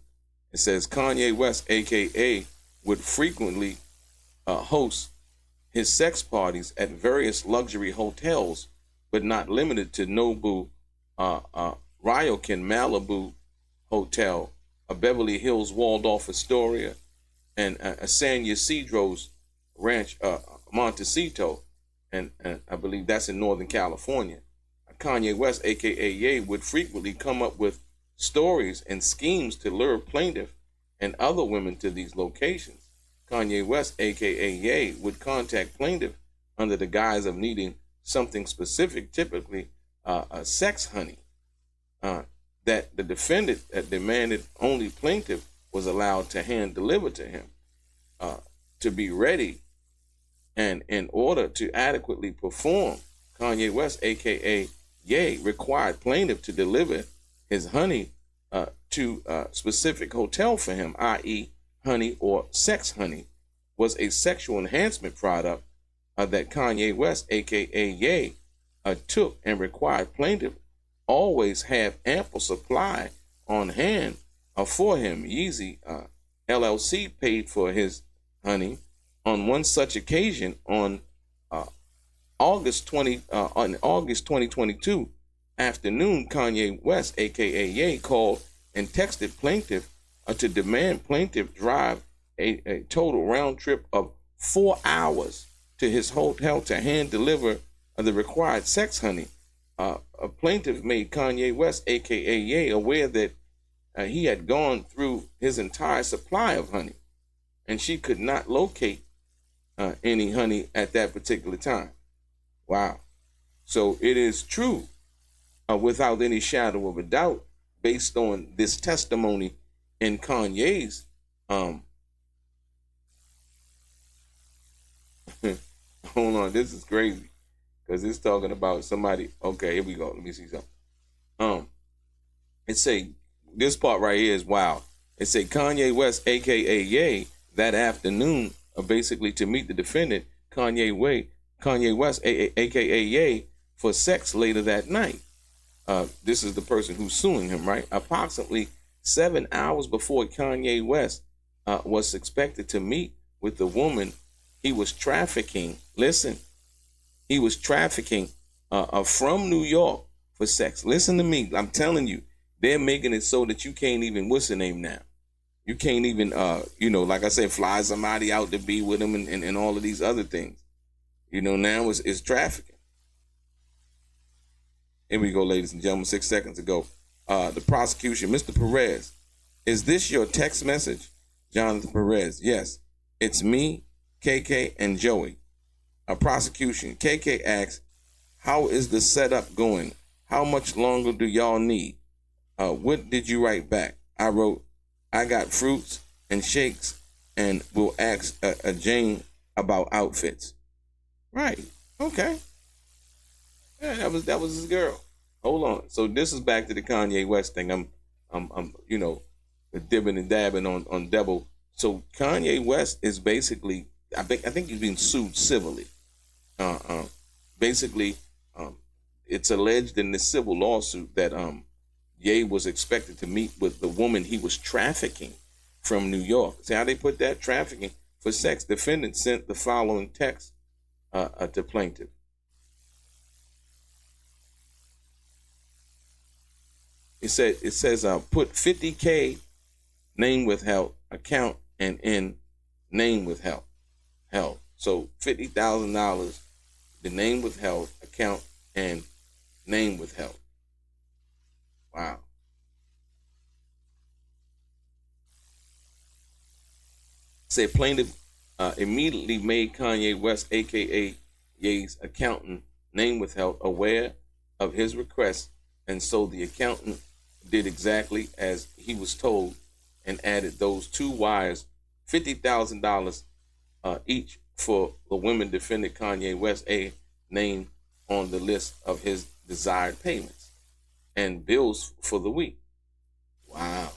it says Kanye West, aka, would frequently host his sex parties at various luxury hotels, but not limited to Nobu, Ryokan Malibu Hotel, a Beverly Hills Waldorf Astoria, and a San Ysidro's Ranch, Montecito, and I believe that's in Northern California. Kanye West, aka Ye, would frequently come up with stories and schemes to lure plaintiff and other women to these locations. Kanye West, aka Ye, would contact plaintiff under the guise of needing something specific, typically a sex honey, that the defendant demanded only plaintiff was allowed to hand deliver to him, to be ready. And in order to adequately perform, Kanye West, aka Ye, required plaintiff to deliver his honey to a specific hotel for him, i.e., honey or sex honey was a sexual enhancement product that Kanye West, aka Ye, took and required plaintiff always have ample supply on hand for him. Yeezy LLC paid for his honey on one such occasion on August 2022 afternoon. Kanye West, aka Ye, called and texted plaintiff to demand plaintiff drive a total round trip of 4 hours to his hotel to hand deliver the required sex honey. A plaintiff made Kanye West, aka Ye, aware that he had gone through his entire supply of honey, and she could not locate any honey at that particular time. Wow. So it is true, without any shadow of a doubt, based on this testimony in Kanye's hold on, this is crazy, because it's talking about somebody. Okay, here we go. Let me see something. It say, this part right here is wild. It say Kanye West, aka Ye, that afternoon, basically to meet the defendant, Kanye West, aka Ye, for sex later that night. This is the person who's suing him, right? Approximately 7 hours before Kanye West was expected to meet with the woman he was trafficking. Listen, he was trafficking from New York for sex. Listen to me. I'm telling you, they're making it so that you can't even, what's the name now? You can't even, like I said, fly somebody out to be with him and all of these other things. Now it's trafficking. Here we go, ladies and gentlemen, 6 seconds ago. The prosecution, Mr. Perez, is this your text message? Jonathan Perez, yes, it's me, KK, and Joey. Prosecution, KK asks, how is the setup going? How much longer do y'all need? What did you write back? I wrote, I got fruits and shakes and will ask Jane about outfits. Right, okay. Yeah, that was his girl. hold on. So this is back to the Kanye West thing. I'm dibbing and dabbing on Devil. So Kanye West is basically, I think he's being sued civilly. Basically, it's alleged in this civil lawsuit that Ye was expected to meet with the woman he was trafficking from New York. See how they put that? Trafficking for sex. Defendant sent the following text to plaintiff. It says put 50K name withheld account and in name withheld. So $50,000, the name withheld account and name withheld. Wow. Said plaintiff immediately made Kanye West, aka Ye's accountant, name withheld, aware of his request, and so the accountant did exactly as he was told and added those two wires, $50,000 each for the women defended Kanye West a name on the list of his desired payments and bills for the week. Wow.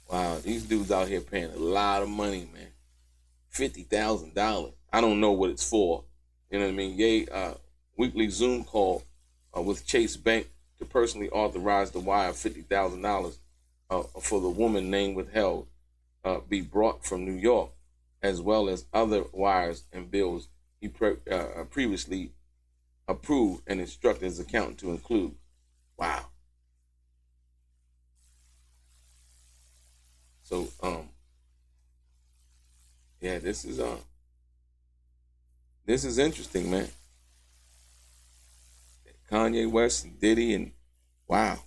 Wow, these dudes out here paying a lot of money, man. $50,000. I don't know what it's for. You know what I mean? Ye weekly Zoom call with Chase Bank to personally authorize the wire of $50,000 for the woman name withheld be brought from New York, as well as other wires and bills he previously approved and instructed his accountant to include. Wow. So, yeah, this is interesting, man. Kanye West and Diddy and wow.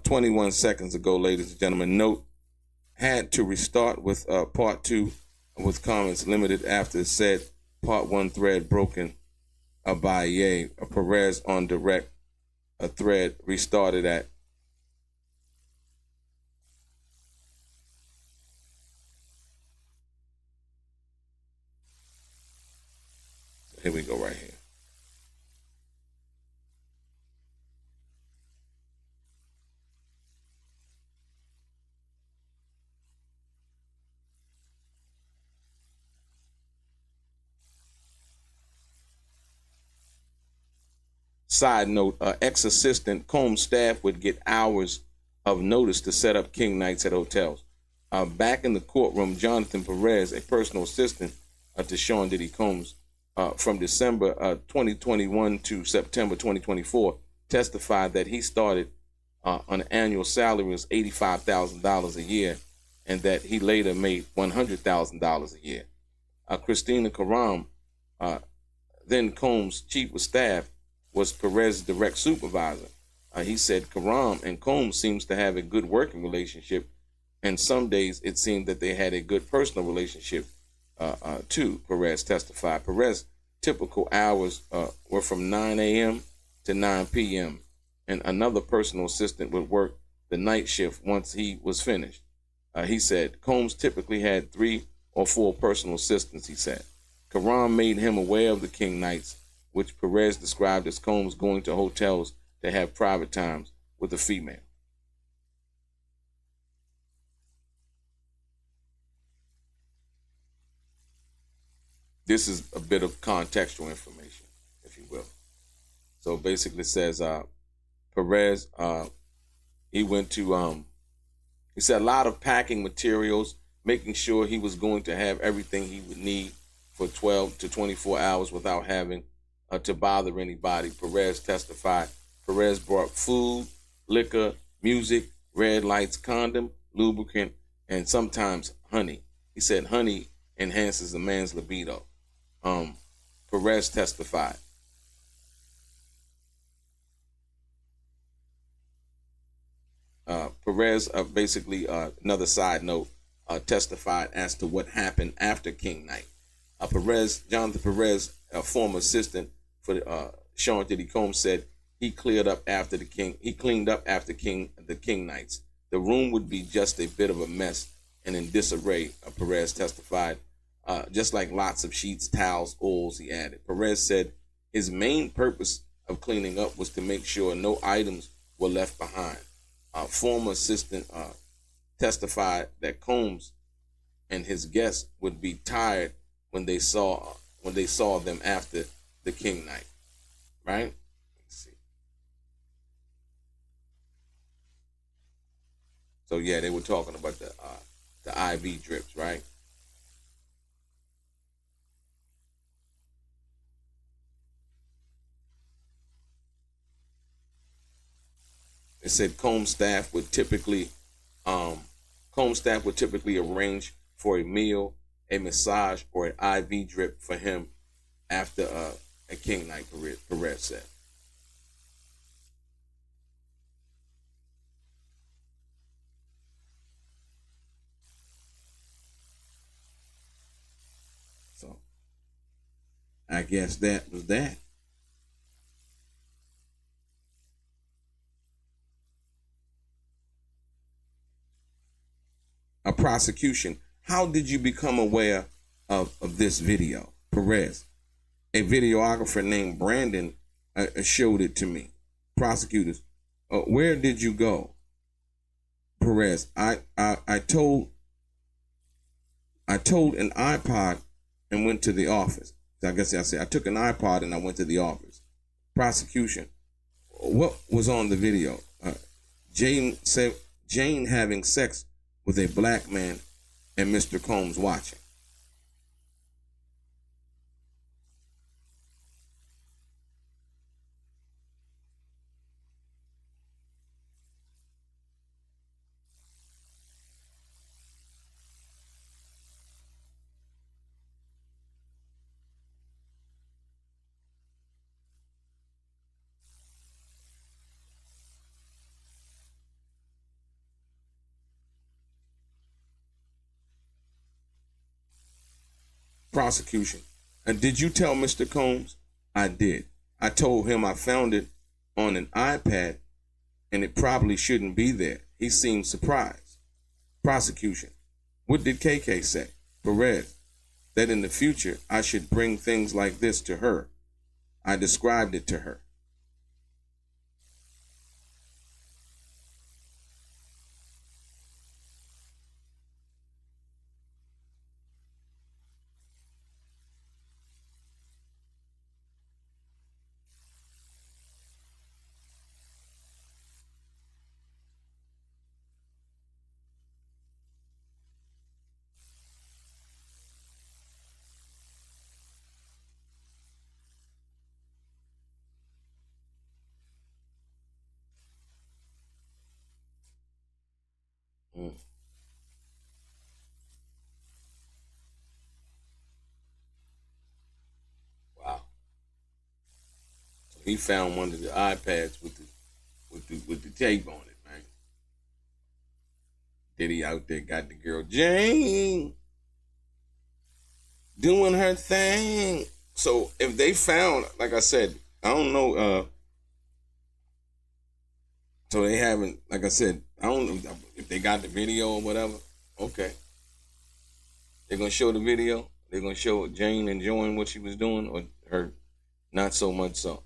21 seconds ago, ladies and gentlemen. Note, had to restart with part 2 with comments limited after said part 1 thread broken by Ye. Perez on direct, a thread restarted at here we go right here. Side note, ex-assistant Combs staff would get hours of notice to set up king nights at hotels. Back in the courtroom, Jonathan Perez, a personal assistant to Sean Diddy Combs, from December 2021 to September 2024, testified that he started on an annual salary of $85,000 a year and that he later made $100,000 a year. Christina Karam, then Combs' chief of staff, was Perez's direct supervisor. He said Karam and Combs seems to have a good working relationship, and some days it seemed that they had a good personal relationship too, Perez testified. Perez's typical hours were from 9 a.m. to 9 p.m., and another personal assistant would work the night shift once he was finished. He said Combs typically had 3 or 4 personal assistants, he said. Karam made him aware of the king nights, which Perez described as Combs going to hotels to have private times with a female. This is a bit of contextual information, if you will. So basically it says Perez, he went to, he said a lot of packing materials, making sure he was going to have everything he would need for 12 to 24 hours without having to bother anybody. Perez testified. Perez brought food, liquor, music, red lights, condom, lubricant, and sometimes honey. He said honey enhances a man's libido. Perez testified. Perez, basically, another side note, testified as to what happened after King Night. Jonathan Perez, a former assistant for Sean Diddy Combs, said he cleaned up after the King Nights. The room would be just a bit of a mess and in disarray, Perez testified. Just like lots of sheets, towels, oils, he added. Perez said his main purpose of cleaning up was to make sure no items were left behind. Former assistant testified that Combs and his guests would be tired when they saw them after the King Night. Right? Let's see. So yeah, they were talking about the IV drips, right? It said Combs staff would typically arrange for a meal, a massage, or an IV drip for him after a King Night, Perez said. So I guess that was that. A prosecution. How did you become aware of this video? Perez. A videographer named Brandon showed it to me. Prosecutors. Where did you go? Perez. I told an iPod and went to the office. I guess I said I took an iPod and I went to the office. Prosecution. What was on the video? Jane having sex with a black man and Mr. Combs watching. Prosecution. Did you tell Mr. Combs? I did. I told him I found it on an iPad and it probably shouldn't be there. He seemed surprised. Prosecution. What did KK say? Perez. That in the future I should bring things like this to her. I described it to her. Wow. So he found one of the iPads with the tape on it, man. Diddy out there got the girl Jane doing her thing. So if they found, like I said, I don't know. So they haven't, like I said, I don't know if they got the video or whatever. Okay. They're going to show the video. They're going to show Jane enjoying what she was doing, or her not so much so.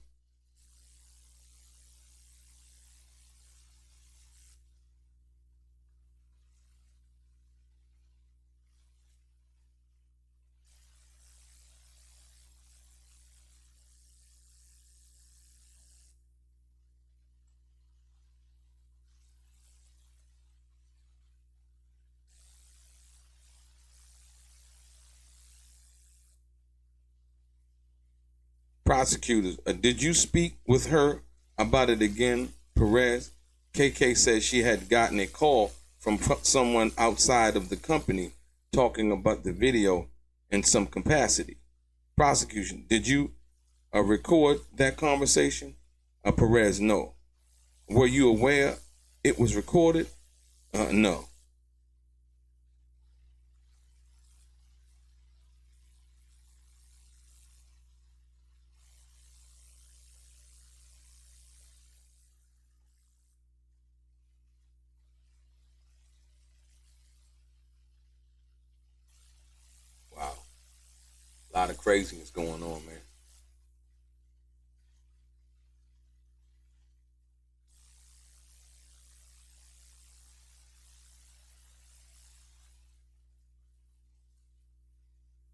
Prosecutors, did you speak with her about it again, Perez? KK says she had gotten a call from someone outside of the company talking about the video in some capacity. Prosecution, did you record that conversation? Perez, no. Were you aware it was recorded? No. A lot of craziness going on, man.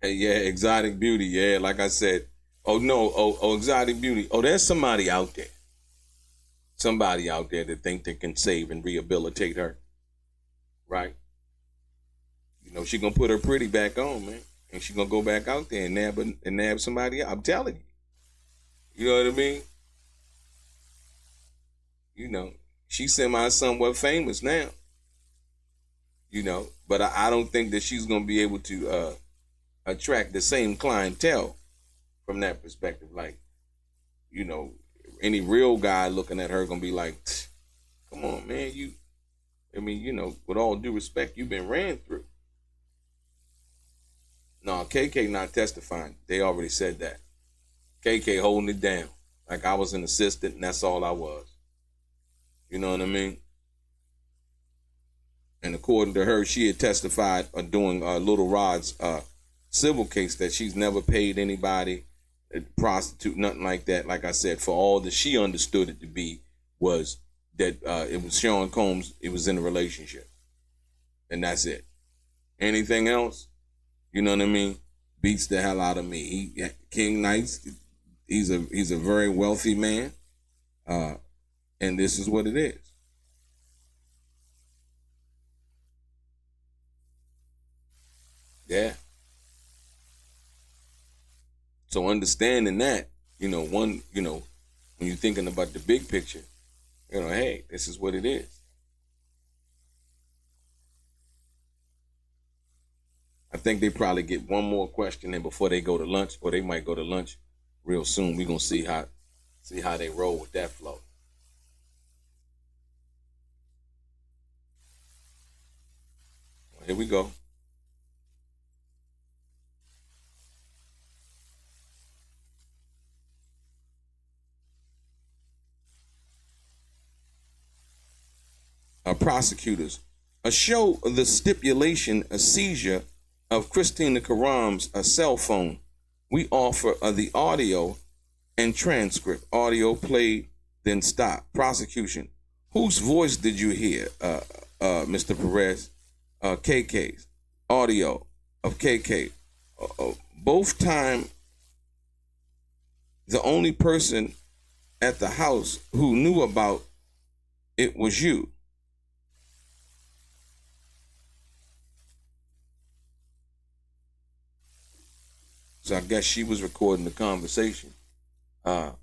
Hey, yeah, exotic beauty. Yeah, like I said. Oh no. Oh, exotic beauty. Oh, there's somebody out there. Somebody out there that think they can save and rehabilitate her. Right? You know, she gonna put her pretty back on, man, and she gonna go back out there and nab somebody else. I'm telling you. You know what I mean? You know, she's semi-somewhat famous now. You know, but I don't think that she's gonna be able to attract the same clientele from that perspective. Like, you know, any real guy looking at her gonna be like, "Come on, man, you." I mean, you know, with all due respect, you've been ran through. No, KK not testifying. They already said that. KK holding it down. Like I was an assistant and that's all I was. You know what I mean? And according to her, she had testified during Lil Rod's civil case that she's never paid anybody, a prostitute, nothing like that. Like I said, for all that she understood it to be was that it was Sean Combs, it was in a relationship. And that's it. Anything else, you know what I mean, beats the hell out of me. King Knights, he's a very wealthy man. And this is what it is. Yeah. So understanding that, you know, when you're thinking about the big picture, you know, hey, this is what it is. I think they probably get one more question in before they go to lunch, or they might go to lunch real soon. We're gonna see how they roll with that flow. Well, here we go. Prosecutors, show the stipulation a seizure of Christina Karam's cell phone. We offer the audio and transcript. Audio played, then stop. Prosecution, whose voice did you hear, Mr. Perez? KK's. Audio of KK. Both time, the only person at the house who knew about it was you. So I guess she was recording the conversation of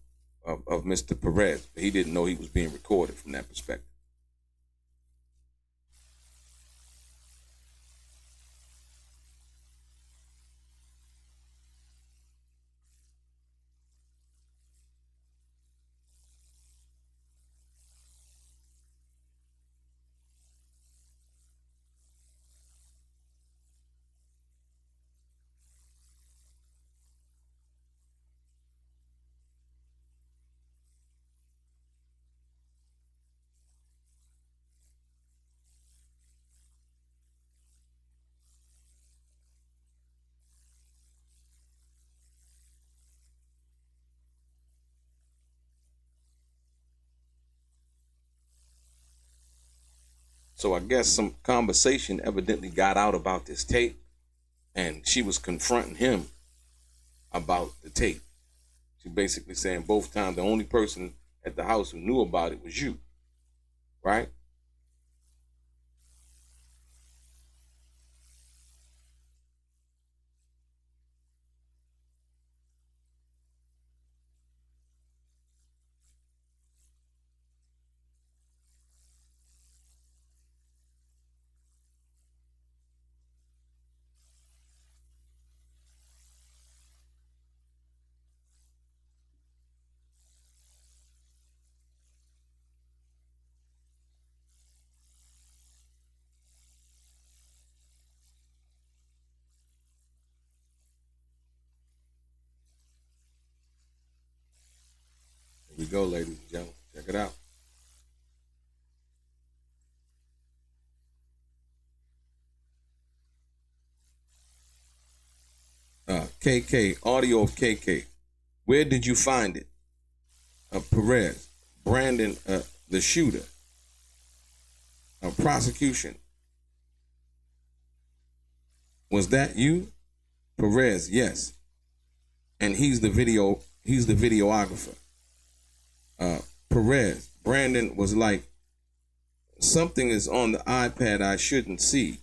Mr. Perez, but he didn't know he was being recorded from that perspective. So I guess some conversation evidently got out about this tape, and she was confronting him about the tape. She basically saying both times the only person at the house who knew about it was you, right? Here we go, ladies and gentlemen. Check it out. KK, audio of KK. Where did you find it? Perez, Brandon, the shooter. Prosecution. Was that you? Perez, yes. And he's the videographer. Perez, Brandon was like, something is on the iPad I shouldn't see.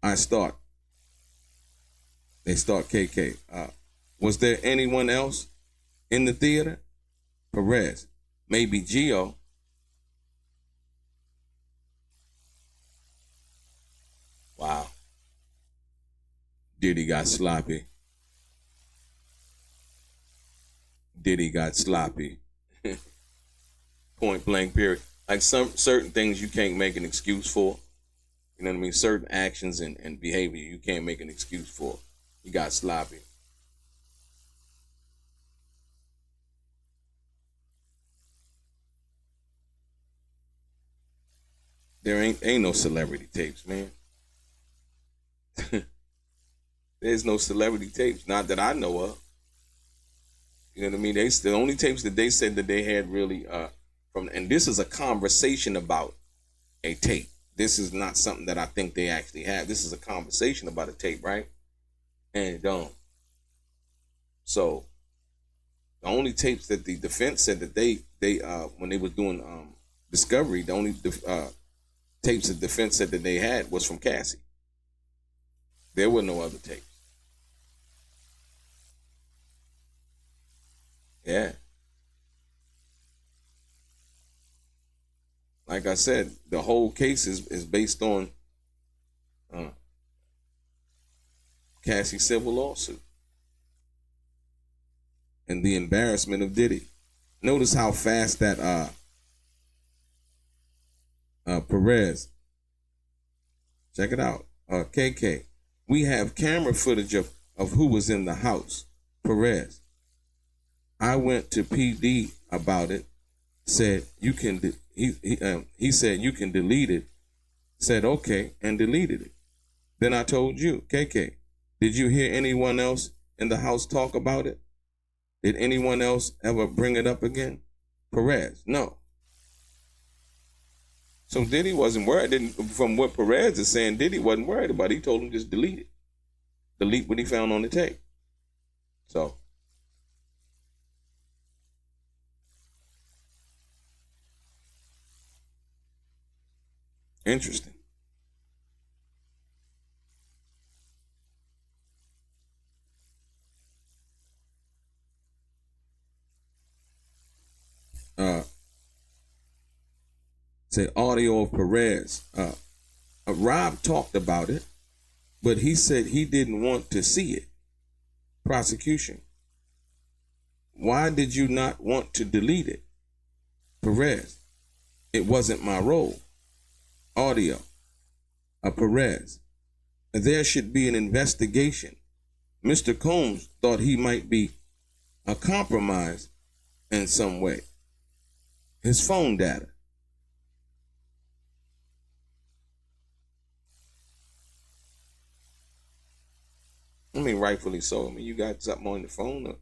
They start KK. Was there anyone else in the theater? Perez, maybe Gio. Wow. Diddy got sloppy. Point blank, period. Like some certain things you can't make an excuse for. You know what I mean? Certain actions and behavior you can't make an excuse for. You got sloppy. There ain't no celebrity tapes, man. There's no celebrity tapes, not that I know of. You know what I mean? The only tapes that they said that they had really and this is a conversation about a tape. This is not something that I think they actually have. This is a conversation about a tape, right? And so the only tapes that the defense said that they when they was doing discovery, the only tapes the defense said that they had was from Cassie. There were no other tapes. Yeah. Like I said, the whole case is based on Cassie's civil lawsuit and the embarrassment of Diddy. Notice how fast that Perez. Check it out. KK. We have camera footage of who was in the house. Perez. I went to PD about it. Said you can. He said you can delete it. Said okay and deleted it. Then I told you, KK. Did you hear anyone else in the house talk about it? Did anyone else ever bring it up again? Perez, no. So Diddy wasn't worried. From what Perez is saying, Diddy wasn't worried about it. He told him just delete it. Delete what he found on the tape. So. Interesting. Say audio of Perez. Rob talked about it, but he said he didn't want to see it. Prosecution. Why did you not want to delete it? Perez. It wasn't my role. Audio. Perez. There should be an investigation. Mr. Combs thought he might be a compromise in some way. His phone data. I mean, rightfully so. I mean, you got something on the phone or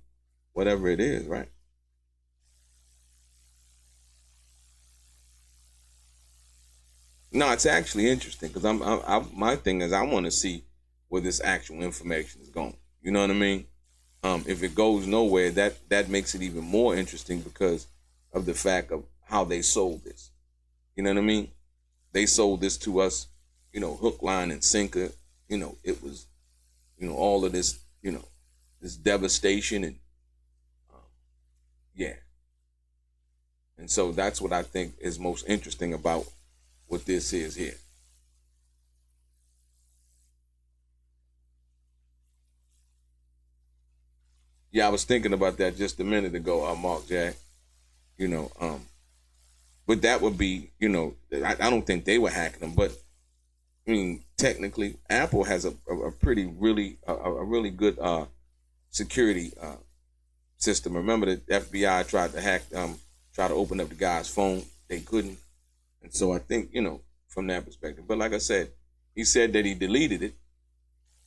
whatever it is, right? No, it's actually interesting because my thing is I want to see where this actual information is going. You know what I mean? If it goes nowhere, that makes it even more interesting because of the fact of how they sold this. You know what I mean? They sold this to us, hook, line, and sinker. It was, all of this, this devastation and yeah. And so that's what I think is most interesting about what this is here. Yeah, I was thinking about that just a minute ago, Mark Jack. But that would be, I don't think they were hacking them, but I mean, technically, Apple has a really good security system. Remember the FBI tried to hack, try to open up the guy's phone. They couldn't. And so I think, from that perspective. But like I said, he said that he deleted it.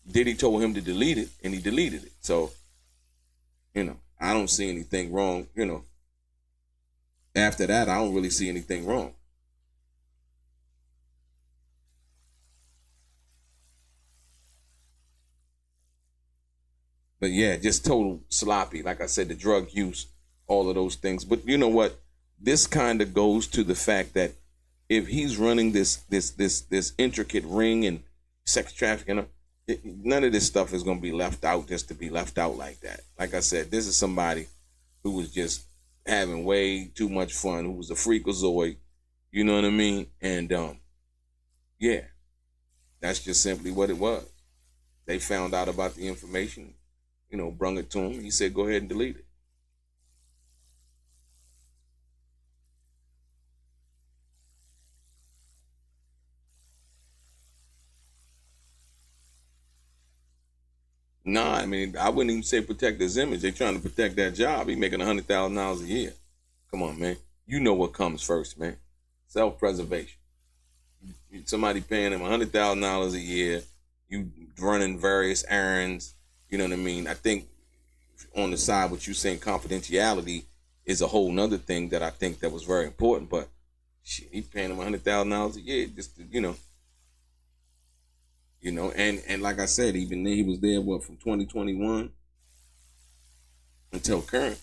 Diddy told him to delete it, and he deleted it. So, I don't see anything wrong. After that, I don't really see anything wrong. But yeah, just total sloppy. Like I said, the drug use, all of those things. But you know what? This kind of goes to the fact that if he's running this intricate ring and sex trafficking, none of this stuff is going to be left out just to be left out like that. Like I said, this is somebody who was just having way too much fun, who was a freakazoid, you know what I mean? And yeah, that's just simply what it was. They found out about the information, brung it to him. He said, go ahead and delete it. Nah, I mean, I wouldn't even say protect his image. They're trying to protect that job. He making $100,000 a year. Come on, man. You know what comes first, man. Self-preservation. Somebody paying him $100,000 a year. You running various errands. You know what I mean? I think on the side, what you saying, confidentiality is a whole nother thing that I think that was very important. But shit, he paying him $100,000 a year just to, and like I said, even then he was there, from 2021 until current,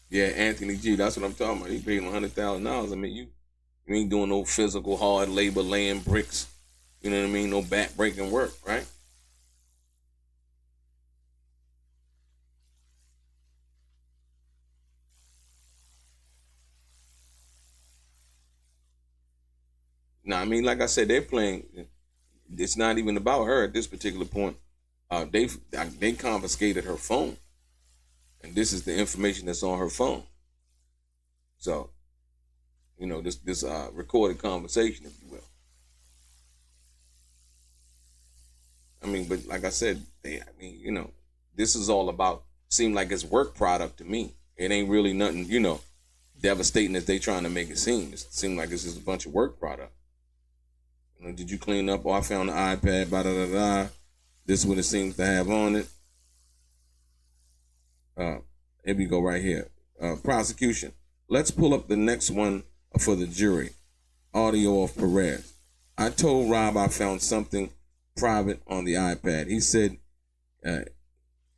Yeah, Anthony G, that's what I'm talking about. He paid him $100,000. I mean, you ain't doing no physical hard labor, laying bricks. You know what I mean? No back breaking work, right? Now, I mean, like I said, they're playing. It's not even about her at this particular point. They confiscated her phone, and this is the information that's on her phone. So, this recorded conversation, if you will. I mean, but like I said, this is all about. Seem like it's work product to me. It ain't really nothing, devastating as they trying to make it seem. It seems like it's just a bunch of work product. Did you clean up? Oh, I found the iPad, blah, da, da, da. This is what it seems to have on it. Here we go right here. Prosecution. Let's pull up the next one for the jury. Audio of Perez. I told Rob I found something private on the iPad. He said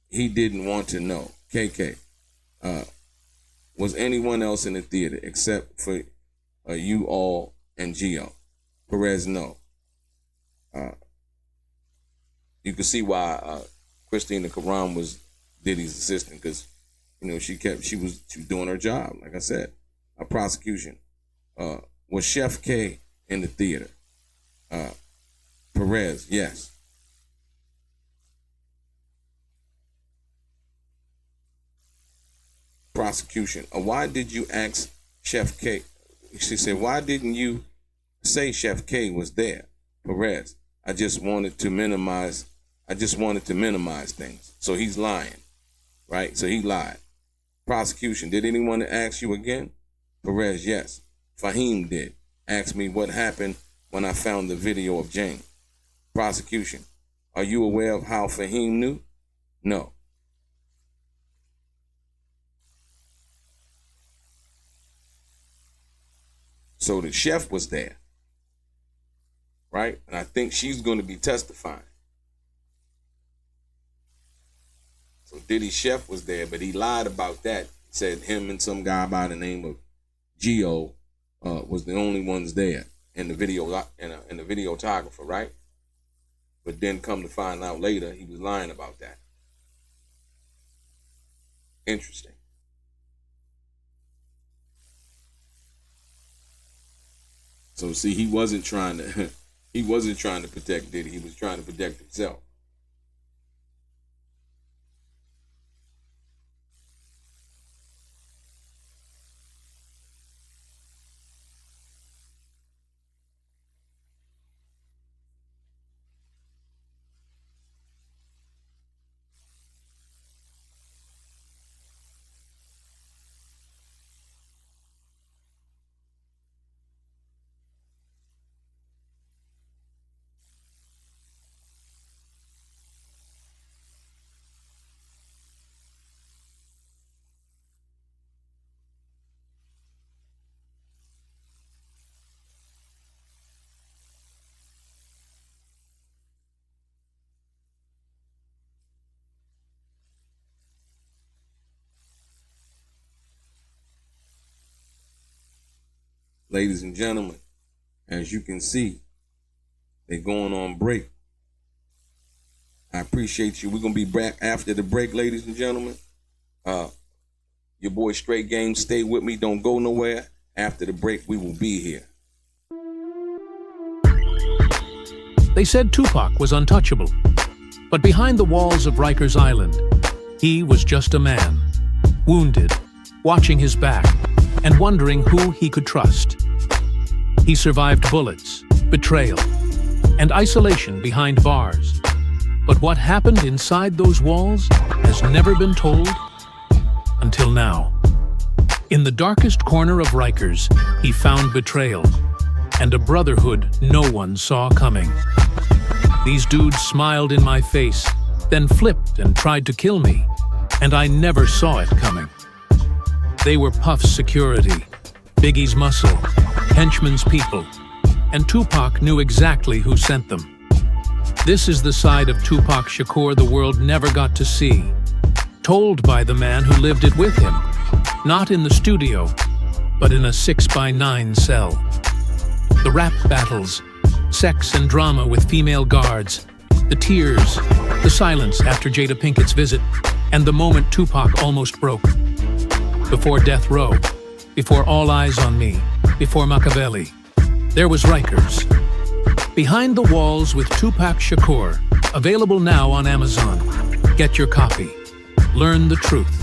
he didn't want to know. KK. Was anyone else in the theater except for you all and Gio? Perez, no. You can see why Christina Karam was Diddy's assistant, because she was doing her job. Like I said, a prosecution. Was Chef K in the theater? Perez, yes. Prosecution. Why did you ask Chef K? She said, why didn't you say Chef K was there? Perez, I just wanted to minimize things. So he's lying, right? So he lied. Prosecution, did anyone ask you again? Perez, yes. Fahim did. Asked me what happened when I found the video of Jane. Prosecution. Are you aware of how Fahim knew? No. So the chef was there, right? And I think she's going to be testifying. So Diddy's chef was there, but he lied about that. Said him and some guy by the name of Gio was the only ones there, and the videographer, right? But then come to find out later, he was lying about that. Interesting. So see, he wasn't trying to protect Diddy. He was trying to protect himself. Ladies and gentlemen, as you can see, they're going on break. I appreciate you. We're going to be back after the break, ladies and gentlemen. Your boy Straight Game, stay with me. Don't go nowhere. After the break, we will be here. They said Tupac was untouchable. But behind the walls of Rikers Island, he was just a man, wounded, watching his back, and wondering who he could trust. He survived bullets, betrayal, and isolation behind bars. But what happened inside those walls has never been told until now. In the darkest corner of Rikers, he found betrayal and a brotherhood no one saw coming. These dudes smiled in my face, then flipped and tried to kill me, and I never saw it coming. They were Puff's security, Biggie's muscle, Henchman's people, and Tupac knew exactly who sent them. This is the side of Tupac Shakur the world never got to see, told by the man who lived it with him, not in the studio, but in a 6x9 cell. The rap battles, sex and drama with female guards, the tears, the silence after Jada Pinkett's visit, and the moment Tupac almost broke. Before Death Row, before All Eyes on Me, before Machiavelli, there was Rikers. Behind the Walls with Tupac Shakur, available now on Amazon. Get your copy. Learn the truth.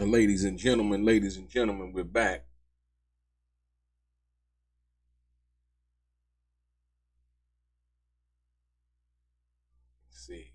ladies and gentlemen, we're back. Let's see.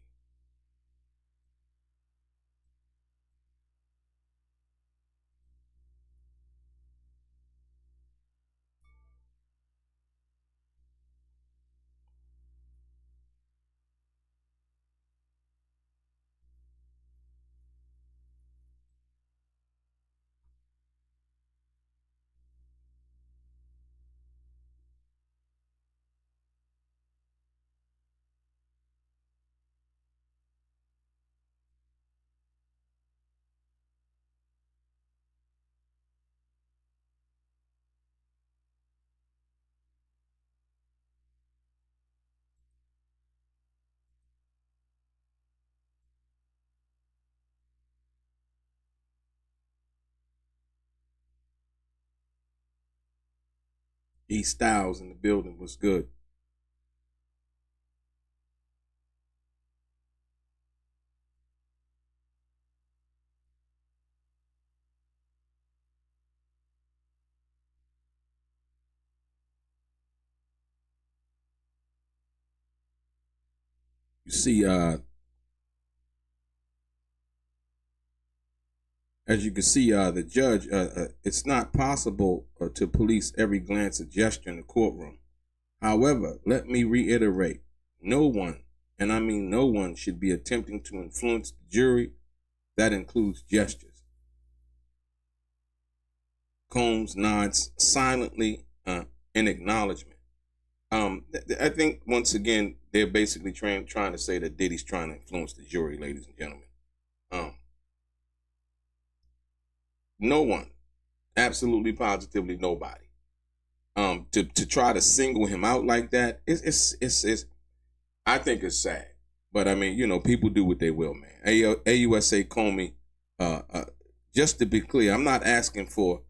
E Styles in the building was good. You see, as you can see, the judge, it's not possible to police every glance or gesture in the courtroom. However, let me reiterate, no one, and I mean no one, should be attempting to influence the jury. That includes gestures. Combs nods silently in acknowledgement. I think, once again, they're basically trying to say that Diddy's trying to influence the jury, ladies and gentlemen. No one, absolutely positively nobody. To try to single him out like that, it's I think it's sad. But I mean, you know, people do what they will, man. AUSA Comey, just to be clear, I'm not asking for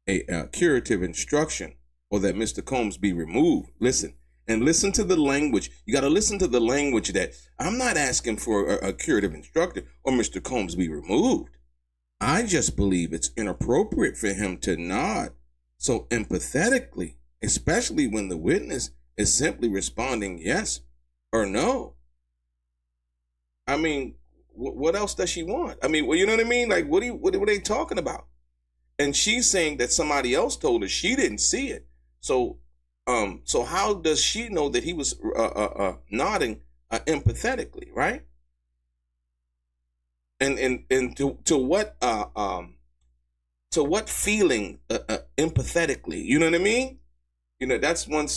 a curative instruction or that Mr. Combs be removed. Listen to the language. You got to listen to the language that I'm not asking for a curative instruction or Mr. Combs be removed. I just believe it's inappropriate for him to nod so empathetically, especially when the witness is simply responding yes or no. I mean, what else does she want? I mean, well, you know what I mean? Like, what are they talking about? And she's saying that somebody else told her she didn't see it. So how does she know that he was nodding empathetically, right? And to what feeling empathetically? You know what I mean? You know, that's one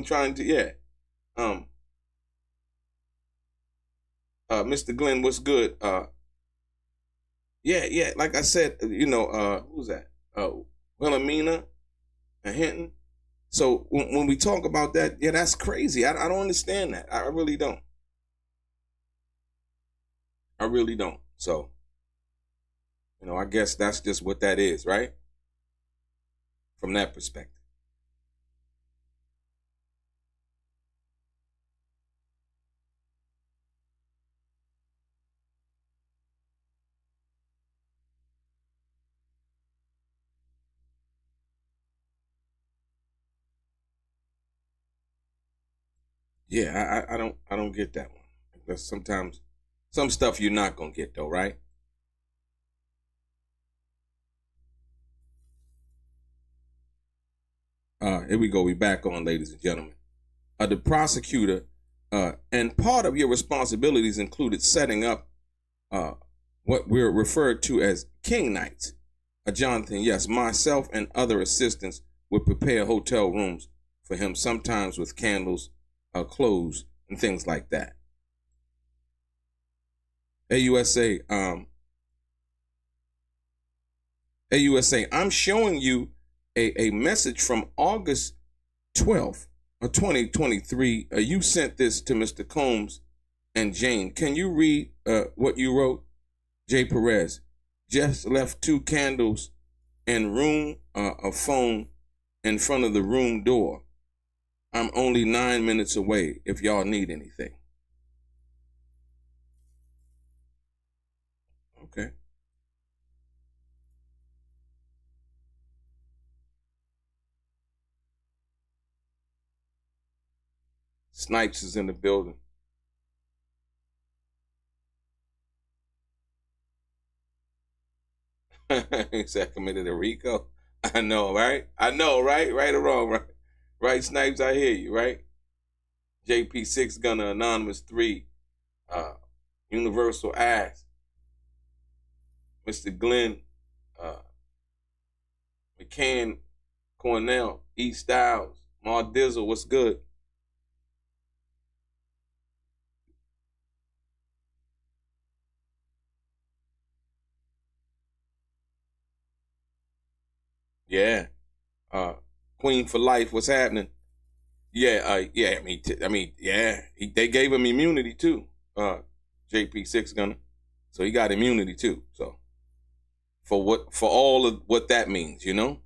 trying to Mr. Glenn, what's good? Yeah. Like I said, who's that? Wilhelmina and Hinton. So when we talk about that, yeah, that's crazy. I don't understand that. I really don't. I really don't. So, I guess that's just what that is, right? From that perspective. Yeah, I don't get that one. Because sometimes some stuff you're not gonna get though, right? Here we go. We back on, ladies and gentlemen. The prosecutor, and part of your responsibilities included setting up what we're referred to as king nights. Jonathan, yes, myself and other assistants would prepare hotel rooms for him, sometimes with candles, clothes, and things like that. AUSA, I'm showing you a message from August 12th of 2023. You sent this to Mr. Combs and Jane. Can you read what you wrote? J. Perez, just left 2 candles and room, a phone in front of the room door. I'm only 9 minutes away if y'all need anything. Okay. Snipes is in the building. He said, committed a RICO. I know, right? I know, right? Right or wrong, right? Right, Snipes, I hear you, right? JP6 Gunner Anonymous 3. Universal Ass. Mr. Glenn. McCann. Cornell. E. Styles. Mar Dizzle, what's good? Yeah. Queen for Life, what's happening? Yeah, yeah. Yeah. They gave him immunity too. JP6 Gunner, so he got immunity too. So for all of what that means, you know.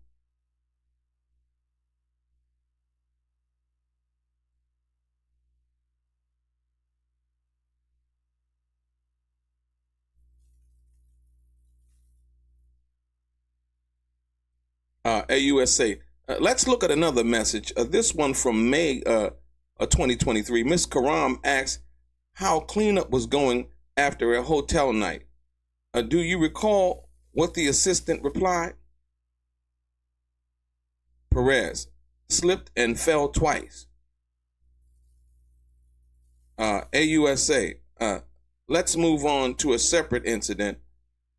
AUSA. Let's look at another message. This one from May 2023. Miss Karam asks how cleanup was going after a hotel night. Do you recall what the assistant replied? Perez slipped and fell twice. AUSA. Let's move on to a separate incident,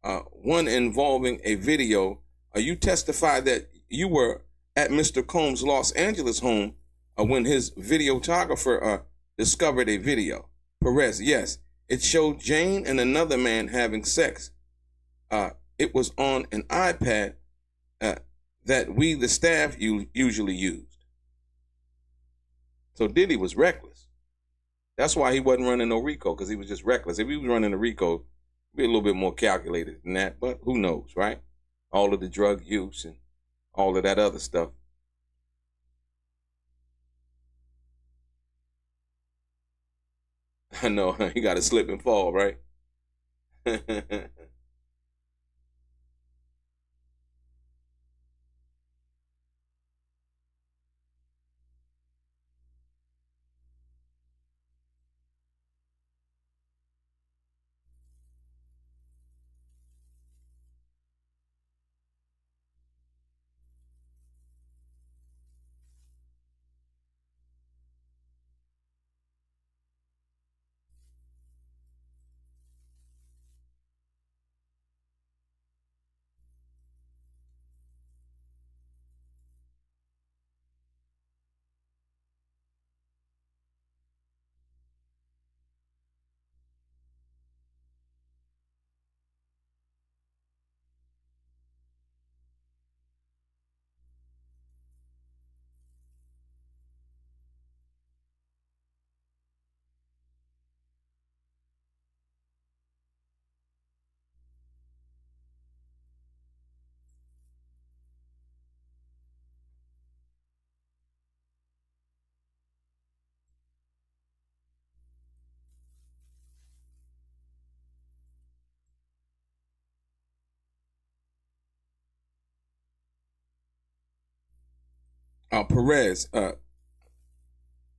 one involving a video. You testified that you were at Mr. Combs' Los Angeles home when his videographer discovered a video. Perez, yes, it showed Jane and another man having sex. It was on an iPad that we, the staff, usually used. So Diddy was reckless. That's why he wasn't running no RICO, because he was just reckless. If he was running a RICO, he'd be a little bit more calculated than that, but who knows, right? All of the drug use and all of that other stuff. I know, he got to slip and fall, right?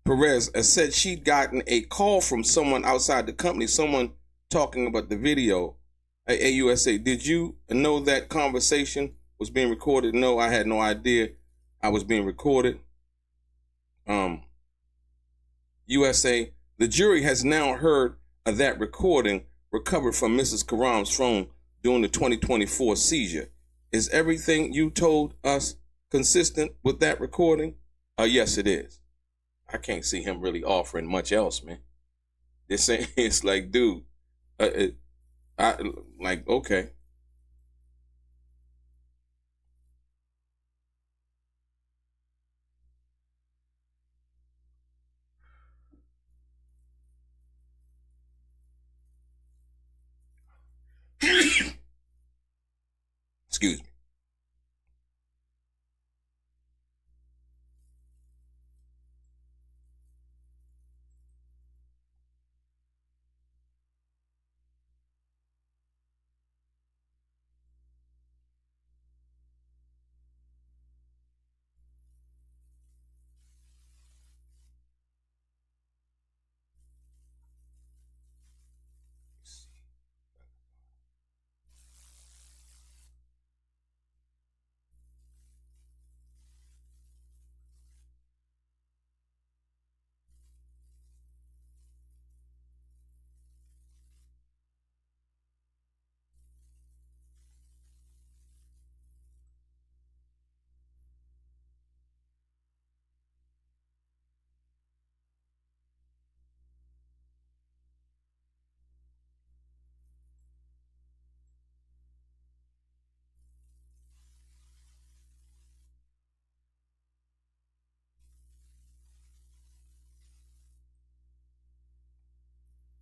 Perez said she'd gotten a call from someone outside the company, someone talking about the video. AUSA, did you know that conversation was being recorded? No, I had no idea I was being recorded. USA, the jury has now heard of that recording recovered from Mrs. Karam's phone during the 2024 seizure. Is everything you told us consistent with that recording? Yes, it is. I can't see him really offering much else, man. This ain't, it's like, dude, okay. Excuse me.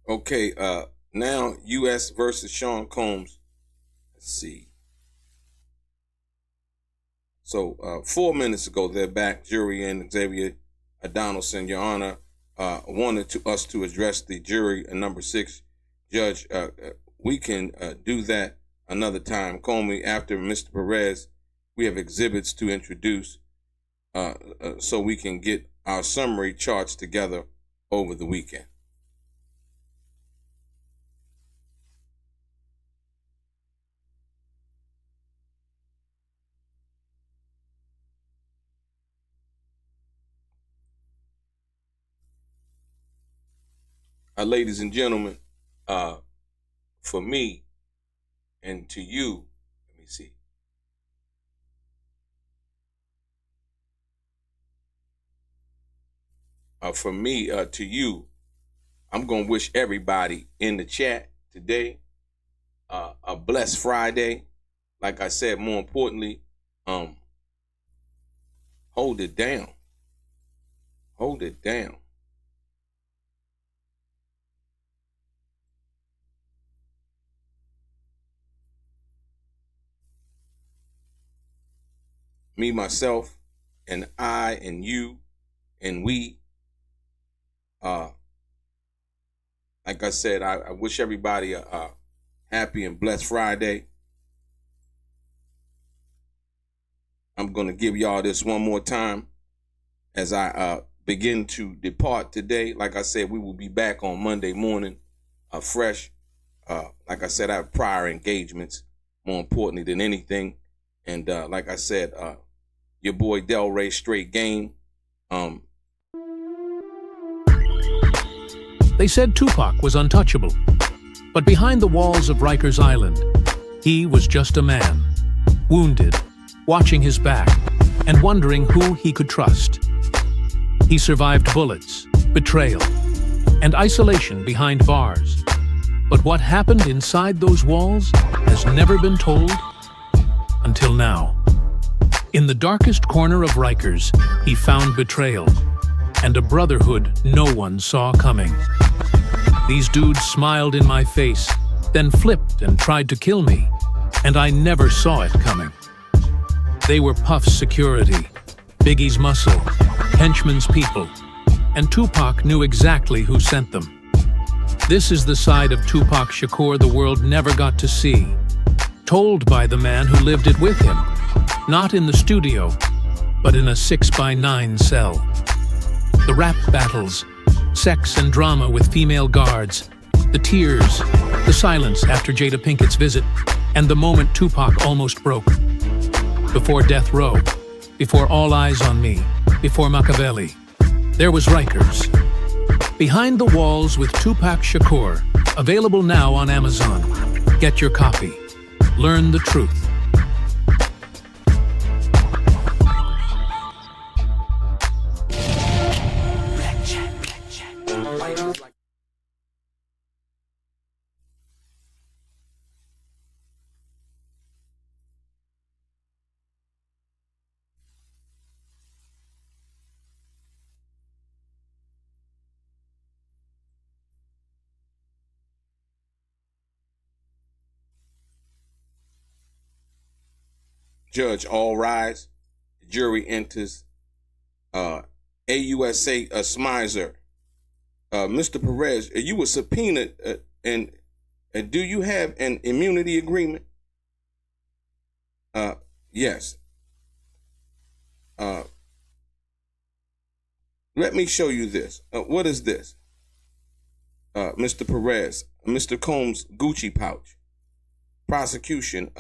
Okay, now U.S. versus Sean Combs. Let's see. So 4 minutes ago, they're back. Jury and Xavier Donaldson, Your Honor, wanted us to address the jury and number 6. Judge, we can do that another time. Call me after Mr. Perez. We have exhibits to introduce so we can get our summary charts together over the weekend. Ladies and gentlemen, for me and to you, let me see. For me to you, I'm going to wish everybody in the chat today a blessed Friday. Like I said, more importantly, hold it down. Hold it down. Me, myself, and I, and you, and we. Like I said, I wish everybody a happy and blessed Friday. I'm going to give y'all this one more time as I begin to depart today. Like I said, we will be back on Monday morning, fresh. Like I said, I have prior engagements, more importantly than anything. And like I said, your boy DELRAY, straight game. They said Tupac was untouchable, but behind the walls of Rikers Island, he was just a man, wounded, watching his back, and wondering who he could trust. He survived bullets, betrayal, and isolation behind bars. But what happened inside those walls has never been told until now. In the darkest corner of Rikers, he found betrayal and a brotherhood no one saw coming. These dudes smiled in my face, then flipped and tried to kill me, and I never saw it coming. They were Puff's security, Biggie's muscle, Henchman's people, and Tupac knew exactly who sent them. This is the side of Tupac Shakur the world never got to see, told by the man who lived it with him, not in the studio, but in a 6x9 cell. The rap battles, sex and drama with female guards, the tears, the silence after Jada Pinkett's visit, and the moment Tupac almost broke. Before Death Row, before All Eyes on Me, before Machiavelli, there was Rikers. Behind the Walls with Tupac Shakur, available now on Amazon. Get your copy. Learn the truth. Judge, all rise. The jury enters. AUSA Smizer. Mr. Perez, you were subpoenaed, and do you have an immunity agreement? Yes. Let me show you this. What is this? Mr. Perez, Mr. Combs' Gucci pouch. Prosecution,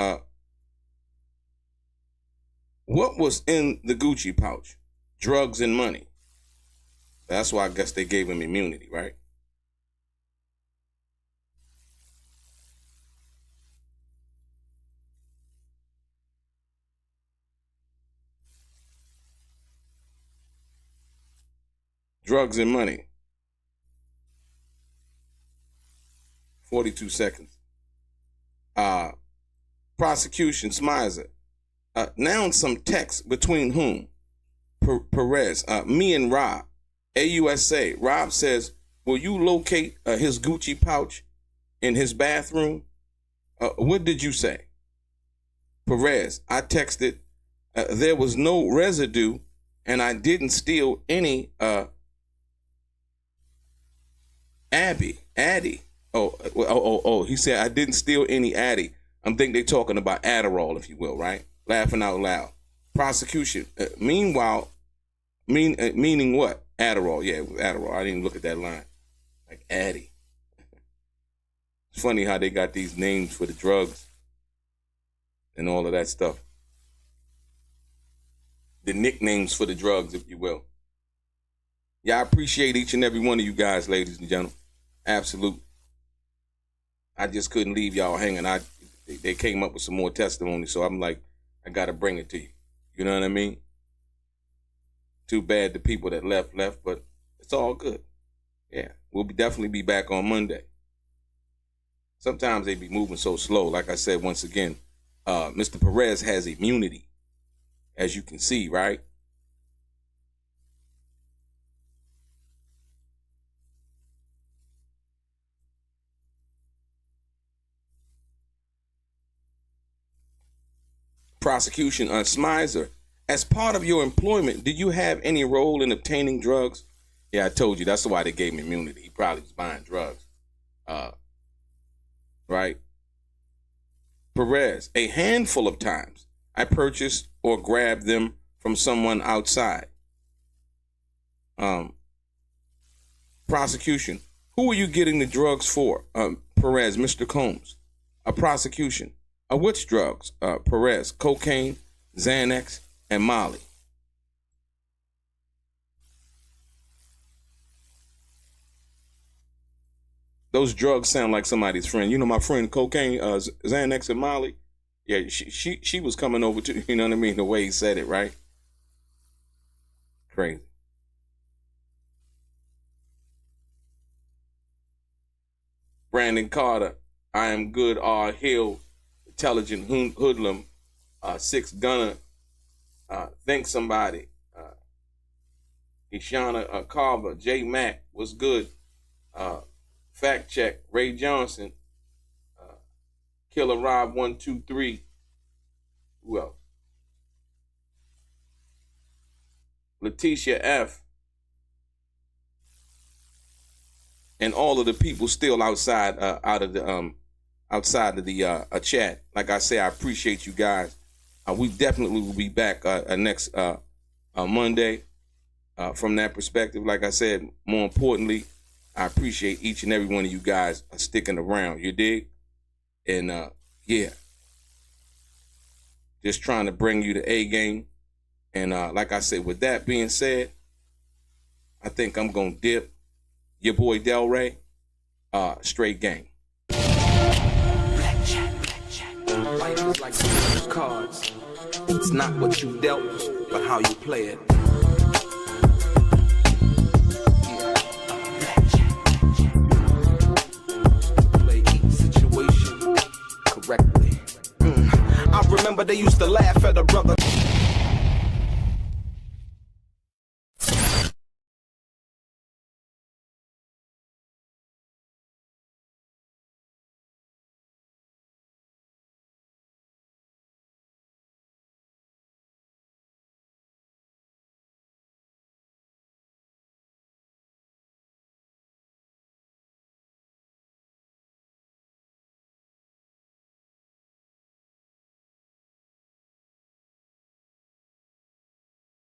what was in the Gucci pouch? Drugs and money. That's why I guess they gave him immunity, right? Drugs and money. 42 seconds. Prosecution, Smizer. Now some text between whom? Perez, me and Rob. AUSA. Rob says, will you locate his Gucci pouch in his bathroom? What did you say? Perez, I texted, there was no residue and I didn't steal any Addy. Oh, he said I didn't steal any Addy. I'm thinking they're talking about Adderall, if you will, right? Laughing out loud. Prosecution. Meanwhile, meaning what? Adderall. Yeah, it was Adderall. I didn't look at that line. Like Addy. It's funny how they got these names for the drugs and all of that stuff. The nicknames for the drugs, if you will. Yeah, I appreciate each and every one of you guys, ladies and gentlemen. Absolute. I just couldn't leave y'all hanging. They came up with some more testimony, so I'm like, I gotta bring it to you. You know what I mean? Too bad the people that left, but it's all good. Yeah, we'll definitely be back on Monday. Sometimes they be moving so slow. Like I said, once again, Mr. Perez has immunity, as you can see, right? Prosecution on Smizer. As part of your employment, did you have any role in obtaining drugs? Yeah, I told you. That's why they gave him immunity. He probably was buying drugs. Right? Perez, a handful of times I purchased or grabbed them from someone outside. Prosecution, who were you getting the drugs for? Perez, Mr. Combs. Prosecution, which drugs? Perez, cocaine, Xanax, and Molly. Those drugs sound like somebody's friend. You know my friend cocaine, Xanax and Molly? Yeah, she was coming over to, you know what I mean? The way he said it, right? Crazy. Brandon Carter, I am good, R. Hill, intelligent hoodlum, six gunner, think somebody, Ishana Carver, J. Mack, what's good? Fact check, Ray Johnson, Killer Rob 123. Who else? Letitia F. And all of the people still outside of the chat. Like I say, I appreciate you guys. We definitely will be back next Monday. From that perspective, like I said, more importantly, I appreciate each and every one of you guys sticking around. You dig? And yeah, just trying to bring you the A game. And like I said, with that being said, I think I'm gonna dip. Your boy DELRAY, straight gang. Life is like cards. It's not what you dealt, but how you play it. Play each situation correctly. I remember they used to laugh at a brother.